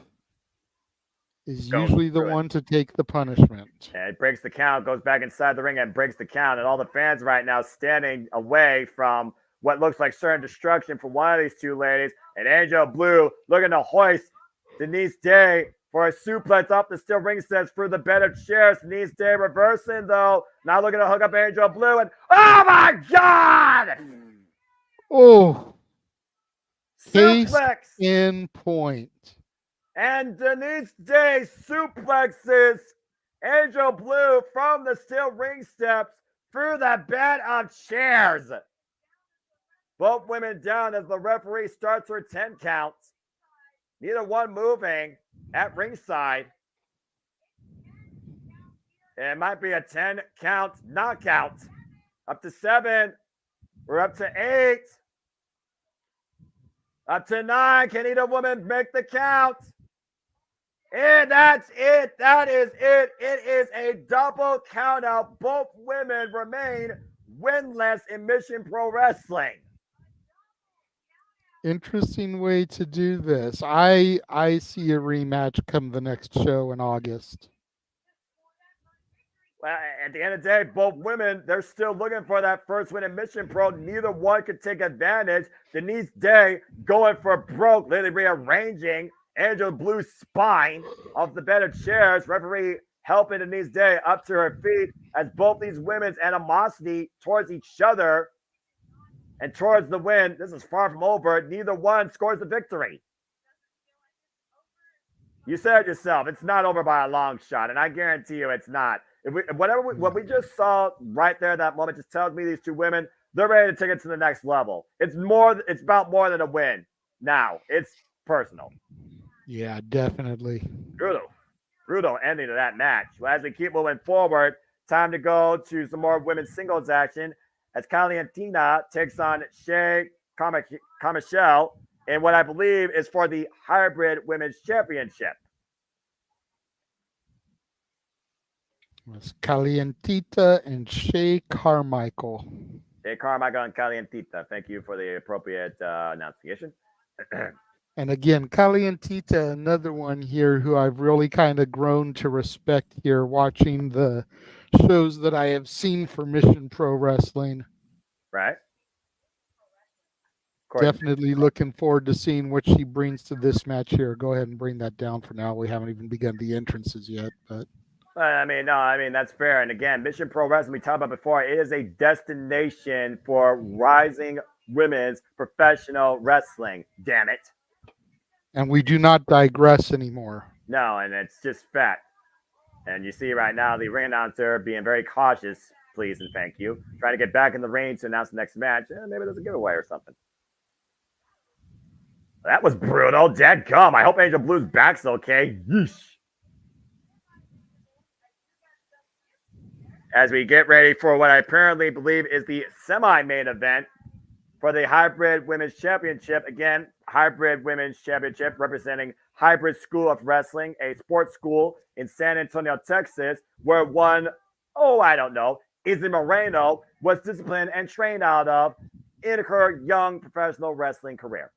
is usually the one to take the punishment. And it breaks the count, goes back inside the ring and breaks the count. And all the fans right now standing away from what looks like certain destruction from one of these two ladies. And Angel Blue looking to hoist Denise Day for a suplex up the steel ring steps through the bed of chairs. Denise Day reversing, though. Now looking to hook up Angel Blue. And oh, my God! Oh. Suplex. Case in point. And Denise Day suplexes Angel Blue from the steel ring steps through the bed of chairs. Both women down as the referee starts her 10 count. Neither one moving at ringside. It might be a 10 count knockout. Up to 7. We're up to 8. Up to 9. Can either woman make the count? And that's it. That is it. It is a double count out. Both women remain winless in Mission Pro Wrestling. Interesting way to do this. I see a rematch come the next show in August. Well, at the end of the day, both women, they're still looking for that first win in Mission Pro. Neither one could take advantage. Denise Day going for broke, literally rearranging Angel Blue's spine off the bed of chairs. Referee helping Denise Day up to her feet as both these women's animosity towards each other and towards the win. This is far from over. Neither one scores the victory. You said it yourself. It's not over by a long shot, and I guarantee you it's not. What we just saw right there, that moment, just tells me these two women, they're ready to take it to the next level. It's about more than a win. Now, it's personal. Yeah, definitely. Brutal ending to that match. Well, as we keep moving forward, time to go to some more women's singles action as Calientina takes on Shea Carmichael in what I believe is for the Hybrid Women's Championship. It's Calientita and Shea Carmichael. Shea Carmichael and Calientita. Thank you for the appropriate enunciation. And again, Calientita, another one here who I've really kind of grown to respect here, watching the shows that I have seen for Mission Pro Wrestling. Right. Definitely looking forward to seeing what she brings to this match here. Go ahead and bring that down for now. We haven't even begun the entrances yet, but. I mean, that's fair. And again, Mission Pro Wrestling, we talked about before, it is a destination for rising women's professional wrestling. Damn it. And we do not digress anymore. No, and it's just fact. And you see right now the ring announcer being very cautious, please and thank you, trying to get back in the ring to announce the next match. Maybe there's a giveaway or something. That was brutal. Dadgum. I hope Angel Blue's back's okay. Yeesh. As we get ready for what I apparently believe is the semi-main event for the Hybrid Women's Championship. Again, Hybrid Women's Championship representing Hybrid School of Wrestling, a sports school in San Antonio, Texas, where Izzy Moreno was disciplined and trained out of in her young professional wrestling career.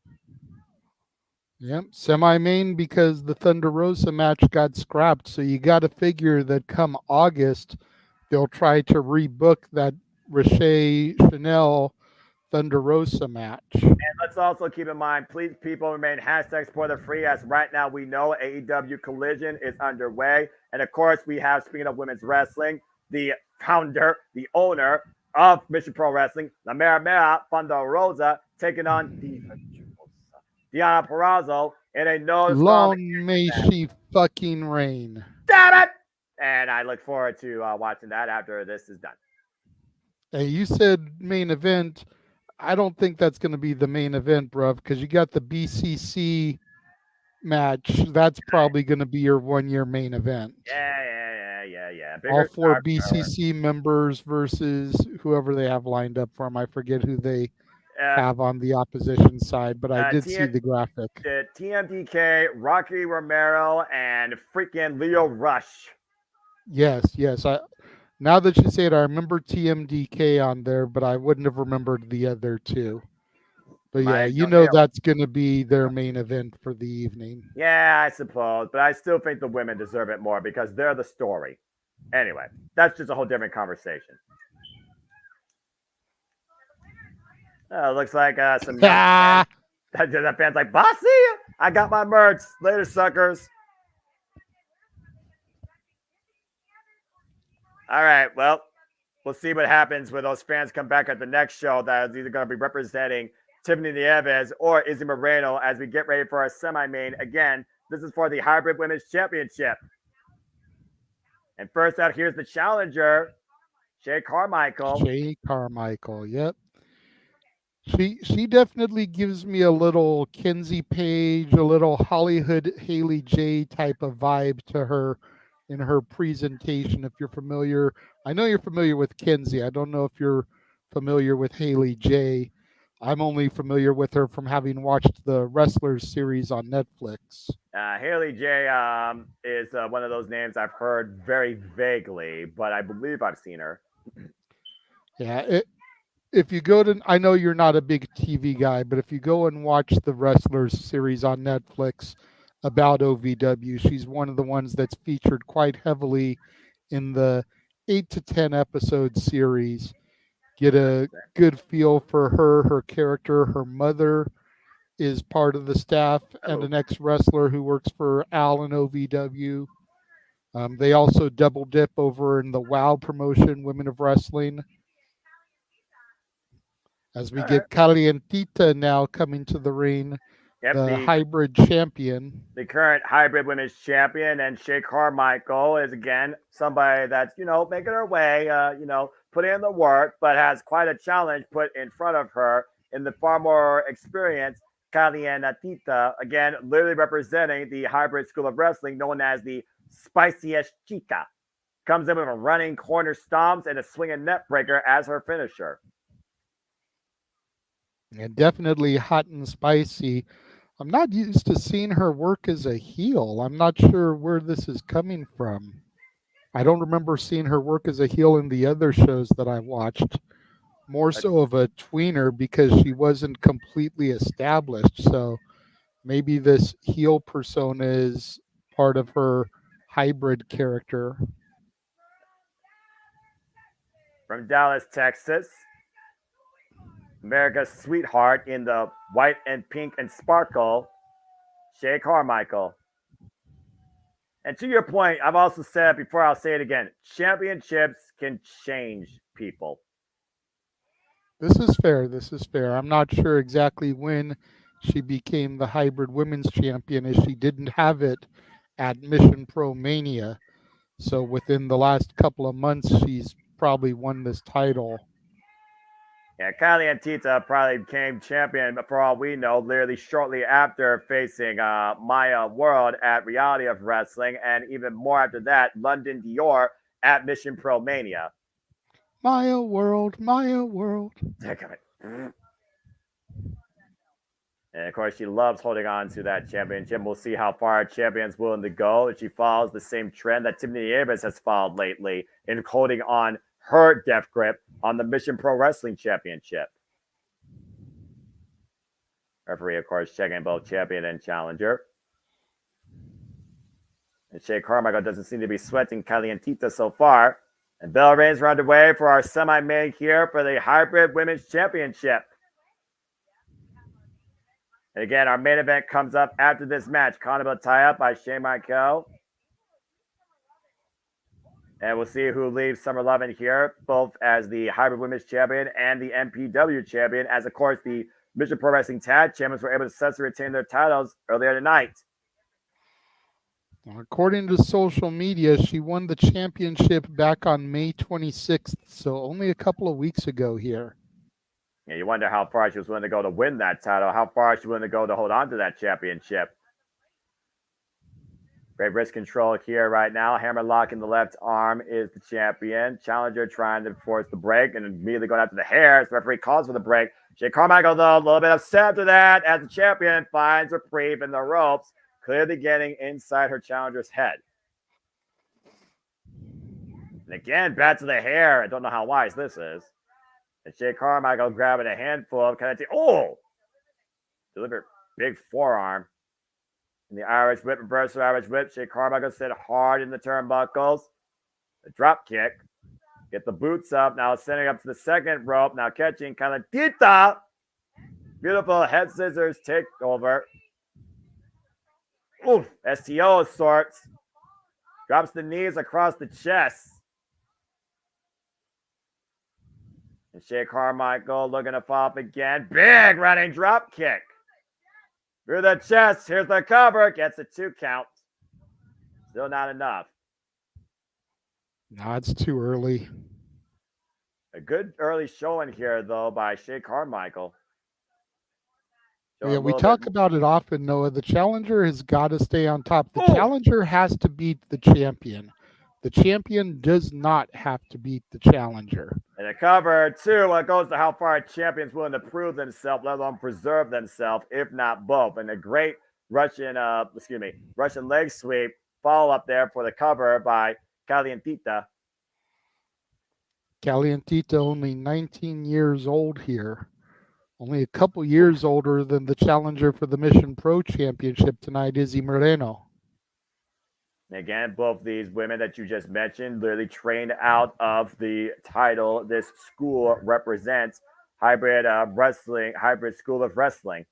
Yep, semi-main because the Thunder Rosa match got scrapped. So you got to figure that come August, they'll try to rebook that Richey Chanel Thunder Rosa match. And let's also keep in mind, please, people, remain #spoiler-free, as right now we know AEW Collision is underway. And of course, we have, speaking of women's wrestling, the founder, the owner of Mission Pro Wrestling, La Mera Mera, Thunder Rosa, taking on Diana Purrazzo in a long may she fucking reign. Damn it! And I look forward to watching that after this is done. Hey, you said main event. I don't think that's going to be the main event, bruv, because you got the BCC match. That's probably going to be your one-year main event. Yeah. All four BCC members versus whoever they have lined up for them. I forget who they have on the opposition side, but I did see the graphic. TMDK, Rocky Romero, and freaking Leo Rush. Yes. Now that you say it, I remember TMDK on there, but I wouldn't have remembered the other two. But yeah, that's going to be their main event for the evening. Yeah, I suppose. But I still think the women deserve it more because they're the story. Anyway, that's just a whole different conversation. Looks like some that fan's like, Bossy, I got my merch. Later, suckers. All right, well, we'll see what happens when those fans come back at the next show that is either going to be representing Tiffany Nieves or Izzy Moreno as we get ready for our semi-main. Again, this is for the Hybrid Women's Championship. And first out, here's the challenger, Shea Carmichael. Yep. She definitely gives me a little Kenzie Page, a little Hollywood Haley J type of vibe to her in her presentation. If you're familiar, I know you're familiar with Kenzie. I don't know if you're familiar with Haley J. I'm only familiar with her from having watched the Wrestlers series on Netflix. Haley J is one of those names I've heard very vaguely, but I believe I've seen her. Yeah, if you go to, I know you're not a big TV guy, but if you go and watch the Wrestlers series on Netflix about OVW, she's one of the ones that's featured quite heavily in the 8 to 10 episode series. Get a good feel for her character. Her mother is part of the staff and an ex-wrestler who works for Al and OVW. They also double dip over in the WOW promotion, Women of Wrestling. As we get Calientita now coming to the ring, the hybrid champion. The current hybrid women's champion, and Shay Carmichael is again somebody that's, making her way, putting in the work, but has quite a challenge put in front of her in the far more experienced Calientita, again, literally representing the hybrid school of wrestling known as the Spiciest Chica. Comes in with a running corner stomps and a swinging net breaker as her finisher. And definitely hot and spicy. I'm not used to seeing her work as a heel. I'm not sure where this is coming from. I don't remember seeing her work as a heel in the other shows that I watched. More so of a tweener because she wasn't completely established. So maybe this heel persona is part of her hybrid character. From Dallas, Texas, America's sweetheart in the white and pink and sparkle, Shay Carmichael. And to your point, I've also said before, I'll say it again, championships can change people. This is fair. I'm not sure exactly when she became the hybrid women's champion, as she didn't have it at Mission Pro Mania. So within the last couple of months, she's probably won this title. Yeah, Calientita probably became champion, for all we know, literally shortly after facing Maya World at Reality of Wrestling, and even more after that, London Dior at Mission Pro Mania. Maya World, Maya World. And of course, she loves holding on to that championship. We'll see how far champion's willing to go. If she follows the same trend that Tiffany Nieves has followed lately in holding on her death grip on the Mission Pro Wrestling Championship. Referee, of course, checking both champion and challenger. And Shay Carmichael doesn't seem to be sweating Calientita so far. And bell rings are underway for our semi-main here for the Hybrid Women's Championship. And again, our main event comes up after this match. Condiment tie-up by Shay Michael. And we'll see who leaves Summer Lovin here, both as the Hybrid Women's Champion and the MPW Champion, as, of course, the Mission Pro Wrestling Tag Champions were able to successfully retain their titles earlier tonight. According to social media, she won the championship back on May 26th, so only a couple of weeks ago here. Yeah, you wonder how far she was willing to go to win that title, how far she was willing to go to hold on to that championship. Great wrist control here right now. Hammer lock in the left arm is the champion. Challenger trying to force the break and immediately going after the hair. The referee calls for the break. Shay Carmichael, though, a little bit upset after that as the champion finds reprieve in the ropes, clearly getting inside her challenger's head. And again, back to the hair. I don't know how wise this is. And Shay Carmichael grabbing a handful of delivered big forearm. And the Irish whip, reversal Irish whip. Shay Carmichael sit hard in the turnbuckles. The drop kick. Get the boots up. Now sending up to the second rope. Now catching Calientita. Beautiful head scissors takeover. Oof. STO of sorts. Drops the knees across the chest. And Shay Carmichael looking to fall up again. Big running drop kick. Through the chest. Here's the cover. Gets a 2 count. Still not enough. No, it's too early. A good early showing here, though, by Shay Carmichael. Yeah, we talk about it often, Noah. The challenger has got to stay on top. The challenger has to beat the champion. The champion does not have to beat the challenger. And a cover, too, it goes to how far a champion's willing to prove themselves, let alone preserve themselves, if not both. And a great Russian leg sweep follow-up there for the cover by Calientita. Calientita only 19 years old here. Only a couple years older than the challenger for the Mission Pro Championship tonight, Izzy Moreno. And again, both these women that you just mentioned literally trained out of the title this school represents, hybrid wrestling, hybrid school of wrestling.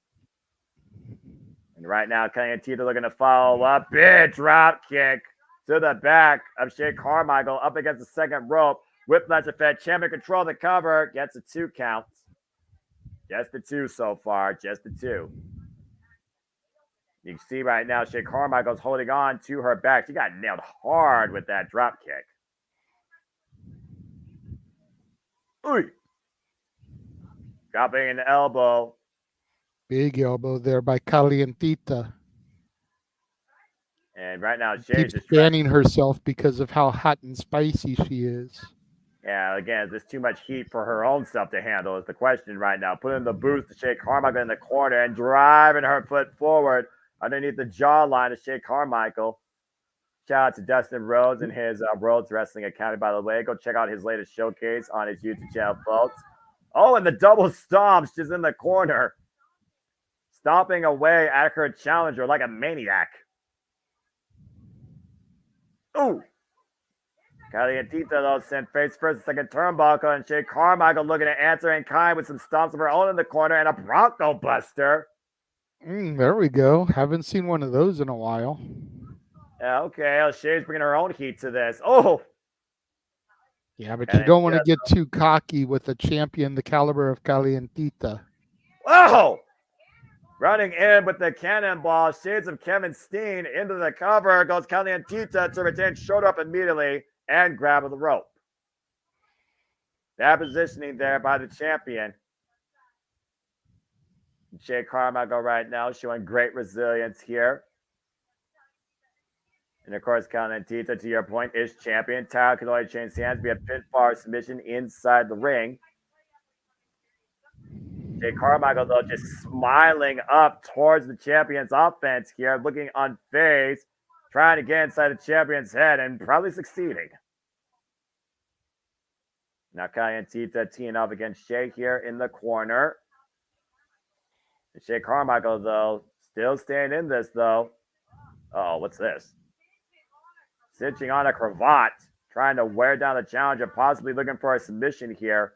And right now, Kelly and Tita looking to follow up. Big drop kick to the back of Shea Carmichael up against the second rope. Whiplash effect, champion control the cover, gets a 2 count. Just the 2 so far, just the 2. You can see right now, Shea Carmichael's holding on to her back. She got nailed hard with that drop kick. Ooh. Dropping an elbow. Big elbow there by Calientita. And right now, Shea Keeps just fanning herself because of how hot and spicy she is. Yeah, again, there's too much heat for her own self to handle is the question right now. Putting the boost to Shea Carmichael in the corner and driving her foot forward underneath the jawline of Shea Carmichael. Shout out to Dustin Rhodes and his Rhodes Wrestling Academy, by the way. Go check out his latest showcase on his YouTube channel, folks. Oh, and the double stomps just in the corner. Stomping away at her challenger like a maniac. Ooh. Calientita, though, sent face first, second turnbuckle, and Shea Carmichael looking to answer in kind with some stomps of her own in the corner and a Bronco Buster. There we go. Haven't seen one of those in a while. Yeah, okay. Shea's bringing her own heat to this. Oh! Yeah, but you don't want to get too cocky with a champion the caliber of Calientita. Whoa! Running in with the cannonball, shades of Kevin Steen into the cover, goes Calientita to retain shoulder up immediately and grab of the rope. That positioning there by the champion. Shea Carmichael right now showing great resilience here. And of course, Calientita, to your point, is champion. Title can only change hands via pinfall submission inside the ring. Shea Carmichael, though, just smiling up towards the champion's offense here, looking unfazed, trying to get inside the champion's head and probably succeeding. Now Calientita teeing up against Shea here in the corner. And Shea Carmichael, though, still staying in this, though. Oh, what's this? Cinching on a cravat, trying to wear down the challenger, possibly looking for a submission here.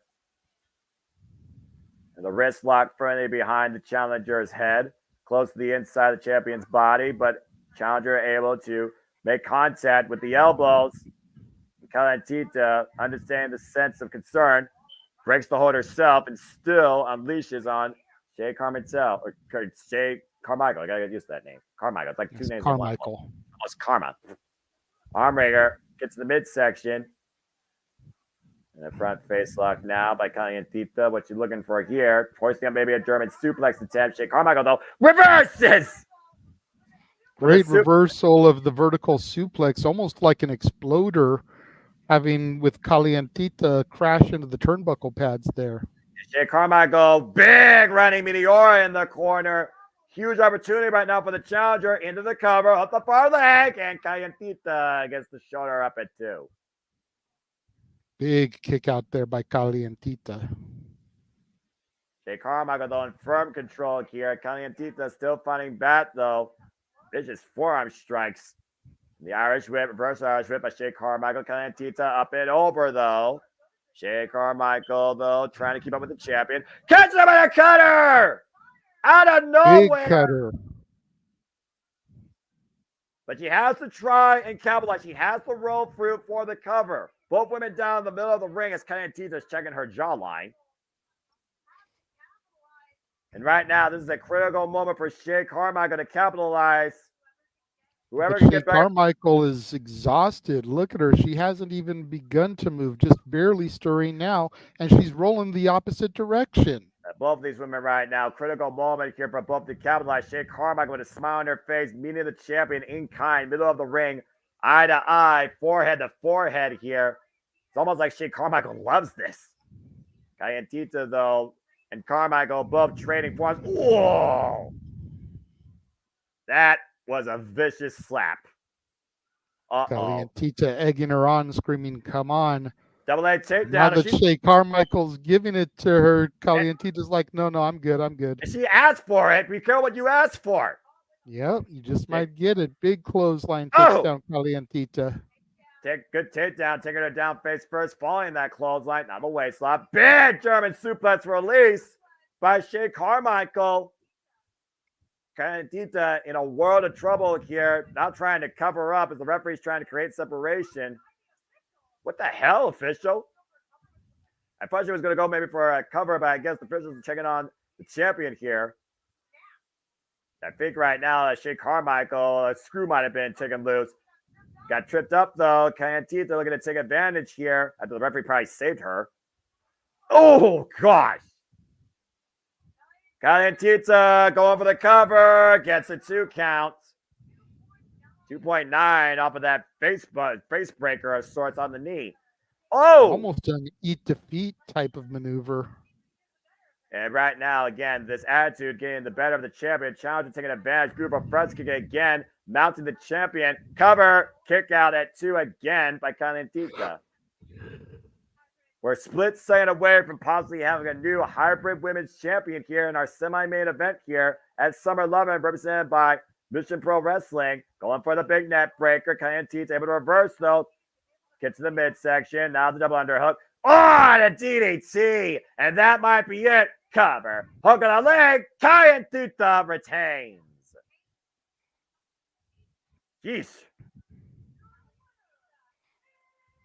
And the wrist lock firmly behind the challenger's head, close to the inside of the champion's body, but challenger able to make contact with the elbows. Calientita, understanding the sense of concern, breaks the hold herself and still unleashes on Shea Carmichael, or Shea Carmichael. I gotta get used to that name. Carmichael. It's like two names. Carmichael. Oh, it's Karma. Armringer gets to the midsection. And the front face lock now by Calientita. What you're looking for here. Hoisting up maybe a German suplex attempt. Shea Carmichael, though, reverses! Great reversal of the vertical suplex, almost like an exploder, having with Calientita crash into the turnbuckle pads there. Shea Carmichael, big running Meteora in the corner. Huge opportunity right now for the challenger into the cover, up the far leg, and Calientita gets the shoulder up at 2. Big kick out there by Calientita. Shea Carmichael, though, in firm control here. Calientita still finding bat, though. Vicious forearm strikes. The Irish whip, reverse Irish whip by Shea Carmichael. Calientita up and over, though. Shea Carmichael, though, trying to keep up with the champion. Catch him by a cutter! Out of nowhere! Big cutter. But she has to try and capitalize. She has to roll through for the cover. Both women down in the middle of the ring as Calientita is checking her jawline. And right now, this is a critical moment for Shea Carmichael to capitalize. Whoever can get back. Carmichael is exhausted. Look at her. She hasn't even begun to move, just barely stirring now, and she's rolling the opposite direction. Both of these women right now, critical moment here for both to capitalize. Shea Carmichael with a smile on her face, meeting the champion in kind, middle of the ring, eye to eye, forehead to forehead here. It's almost like Shea Carmichael loves this. Calientita, though, and Carmichael both trading forms. Whoa! That was a vicious slap. Calientita egging her on, screaming, "Come on." Double A takedown. Now that Shea Carmichael's giving it to her, Calientita's like, no, I'm good. She asked for it. Be careful what you ask for. Yep, you just might get it. Big clothesline Oh! takes down Calientita. Good takedown, taking her down face first, following that clothesline. Now the waist lock. Big German suplex release by Shea Carmichael. Calientita in a world of trouble here, now trying to cover up as the referee's trying to create separation. What the hell, official? I thought she was going to go maybe for a cover, but I guess the officials are checking on the champion here. I think right now Shea Carmichael, a screw might have been taken loose. Got tripped up though. Calientita looking to take advantage here after the referee probably saved her. Oh gosh. Calientita going for the cover. Gets a 2 count. 2.9 off of that face breaker of sorts on the knee. Oh! Almost an eat defeat type of maneuver. And right now, again, this attitude getting the better of the champion. Challenger taking advantage. Group of front kick again. Mounting the champion. Cover. Kick out at 2 again by Calientita. We're split second away from possibly having a new hybrid women's champion here in our semi-main event here at Summer Lovin, represented by Mission Pro Wrestling. Going for the big net breaker. Calientita able to reverse though. Get to the midsection. Now the double underhook. Oh, the DDT. And that might be it. Cover. Hook on the leg. Calientita retains. Jeez.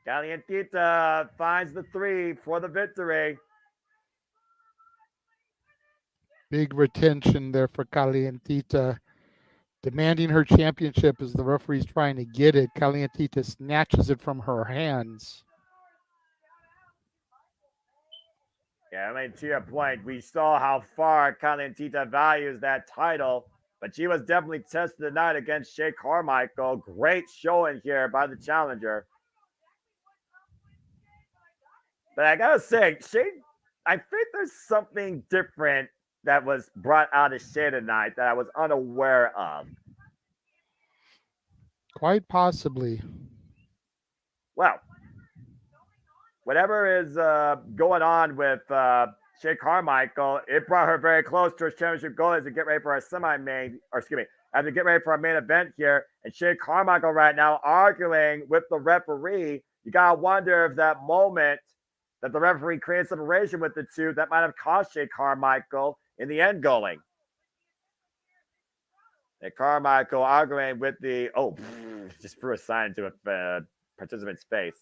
Calientita finds the 3 for the victory. Big retention there for Calientita. Demanding her championship as the referee's trying to get it. Calientita snatches it from her hands. Yeah, I mean, to your point, we saw how far Calientita values that title, but she was definitely tested tonight against Shea Carmichael. Great showing here by the challenger. But I gotta say, Shea, I think there's something different that was brought out of Shea tonight that I was unaware of. Quite possibly. Well, whatever is going on with Shea Carmichael, it brought her very close to her championship goal as we get ready for our as we get ready for our main event here. And Shea Carmichael right now arguing with the referee. You gotta wonder if that moment that the referee created separation with the two, that might have cost Shea Carmichael in the end going. And Carmichael arguing with the, just threw a sign into a participant's face.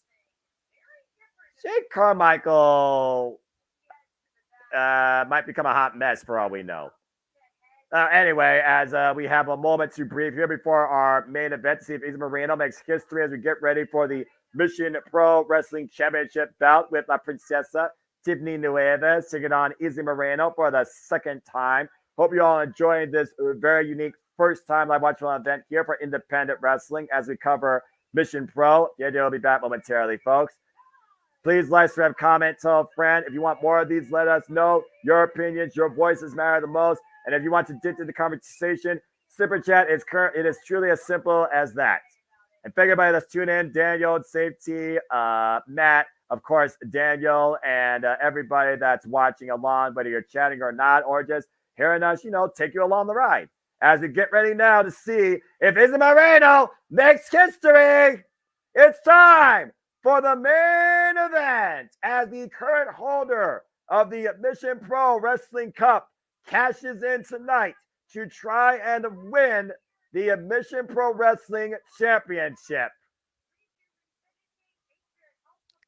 Shea Carmichael might become a hot mess for all we know. Anyway, as we have a moment to breathe here before our main event to see if Izzy Moreno makes history as we get ready for the Mission Pro Wrestling Championship bout with La Princesa Tiffany Nieves taking on Izzy Moreno for the second time. Hope you all enjoying this very unique first time live watching event here for independent wrestling as we cover Mission Pro. The idea will be back momentarily, folks. Please like, subscribe, comment, tell a friend. If you want more of these, let us know. Your opinions, your voices matter the most. And if you want to dip into the conversation, Super Chat is it is truly as simple as that. And thank everybody that's tuning in, Daniel, Safety, Matt, of course, Daniel, and everybody that's watching along, whether you're chatting or not, or just hearing us, take you along the ride. As we get ready now to see if Izzy Moreno makes history, it's time for the main event as the current holder of the Mission Pro Wrestling Cup cashes in tonight to try and win the Mission Pro Wrestling Championship.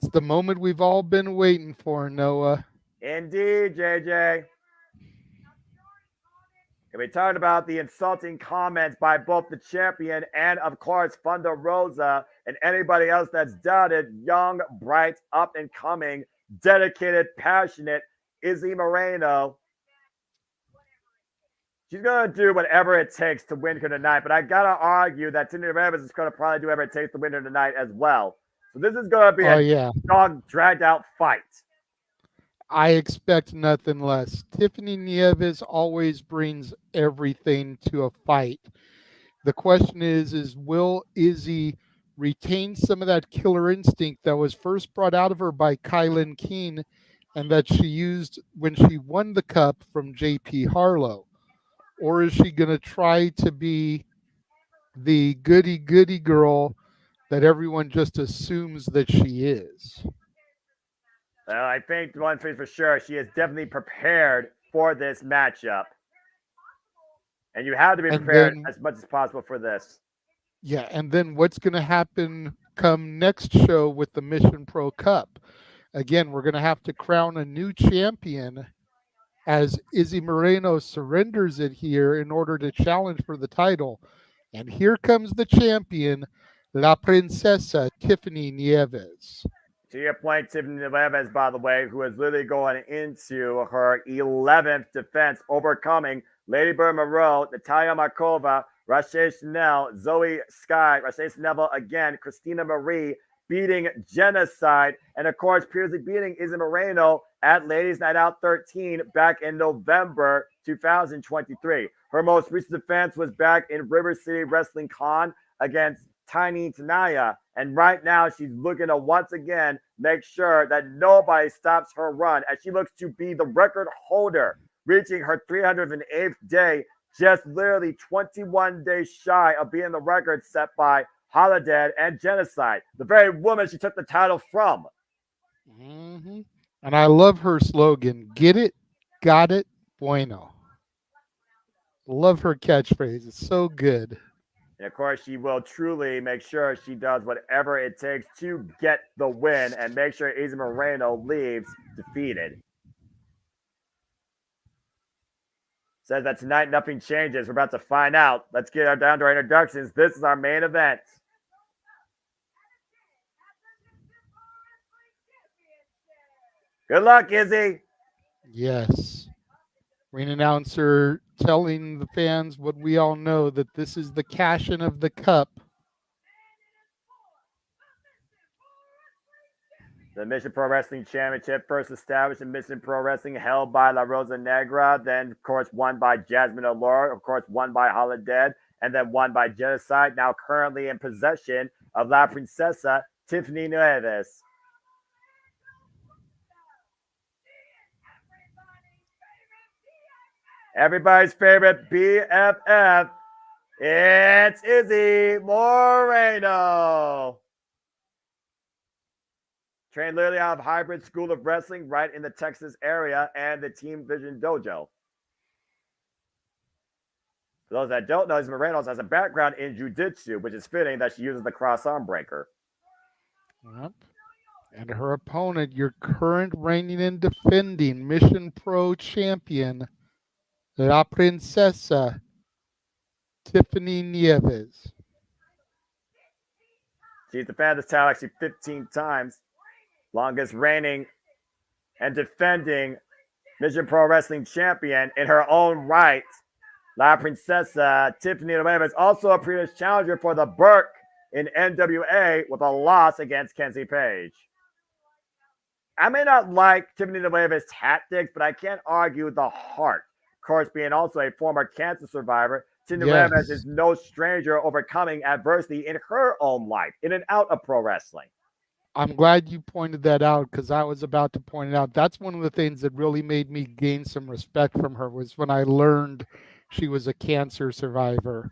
It's the moment we've all been waiting for, Noah. Indeed, JJ. And we talked about the insulting comments by both the champion and, of course, Thunder Rosa and anybody else that's doubted young, bright, up-and-coming, dedicated, passionate Izzy Moreno. She's going to do whatever it takes to win her tonight, but I got to argue that Tiffany Nieves is going to probably do whatever it takes to win her tonight as well. So this is going to be a dog dragged-out fight. I expect nothing less. Tiffany Nieves always brings everything to a fight. The question is will Izzy retain some of that killer instinct that was first brought out of her by Kylan Keene and that she used when she won the cup from JP Harlow? or is she going to try to be the goody goody girl that everyone just assumes that she is? I think one thing for sure, she is definitely prepared for this matchup. And you have to be prepared as much as possible for this. Yeah, and then what's going to happen come next show with the Mission Pro Cup? Again, we're going to have to crown a new champion as Izzy Moreno surrenders it here in order to challenge for the title. And here comes the champion, La Princesa Tiffany Nieves. To your point, Tiffany Nieves, by the way, who is literally going into her 11th defense, overcoming Lady Bird Moreau, Natalia Markova, Rache Chanel, Zoe Sky, Rache Neville again, Christina Marie, beating Genocide, and of course, previously beating Izzy Moreno at Ladies Night Out 13 back in November 2023. Her most recent defense was back in River City Wrestling Con against Tiny Tanaya, and right now she's looking to once again make sure that nobody stops her run as she looks to be the record holder, reaching her 308th day, just literally 21 days shy of being the record set by Holiday and Genocide, the very woman she took the title from. Mm-hmm. And I love her slogan, get it, got it, bueno. Love her catchphrase. It's so good. And of course, she will truly make sure she does whatever it takes to get the win and make sure Izzy Moreno leaves defeated. Says that tonight nothing changes. We're about to find out. Let's get down to our introductions. This is our main event. Good luck, Izzy. Yes. Ring announcer telling the fans what we all know, that this is the cash-in of the cup. The Mission Pro Wrestling Championship, first established in Mission Pro Wrestling, held by La Rosa Negra, then, of course, won by Jasmine Allure, of course, won by Holiday, and then won by Genocide, now currently in possession of La Princesa Tiffany Nieves. Everybody's favorite BFF, it's Izzy Moreno. Trained literally out of Hybrid School of Wrestling right in the Texas area and the Team Vision Dojo. For those that don't know, Izzy Moreno has a background in Jiu-Jitsu, which is fitting that she uses the cross arm breaker. Yep. And her opponent, your current reigning and defending Mission Pro champion, La Princesa Tiffany Nieves. She's defended this title actually 15 times. Longest reigning and defending Mission Pro Wrestling champion in her own right. La Princesa Tiffany Nieves, also a previous challenger for the Burke in NWA with a loss against Kenzie Page. I may not like Tiffany Nieves' tactics, but I can't argue the heart. Of course, being also a former cancer survivor, Tiffany Nieves is no stranger overcoming adversity in her own life, in and out of pro wrestling. I'm glad you pointed that out, because I was about to point it out. That's one of the things that really made me gain some respect from her, was when I learned she was a cancer survivor.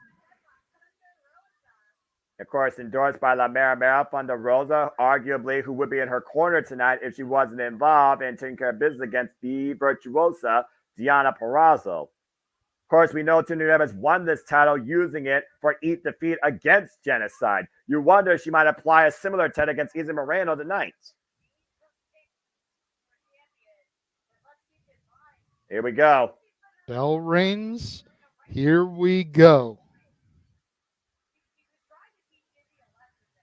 Of course, endorsed by La Mera Mera, Thunder Rosa, arguably who would be in her corner tonight if she wasn't involved in taking care of business against the virtuosa Diana Perazzo. Of course, we know Tiffany Nieves won this title using it for Eat Defeat against Genocide. You wonder if she might apply a similar tactic against Izzy Moreno tonight. Here we go. Bell rings. Here we go.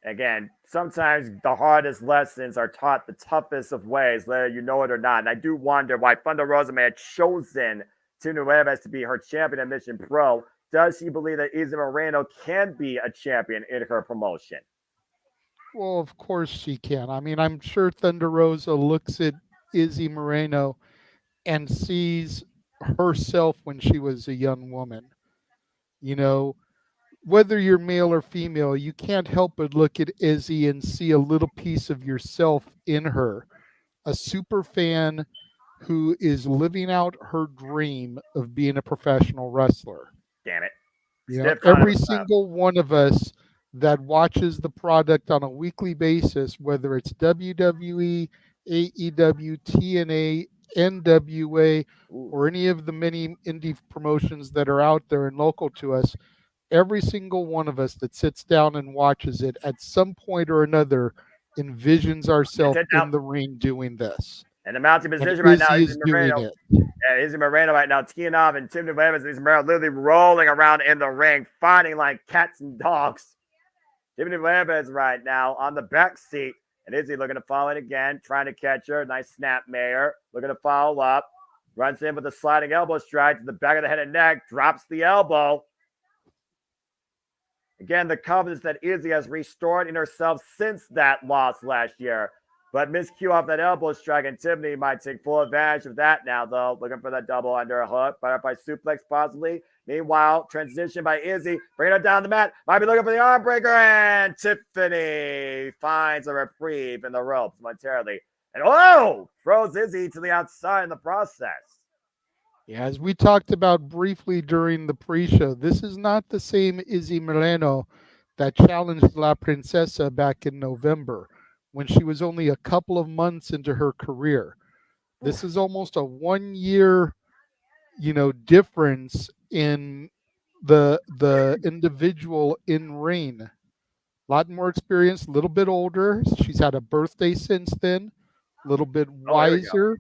Again, sometimes the hardest lessons are taught the toughest of ways, whether you know it or not. And I do wonder why Thunder Rosa may have chosen Tiffany Nieves to be her champion at Mission Pro. Does she believe that Izzy Moreno can be a champion in her promotion? Well, of course she can. I mean, I'm sure Thunder Rosa looks at Izzy Moreno and sees herself when she was a young woman. You know, whether you're male or female, you can't help but look at Izzy and see a little piece of yourself in her. A super fan who is living out her dream of being a professional wrestler. Damn it. You know, every single one of us that watches the product on a weekly basis, whether it's WWE, AEW, TNA, NWA, or any of the many indie promotions that are out there and local to us, every single one of us that sits down and watches it at some point or another envisions ourselves in the ring doing this. And the mounting position And right now, Izzy Izzy is doing Moreno. it. Yeah, Izzy Moreno right now, teeing off, and Tiffany Nieves and Izzy Moreno literally rolling around in the ring, fighting like cats and dogs. Tiffany Nieves right now on the back seat, and Izzy looking to follow it again, trying to catch her. Nice snap, Mayor. Looking to follow up. Runs in with a sliding elbow strike to the back of the head and neck, drops the elbow. Again, the confidence that Izzy has restored in herself since that loss last year. But miscue off that elbow strike, and Tiffany might take full advantage of that now, though. Looking for that double underhook, butterfly suplex possibly. Meanwhile, transition by Izzy, bringing her down the mat. Might be looking for the arm breaker, and Tiffany finds a reprieve in the ropes momentarily. And throws Izzy to the outside in the process. Yeah, as we talked about briefly during the pre-show, this is not the same Izzy Moreno that challenged La Princesa back in November when she was only a couple of months into her career. This is almost a 1 year, difference in the individual in ring. A lot more experience, a little bit older. She's had a birthday since then, a little bit wiser.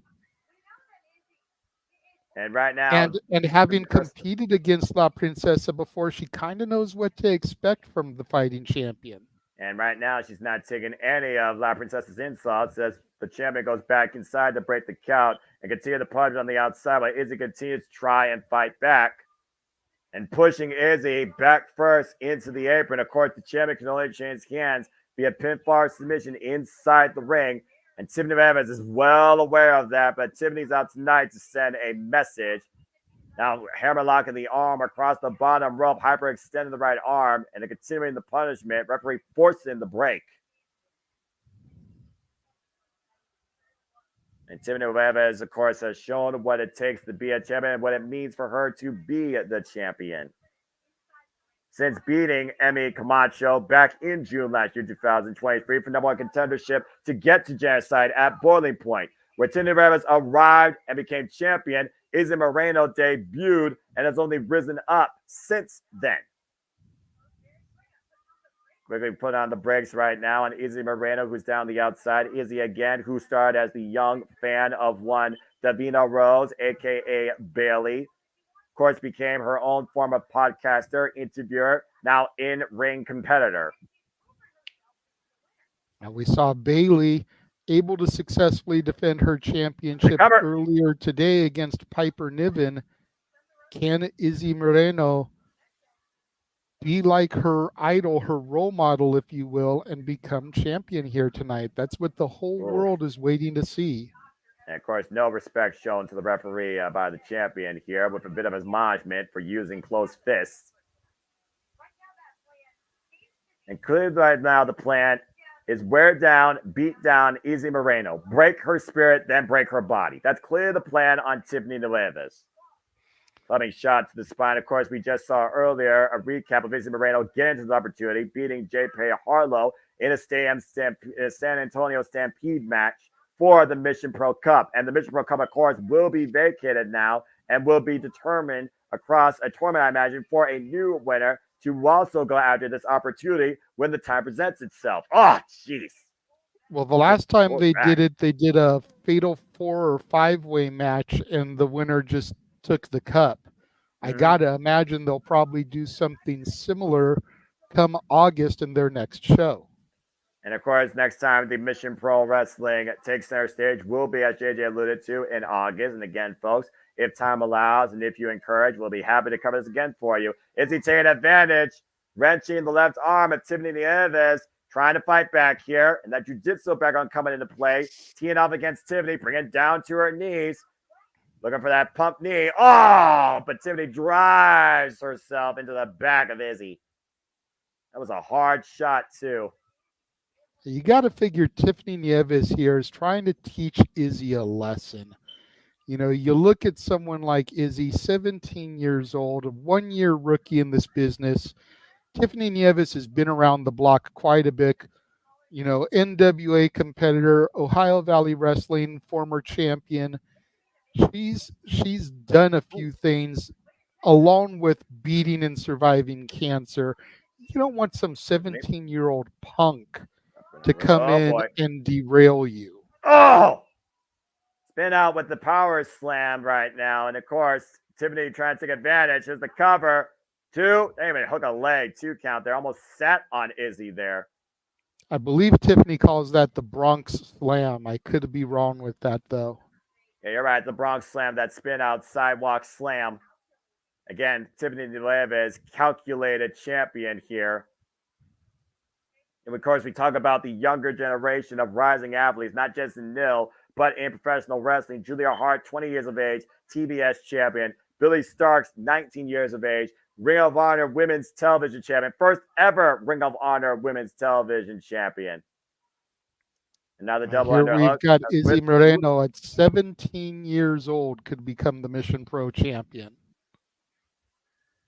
And right now, and having competed against La Princesa before, she kind of knows what to expect from the fighting champion. And right now, she's not taking any of La Princesa's insults as the champion goes back inside to break the count and continue the punch on the outside while Izzy continues to try and fight back. And pushing Izzy back first into the apron. Of course, the champion can only change hands via pinfall submission inside the ring. And Tiffany Nieves is well aware of that, but Tiffany's out tonight to send a message. Now, hammerlocking the arm across the bottom rope, hyperextending the right arm, and then continuing the punishment. Referee forcing the break. And Tiffany Nieves, of course, has shown what it takes to be a champion and what it means for her to be the champion. Since beating Emmy Camacho back in June last year, 2023, for #1 contendership to get to Genocide at Boiling Point, where Tiffany Nieves arrived and became champion. Izzy Moreno debuted and has only risen up since then. Quickly put on the brakes right now on Izzy Moreno, who's down the outside. Izzy again, who started as the young fan of one Davina Rose, a.k.a. Bailey. Of course, became her own form of podcaster, interviewer, now in-ring competitor. Now we saw Bailey able to successfully defend her championship earlier today against Piper Niven. Can Izzy Moreno be like her idol, her role model, if you will, and become champion here tonight? That's what the whole world is waiting to see. And, of course, no respect shown to the referee by the champion here, with a bit of admonishment for using closed fists. And clearly right now the plan is wear down, beat down Izzy Moreno, break her spirit, then break her body. That's clearly the plan on Tiffany Nieves. Loving shot to the spine. Of course, we just saw earlier a recap of Izzy Moreno getting to the opportunity, beating J.P. Harlow in a San Antonio Stampede match for the Mission Pro Cup. And the Mission Pro Cup, of course, will be vacated now and will be determined across a tournament, I imagine, for a new winner to also go after this opportunity when the time presents itself. Oh, jeez. Well, the last time they did it, they did a fatal 4 or 5-way match, and the winner just took the cup. I gotta imagine they'll probably do something similar come August in their next show. And of course, next time the Mission Pro Wrestling takes center stage will be, as JJ alluded to, in August. And again, folks, if time allows and if you encourage, we'll be happy to cover this again for you. Izzy taking advantage, wrenching the left arm of Tiffany Nieves, trying to fight back here. And that jiu-jitsu background coming into play. Teeing off against Tiffany, bringing it down to her knees. Looking for that pump knee. Oh, but Tiffany drives herself into the back of Izzy. That was a hard shot, too. You got to figure Tiffany Nieves here is trying to teach Izzy a lesson. You know, you look at someone like Izzy, 17 years old, a 1-year rookie in this business. Tiffany Nieves has been around the block quite a bit. You know, NWA competitor, Ohio Valley Wrestling, former champion. She's done a few things along with beating and surviving cancer. You don't want some 17-year-old punk to come Oh, in boy. and derail you. Oh! Spin out with the power slam right now. And of course, Tiffany trying to take advantage. Here's the cover. 2. Wait a minute, hook a leg. 2 count there. Almost sat on Izzy there. I believe Tiffany calls that the Bronx Slam. I could be wrong with that, though. Yeah, you're right. The Bronx Slam, that spin out sidewalk slam. Again, Tiffany Nieves, calculated champion here. And of course, we talk about the younger generation of rising athletes, not just in NIL, but in professional wrestling. Julia Hart, 20 years of age, TBS champion. Billy Starks, 19 years of age, Ring of Honor Women's Television champion. First ever Ring of Honor Women's Television champion. And now the double Here underhook. we've got Izzy Moreno at 17 years old, could become the Mission Pro champion.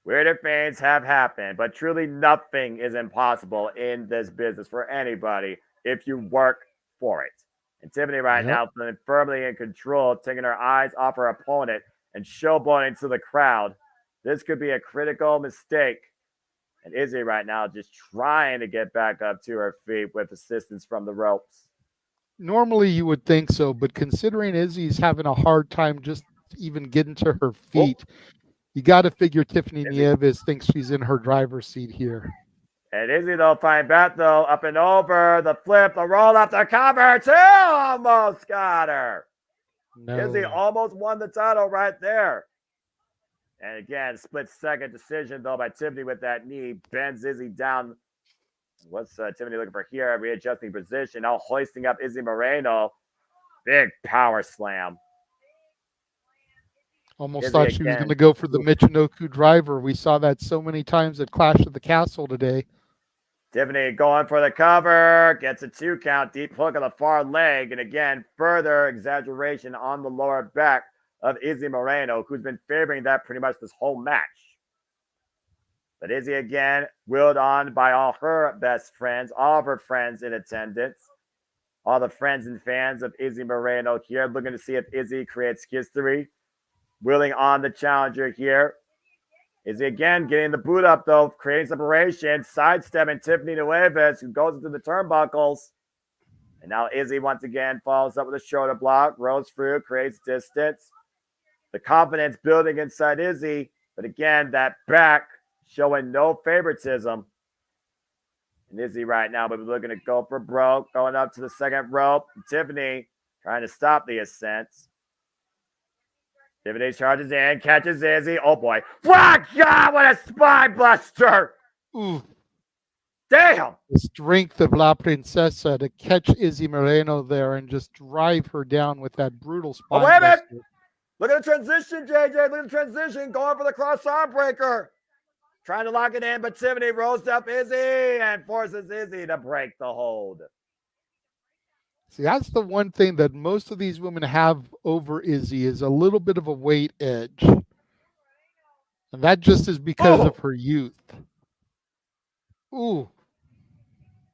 Weirder things have happened, but truly nothing is impossible in this business for anybody if you work for it. And Tiffany right now feeling firmly in control, taking her eyes off her opponent and showboating to the crowd. This could be a critical mistake. And Izzy right now just trying to get back up to her feet with assistance from the ropes. Normally you would think so, but considering Izzy's having a hard time just even getting to her feet, you got to figure Tiffany Nieves thinks she's in her driver's seat here. And Izzy, though, fine back, though, up and over, the flip, the roll up, the cover, 2, almost got her. No. Izzy almost won the title right there. And again, split-second decision, though, by Tiffany with that knee, bends Izzy down. What's Tiffany looking for here? Readjusting position, now hoisting up Izzy Moreno. Big power slam. Almost Izzy thought she was again. going to go for the Michinoku driver. We saw that so many times at Clash of the Castle today. Tiffany going for the cover, gets a 2 count, deep hook on the far leg, and again, further exaggeration on the lower back of Izzy Moreno, who's been favoring that pretty much this whole match. But Izzy again, willed on by all her best friends, all of her friends in attendance, all the friends and fans of Izzy Moreno here, looking to see if Izzy creates history. Willing on the challenger here. Izzy again getting the boot up, though, creating separation, sidestepping Tiffany Nieves, who goes into the turnbuckles. And now Izzy once again follows up with a shoulder block, rolls through, creates distance. The confidence building inside Izzy, but again, that back showing no favoritism. And Izzy right now, but we're looking to go for broke, going up to the second rope. Tiffany trying to stop the ascent. Tiffany charges in, catches Izzy. Oh, boy. Oh, God, what a spine buster. Ooh. Damn. The strength of La Princesa to catch Izzy Moreno there and just drive her down with that brutal spine wait a minute. buster. Look at the transition, JJ. Look at the transition. Going for the cross arm breaker. Trying to lock it in, but Tiffany rolls up Izzy and forces Izzy to break the hold. See, that's the one thing that most of these women have over Izzy is a little bit of a weight edge. And that just is because of her youth. Ooh.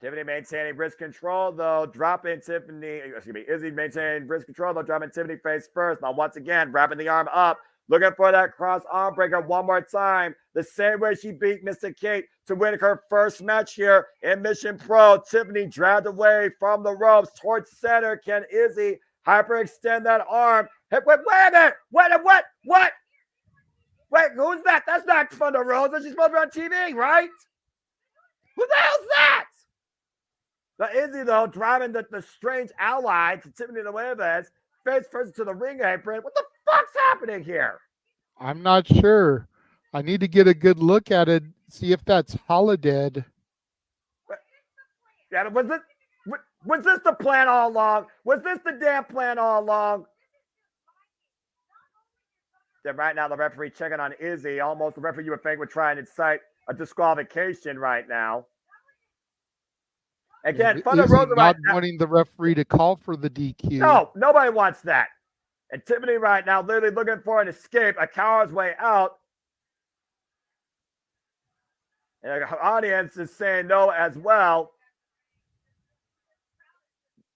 Tiffany maintaining wrist control, though, dropping Izzy maintaining wrist control, though, dropping Tiffany face first. Now, once again, wrapping the arm up, looking for that cross arm breaker one more time. The same way she beat Mr. Kate to win her first match here in Mission Pro. Tiffany dragged away from the ropes towards center. Can Izzy hyperextend that arm? Hey, wait a minute. What? Wait, who's that? That's not Thunder Rosa. She's supposed to be on TV, right? Who the hell's that? Now, Izzy, though, driving the strange ally to Tiffany Nieves, face first to the ring apron. What the fuck's happening here? I'm not sure. I need to get a good look at it, see if that's Holodead. Yeah, was this the plan all along? Was this the damn plan all along? Then right now, the referee checking on Izzy. Almost the referee you would think would try and incite a disqualification right now. Again, Thunder Izzy Rosa not right now. wanting the referee to call for the DQ. No, nobody wants that. And Tiffany right now literally looking for an escape, a coward's way out. And the audience is saying no as well.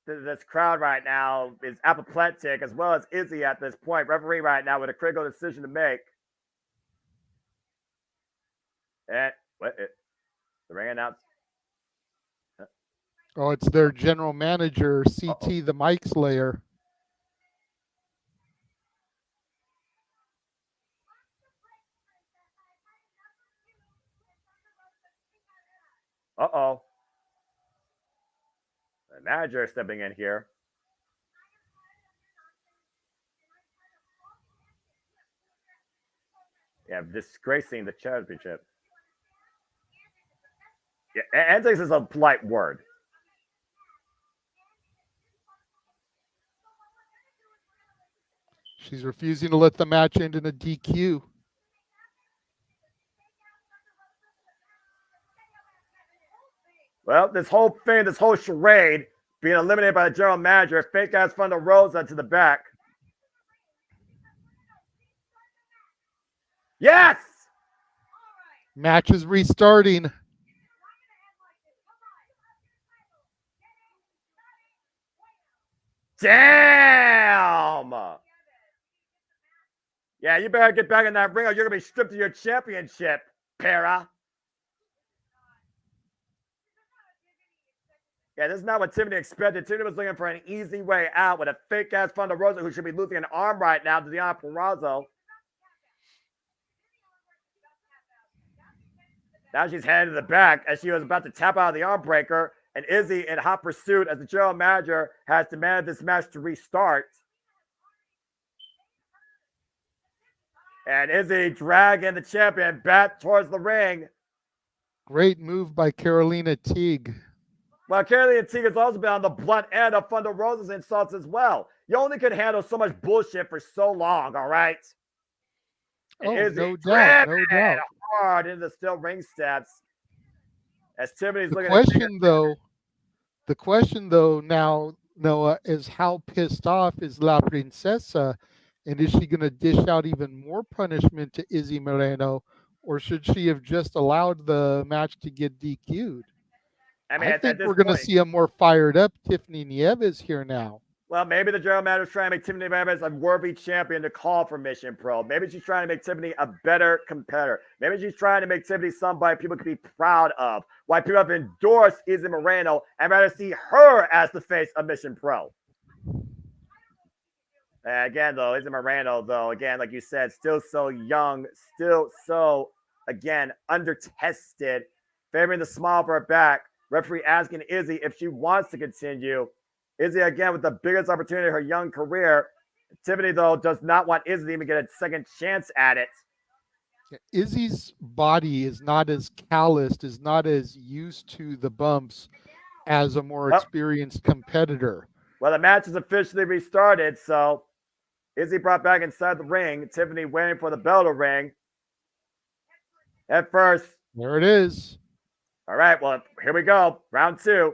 This crowd right now is apoplectic, as well as Izzy at this point. Referee right now with a critical decision to make. And the ring announce. Oh, it's their general manager, CT, the Mic Slayer. Uh-oh. The manager is stepping in here. Yeah, disgracing the championship. Yeah, antics is a polite word. She's refusing to let the match end in a DQ. Well, this whole thing, this whole charade, being eliminated by the general manager, fake ass Thunder Rosa to the back. Yes! Match is restarting. Damn! Yeah, you better get back in that ring or you're going to be stripped of your championship, Para. Yeah, this is not what Tiffany expected. Tiffany was looking for an easy way out with a fake-ass Thunder Rosa who should be losing an arm right now to Deonna Purrazzo. Now she's heading to the back as she was about to tap out of the arm breaker. And Izzy in hot pursuit as the general manager has demanded this match to restart. And Izzy dragging the champion back towards the ring. Great move by Carolina Teague. Well, Carolina Teague has also been on the blunt end of Thunder Rosa's insults as well. You only could handle so much bullshit for so long, all right? And Oh, Izzy no doubt, no doubt. hard into the steel ring steps. As Tiffany's The looking question though now, Noah, is how pissed off is La Princesa, and is she going to dish out even more punishment to Izzy Moreno, or should she have just allowed the match to get DQ'd? I mean, I at think this we're going to point- see a more fired up Tiffany Nieves here now. Well, maybe the general manager is trying to make Tiffany Nieves a worthy champion to call for Mission Pro. Maybe she's trying to make Tiffany a better competitor. Maybe she's trying to make Tiffany somebody people can be proud of. Why people have endorsed Izzy Moreno and rather see her as the face of Mission Pro. Again, though, Izzy Moreno, though, again, like you said, still so young, still so, again, undertested, favoring the small of her back. Referee asking Izzy if she wants to continue. Izzy, again, with the biggest opportunity of her young career. Tiffany, though, does not want Izzy to even get a second chance at it. Izzy's body is not as calloused, is not as used to the bumps as a more experienced competitor. Well, the match is officially restarted, so Izzy brought back inside the ring. Tiffany waiting for the bell to ring. At first. There it is. All right, well, here we go. Round two.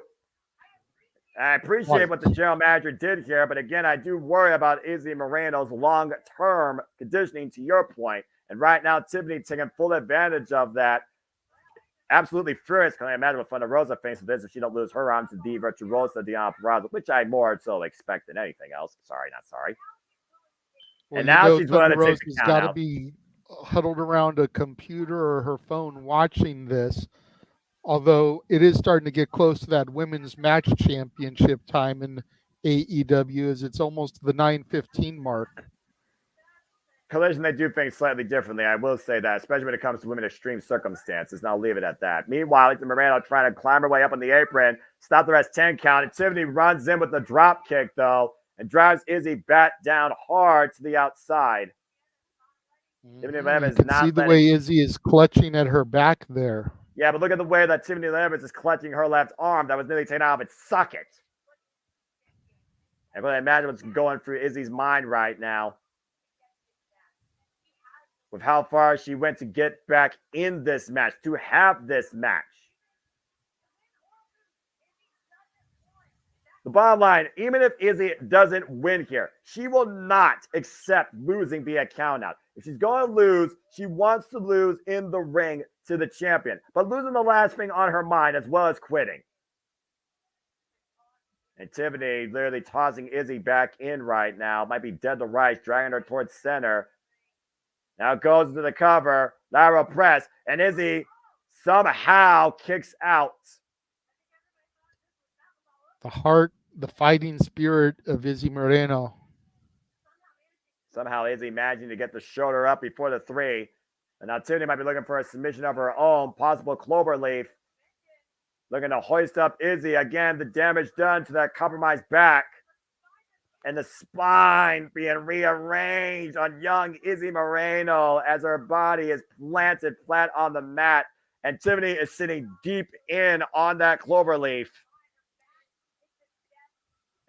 I appreciate what the general manager did here, but again, I do worry about Izzy Moreno's long-term conditioning, to your point. And right now, Tiffany taking full advantage of that. Absolutely furious. Can I imagine what Thunder Rosa thinks of this if she don't lose her arm to the Virtuosa Deonna Purrazzo, which I more so expect than anything else. Sorry, not sorry. Well, and now she's willing to take the count got to out. be huddled around a computer or her phone watching this. Although it is starting to get close to that women's match championship time in AEW, as it's almost the 9:15 mark. Collision, they do things slightly differently. I will say that, especially when it comes to women in extreme circumstances. And I'll leave it at that. Meanwhile, Izzy Moreno trying to climb her way up on the apron, stop the rest 10 count. And Tiffany runs in with the drop kick, though, and drives Izzy back down hard to the outside. Tiffany Nieves You can see the way Izzy is clutching at her back there. Yeah, but look at the way that Tiffany Nieves is clutching her left arm that was nearly taken out of its socket. I really imagine what's going through Izzy's mind right now with how far she went to get back in this match, to have this match. The bottom line, even if Izzy doesn't win here, she will not accept losing via countout. If she's going to lose, she wants to lose in the ring to the champion. But losing the last thing on her mind as well as quitting. And Tiffany literally tossing Izzy back in right now. Might be dead to rights, dragging her towards center. Now goes to the cover, lateral press, and Izzy somehow kicks out. The heart, the fighting spirit of Izzy Moreno. Somehow Izzy managing to get the shoulder up before the 3. And now Tiffany might be looking for a submission of her own, possible cloverleaf. Looking to hoist up Izzy. Again, the damage done to that compromised back. And the spine being rearranged on young Izzy Moreno as her body is planted flat on the mat. And Tiffany is sitting deep in on that cloverleaf.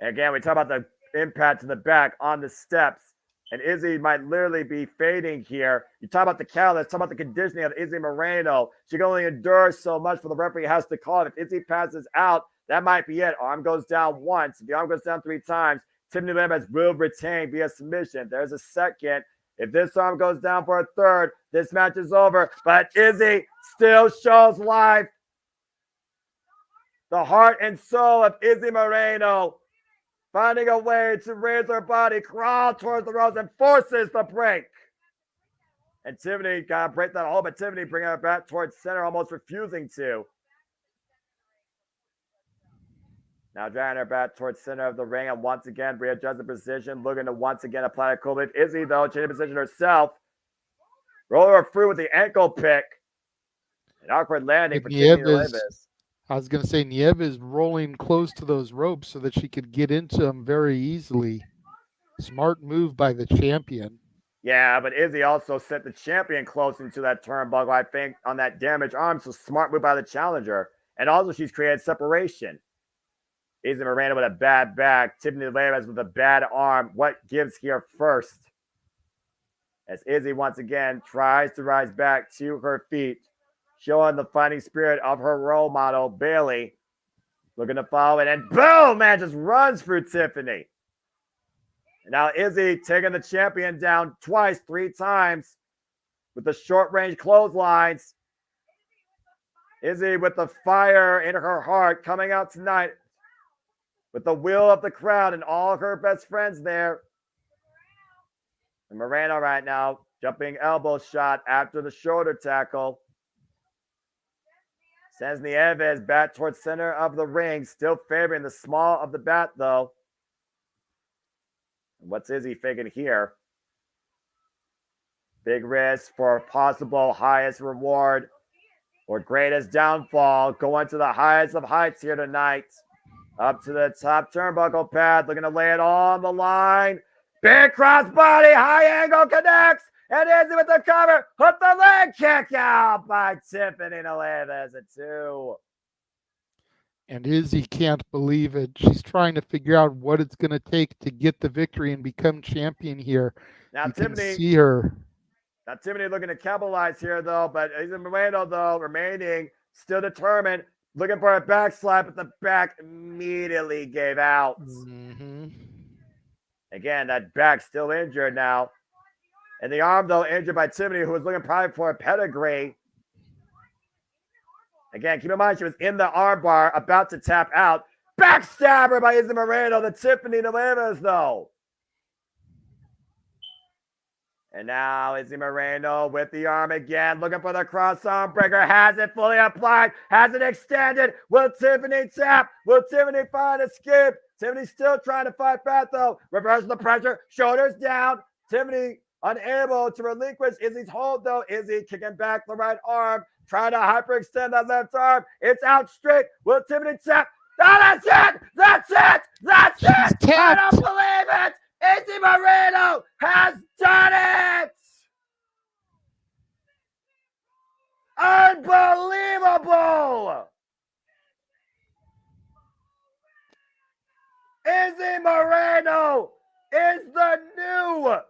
And again, we talk about the impact to the back on the steps. And Izzy might literally be fading here. You talk about the catalyst, talk about the conditioning of Izzy Moreno. She can only endure so much for the referee has to call it. If Izzy passes out, that might be it. Arm goes down once. If the arm goes down 3 times, Tiffany Nieves will retain via submission. There's a second. If this arm goes down for a third, this match is over. But Izzy still shows life. The heart and soul of Izzy Moreno finding a way to raise her body, crawl towards the ropes, and forces the break. And Tiffany got to break that hold, but Tiffany bringing her back towards center, almost refusing to. Now dragging her back towards center of the ring, and once again, readjust the position, looking to once again apply a cold. Izzy, though, changing position herself. Roll her through with the ankle pick. An awkward landing for Tiffany Nieves. I was going to say Nieves rolling close to those ropes so that she could get into them very easily. Smart move by the champion. Yeah, but Izzy also sent the champion close into that turnbuckle, I think, on that damaged arm. So smart move by the challenger. And also she's created separation. Izzy Moreno with a bad back. Tiffany Nieves with a bad arm. What gives here first? As Izzy once again tries to rise back to her feet, showing the fighting spirit of her role model, Bayley. Looking to follow it, and boom, man, just runs through Tiffany. And now Izzy taking the champion down twice, 3 times with the short-range clotheslines. Izzy with the fire in her heart coming out tonight with the will of the crowd and all of her best friends there. And Moreno right now jumping elbow shot after the shoulder tackle. Sends Nieves back towards center of the ring, still favoring the small of the bat, though. And what's Izzy thinking here? Big risk for possible highest reward or greatest downfall. Going to the highest of heights here tonight. Up to the top turnbuckle pad, looking to lay it all on the line. Big crossbody, high angle connects. And Izzy with the cover. Hook the leg kick out by Tiffany Nieves at 2. And Izzy can't believe it. She's trying to figure out what it's going to take to get the victory and become champion here. Now you Tiffany, can see her. Now Tiffany looking to capitalize here, though. But Izzy Moreno, though, remaining still determined. Looking for a back slap, but the back immediately gave out. Mm-hmm. Again, that back still injured now. And the arm, though, injured by Tiffany, who was looking probably for a pedigree. Again, keep in mind, she was in the arm bar, about to tap out. Backstabber by Izzy Moreno, the Tiffany Nieves, though. And now Izzy Moreno with the arm again, looking for the cross arm breaker. Has it fully applied, has it extended. Will Tiffany tap? Will Tiffany find a skip? Tiffany still trying to fight back, though. Reversing the pressure, shoulders down. Tiffany unable to relinquish Izzy's hold, though. Izzy kicking back the right arm, trying to hyperextend that left arm. It's out straight. Will Tiffany tap? Oh, that's it! That's it! That's it! I don't believe it! Izzy Moreno has done it! Unbelievable! Izzy Moreno is the new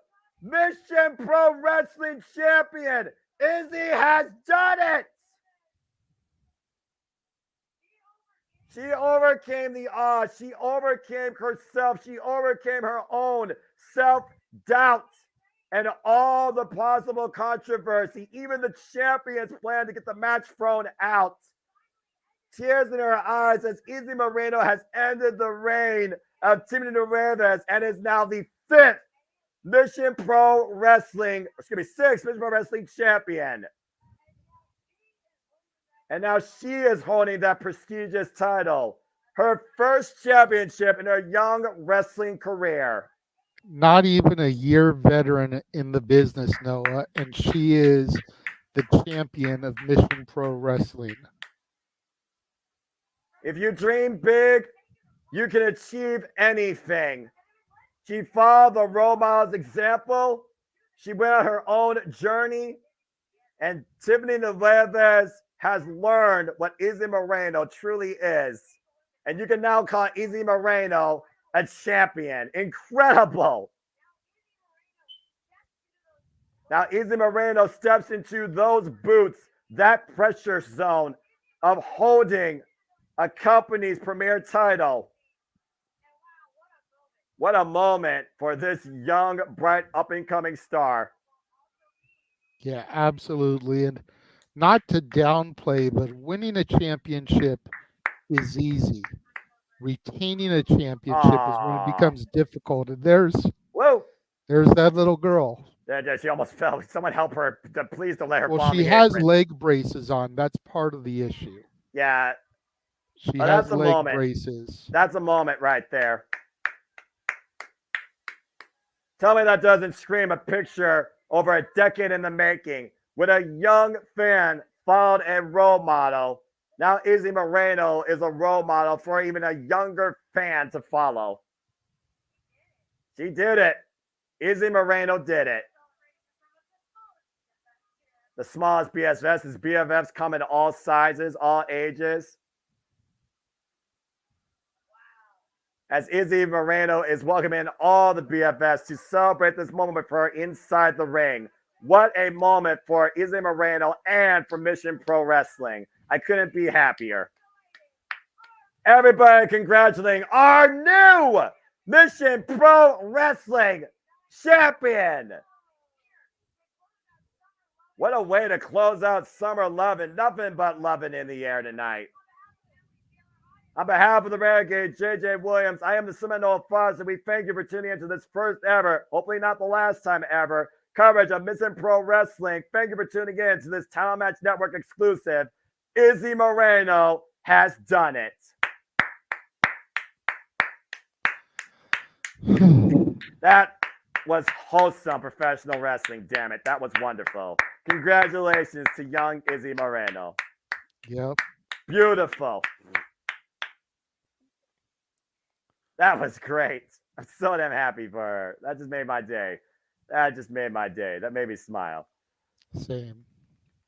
Meacham Pro Wrestling Champion. Izzy has done it. She overcame the odds. She overcame herself. She overcame her own self-doubt and all the possible controversy. Even the champions planned to get the match thrown out. Tears in her eyes as Izzy Moreno has ended the reign of Tiffany Nieves and is now the 5th Mission Pro Wrestling, 6th Mission Pro Wrestling champion. And now she is holding that prestigious title. Her first championship in her young wrestling career. Not even a year veteran in the business, Noah, and she is the champion of Mission Pro Wrestling. If you dream big, you can achieve anything. She followed the role model's example. She went on her own journey. And Tiffany Nieves has learned what Izzy Moreno truly is. And you can now call Izzy Moreno a champion. Incredible. Now Izzy Moreno steps into those boots, that pressure zone of holding a company's premier title. What a moment for this young, bright, up-and-coming star. Yeah, absolutely. And not to downplay, but winning a championship is easy. Retaining a championship is when it becomes difficult. And there's that little girl. She almost fell. Someone help her. Please don't let her fall. Well, she has leg braces on. That's part of the issue. Yeah. She has leg braces. That's a moment right there. Tell me that doesn't scream a picture over a decade in the making with a young fan followed a role model. Now Izzy Moreno is a role model for even a younger fan to follow. She did it. Izzy Moreno did it. The smallest BFFs is BFFs come in all sizes, all ages. As Izzy Moreno is welcoming all the BFFs to celebrate this moment with her inside the ring. What a moment for Izzy Moreno and for Mission Pro Wrestling. I couldn't be happier. Everybody congratulating our new Mission Pro Wrestling champion. What a way to close out Summer Lovin'. Nothing but loving in the air tonight. On behalf of the Renegade, JJ Williams, I am the Seminole Fuzz, and we thank you for tuning into this first ever, hopefully not the last time ever, coverage of Mission Pro Wrestling. Thank you for tuning in to this Title Match Network exclusive. Izzy Moreno has done it. That was wholesome professional wrestling, damn it. That was wonderful. Congratulations to young Izzy Moreno. Yep. Beautiful. That was great. I'm so damn happy for her. That just made my day. That made me smile. Same.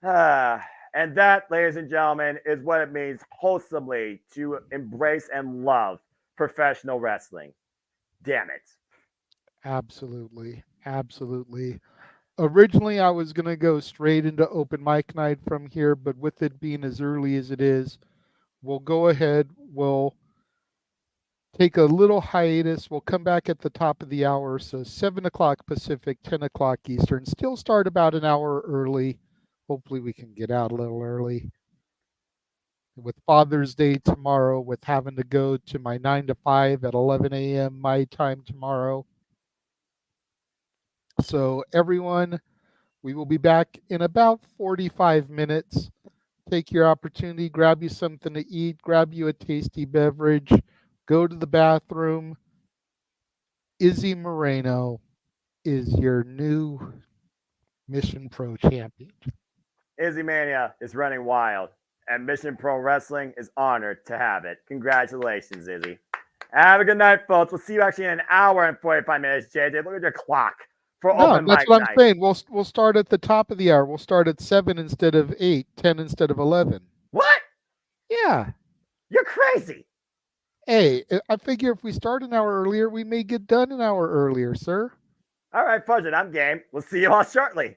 And that, ladies and gentlemen, is what it means wholesomely to embrace and love professional wrestling. Damn it. Absolutely. Absolutely. Originally, I was going to go straight into open mic night from here, but with it being as early as it is, we'll go ahead. We'll take a little hiatus. We'll come back at the top of the hour. So 7 o'clock Pacific, 10 o'clock Eastern. Still start about an hour early. Hopefully we can get out a little early. With Father's Day tomorrow, with having to go to my 9 to 5 at 11 a.m. my time tomorrow. So everyone, we will be back in about 45 minutes. Take your opportunity, grab you something to eat, grab you a tasty beverage, go to the bathroom. Izzy Moreno is your new Mission Pro champion. Izzy Mania is running wild, and Mission Pro Wrestling is honored to have it. Congratulations, Izzy. Have a good night, folks. We'll see you actually in an hour and 45 minutes, JJ. Look at your clock. No, that's what I'm saying. We'll start at the top of the hour. We'll start at 7 instead of 8, 10 instead of 11. What? Yeah. You're crazy. Hey, I figure if we start an hour earlier, we may get done an hour earlier, sir. All right, fudge it. I'm game. We'll see you all shortly.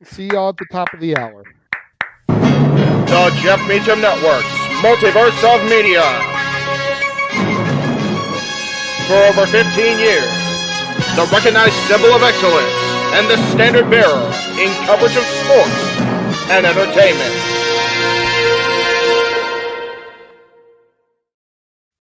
See y'all at the top of the hour. The Jeff Meacham Network's Multiverse of Media. for over 15 years, the recognized symbol of excellence and the standard bearer in coverage of sports and entertainment.